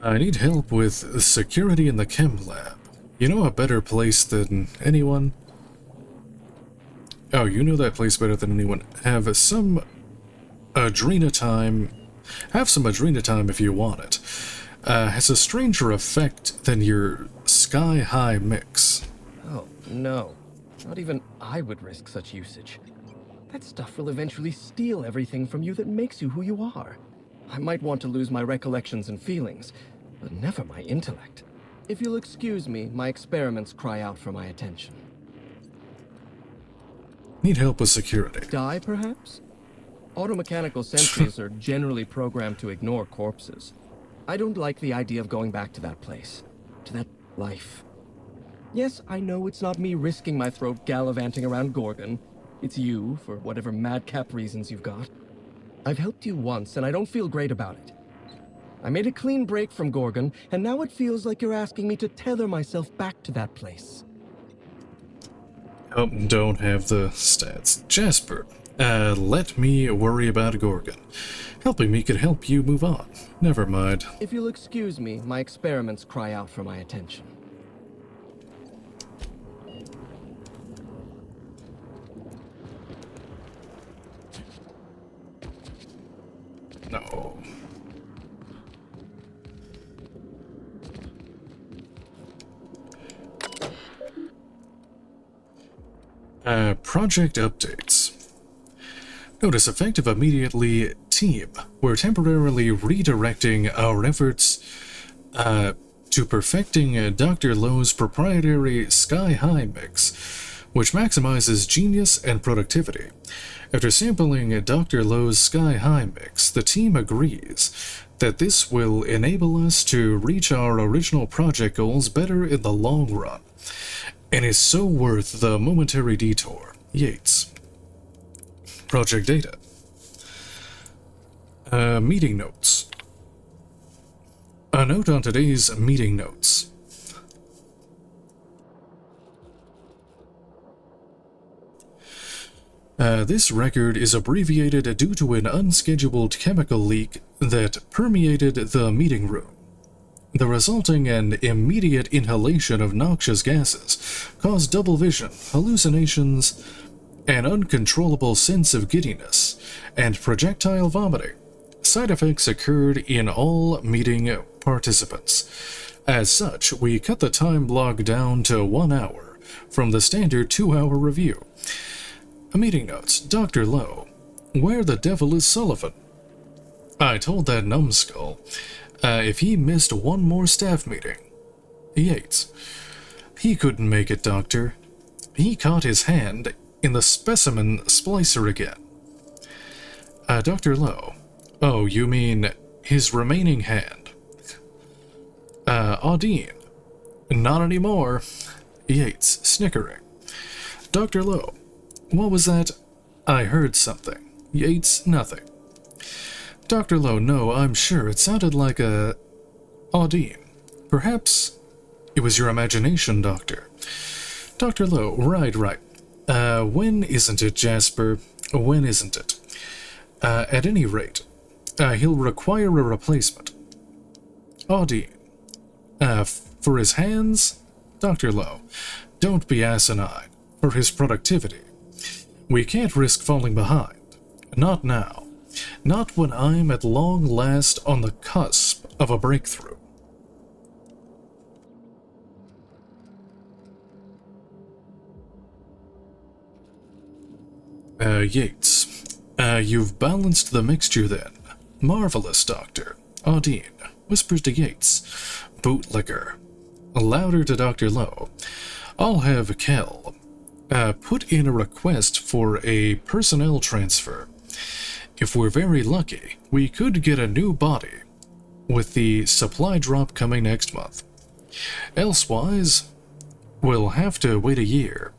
I need help with security in the chem lab. You know a better place than anyone? Oh, you know that place better than anyone. Have some adrena time if you want it. Has a stranger effect than your sky-high mix. Oh, no. Not even I would risk such usage. That stuff will eventually steal everything from you that makes you who you are. I might want to lose my recollections and feelings, but never my intellect. If you'll excuse me, my experiments cry out for my attention. Need help with security. Die, perhaps? Automechanical sensors are generally programmed to ignore corpses. I don't like the idea of going back to that place, to that life. Yes, I know it's not me risking my throat gallivanting around Gorgon. It's you, for whatever madcap reasons you've got. I've helped you once, and I don't feel great about it. I made a clean break from Gorgon, and now it feels like you're asking me to tether myself back to that place. Oh, don't have the stats. Jasper, let me worry about Gorgon. Helping me could help you move on. Never mind. If you'll excuse me, my experiments cry out for my attention. No. Project updates. Notice effective immediately, team. We're temporarily redirecting our efforts to perfecting Dr. Lowe's proprietary sky-high mix, which maximizes genius and productivity. After sampling Dr. Lowe's sky-high mix, the team agrees that this will enable us to reach our original project goals better in the long run, and is so worth the momentary detour. Yates. Project data. Meeting notes. A note on today's meeting notes. This record is abbreviated due to an unscheduled chemical leak that permeated the meeting room. The resulting and immediate inhalation of noxious gases caused double vision, hallucinations, an uncontrollable sense of giddiness, and projectile vomiting. Side effects occurred in all meeting participants. As such, we cut the time block down to 1 hour from the standard 2-hour review. Meeting notes. Dr. Lowe. Where the devil is Sullivan? I told that numbskull if he missed one more staff meeting. Yates. He couldn't make it, Doctor. He caught his hand in the specimen splicer again. Dr. Lowe. Oh, you mean his remaining hand. Audine. Not anymore. Yates, snickering. Dr. Lowe. What was that? I heard something. Yates, nothing. Dr. Lowe, no, I'm sure it sounded like a... Audine. Perhaps it was your imagination, Doctor. Dr. Lowe, right. When isn't it, Jasper? When isn't it? At any rate, he'll require a replacement. Audine. For his hands? Dr. Lowe, don't be asinine. For his productivity. We can't risk falling behind. Not now. Not when I'm at long last on the cusp of a breakthrough. Yates. You've balanced the mixture then. Marvelous, Doctor. Audine whispers to Yates. Bootlicker. Louder to Dr. Lowe. I'll have Kel put in a request for a personnel transfer. If we're very lucky, we could get a new body, with the supply drop coming next month. Elsewise, we'll have to wait a year.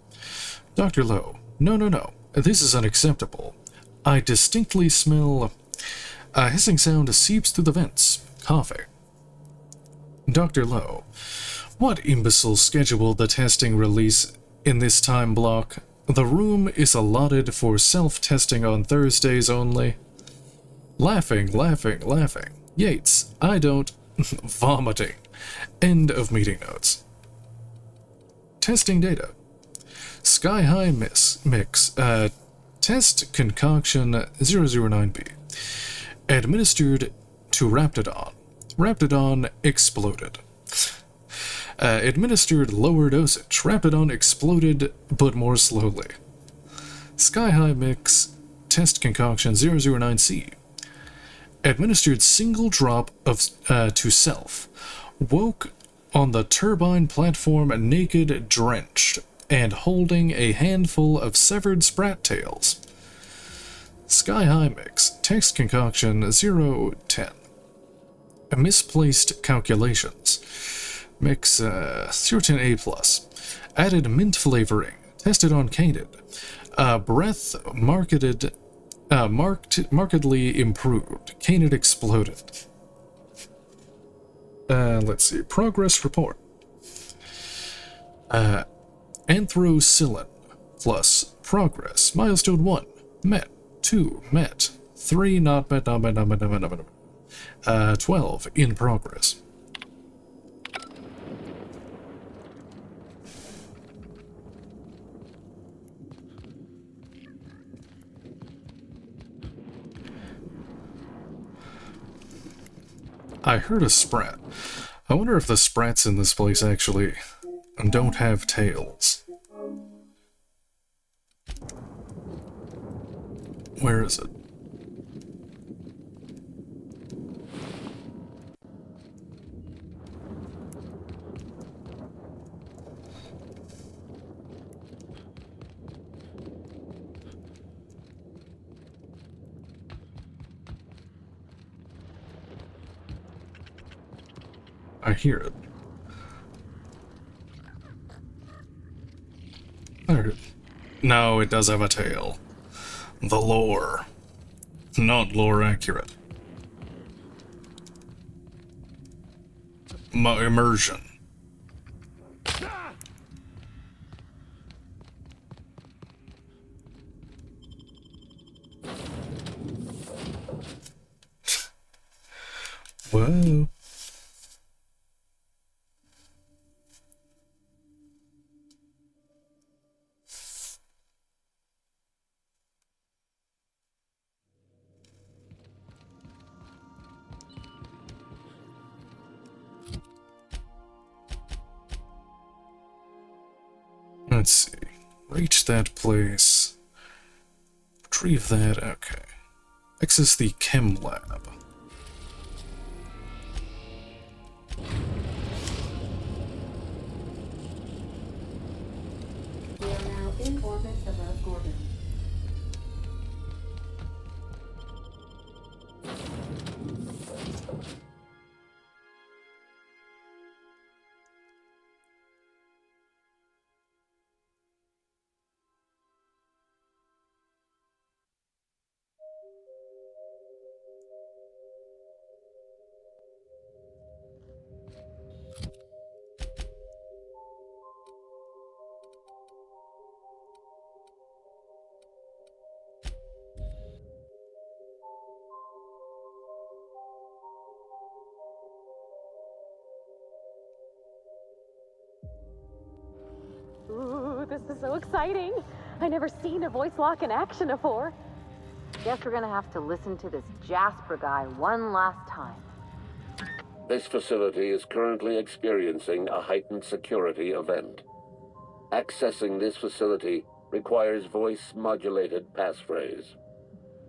Dr. Lowe, no. This is unacceptable. I distinctly smell... A hissing sound seeps through the vents. Coughing. Dr. Lowe, what imbecile scheduled the testing release in this time block? The room is allotted for self-testing on Thursdays only. Laughing. Yates, I don't... Vomiting. End of meeting notes. Testing data. Sky High Mix. Test concoction 009B. Administered to Raptidon. Raptidon exploded. Administered lower dosage. Raptidon exploded, but more slowly. Sky High Mix. Test concoction 009C. Administered single drop of to self. Woke on the turbine platform naked, drenched, and holding a handful of severed sprat tails. Sky High Mix. Text concoction 010. Misplaced calculations. Mix 010A+. Added mint flavoring. Tested on Canid. Breath markedly improved. Canid exploded. Let's see. Progress report. Anthrocillin plus progress. Milestone 1. Met. 2. Met. 3. Not met. 12. In progress. I heard a sprat. I wonder if the sprats in this place actually don't have tails. Where is it? I hear it. There. No, it does have a tail. The lore. Not lore accurate. Immersion. Whoa. Let's see. Reach that place. Retrieve that. Okay. Access the chem lab. We are now in orbit above Gordon. Ooh, this is so exciting. I never seen a voice lock in action before. Guess we're gonna have to listen to this Jasper guy one last time. This facility is currently experiencing a heightened security event. Accessing this facility requires voice-modulated passphrase.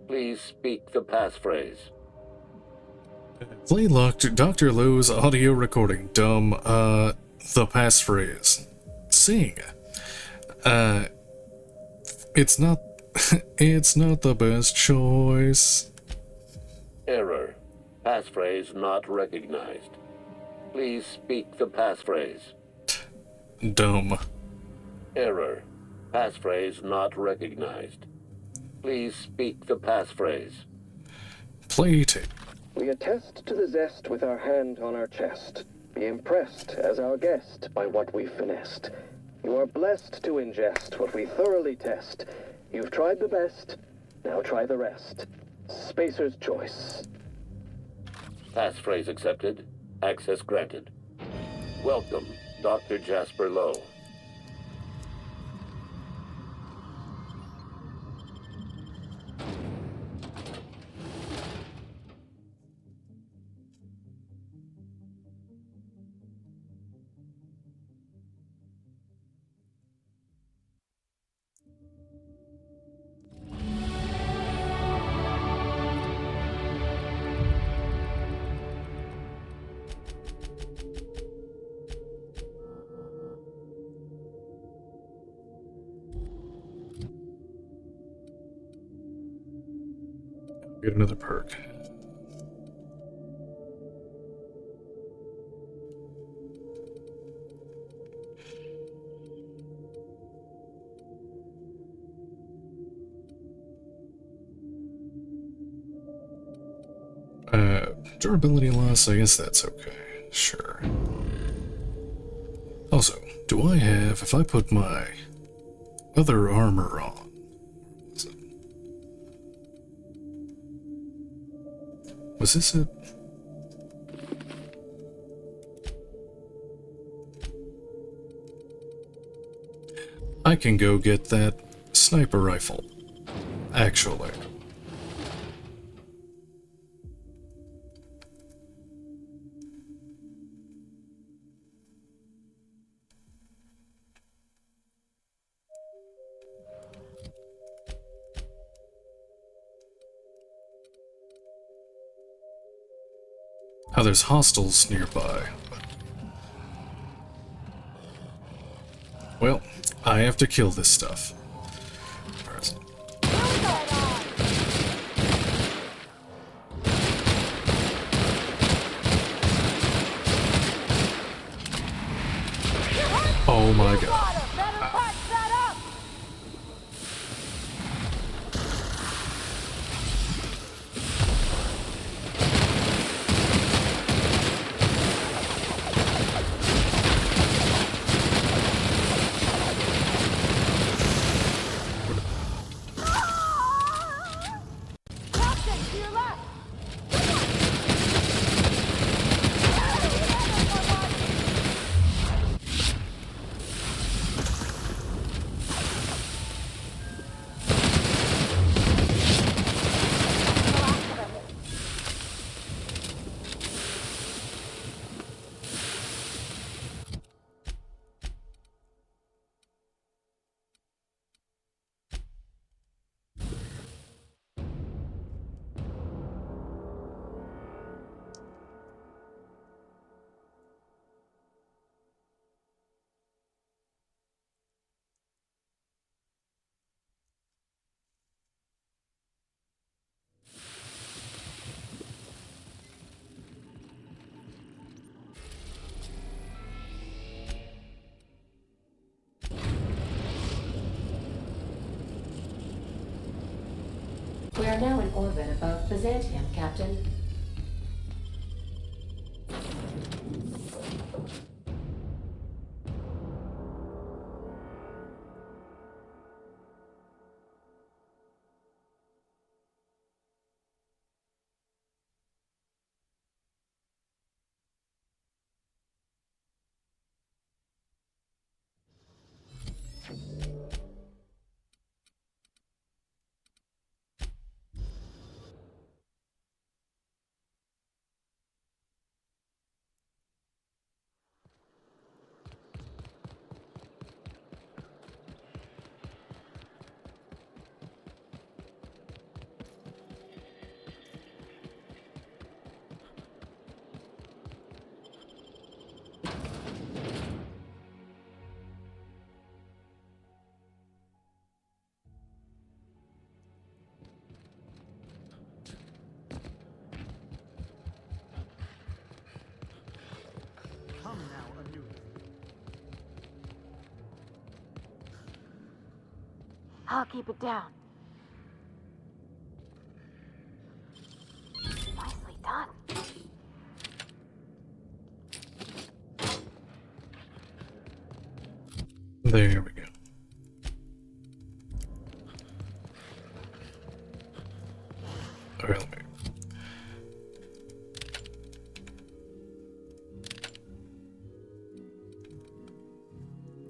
Please speak the passphrase. Play locked Dr. Lowe's audio recording. Dumb, the passphrase. Sing. It's not, it's not the best choice. Error. Passphrase not recognized. Please speak the passphrase. Dumb. Error. Passphrase not recognized. Please speak the passphrase. Play tape. We attest to the zest with our hand on our chest. Be impressed as our guest by what we've finessed. You are blessed to ingest what we thoroughly test. You've tried the best, now try the rest. Spacer's choice. Passphrase accepted. Access granted. Welcome, Dr. Jasper Lowe. Get another perk. Durability loss, I guess that's okay. Sure. Also, do I have, if I put my other armor on, was this it? I can go get that sniper rifle, actually. Oh, there's hostiles nearby. Well, I have to kill this stuff. Where is it? Oh my god. We are now in orbit above Byzantium, Captain. I'll keep it down. Nicely done. There we go. Alright, let me...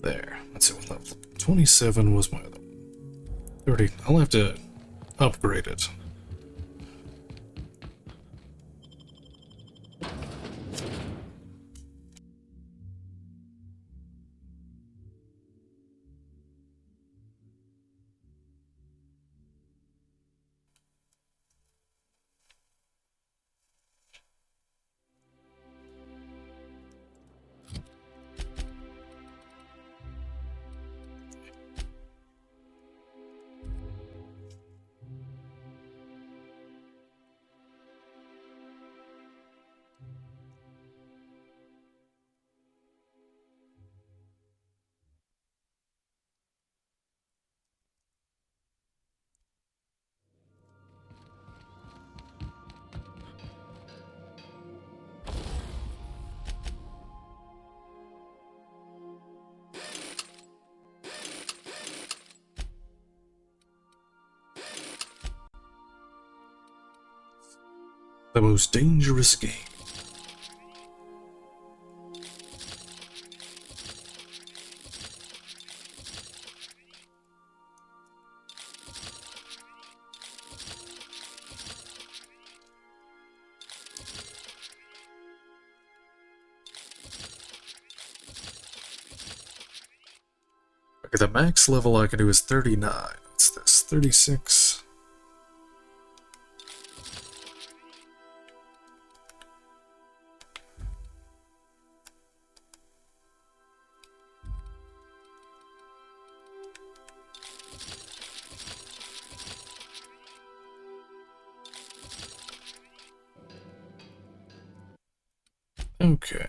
There. Let's see what level. 27 was my other. 30. I'll have to upgrade it. The most dangerous game. Okay, the max level I can do is 39. What's this? 36. Okay.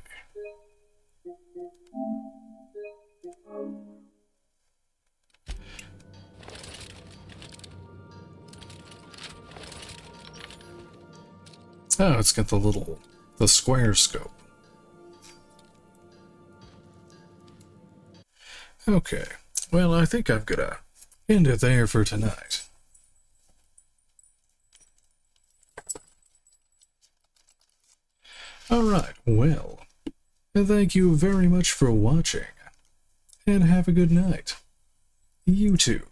Oh, it's got the square scope. Okay. Well, I think I'm gonna end it there for tonight. Alright, well, thank you very much for watching, and have a good night. YouTube.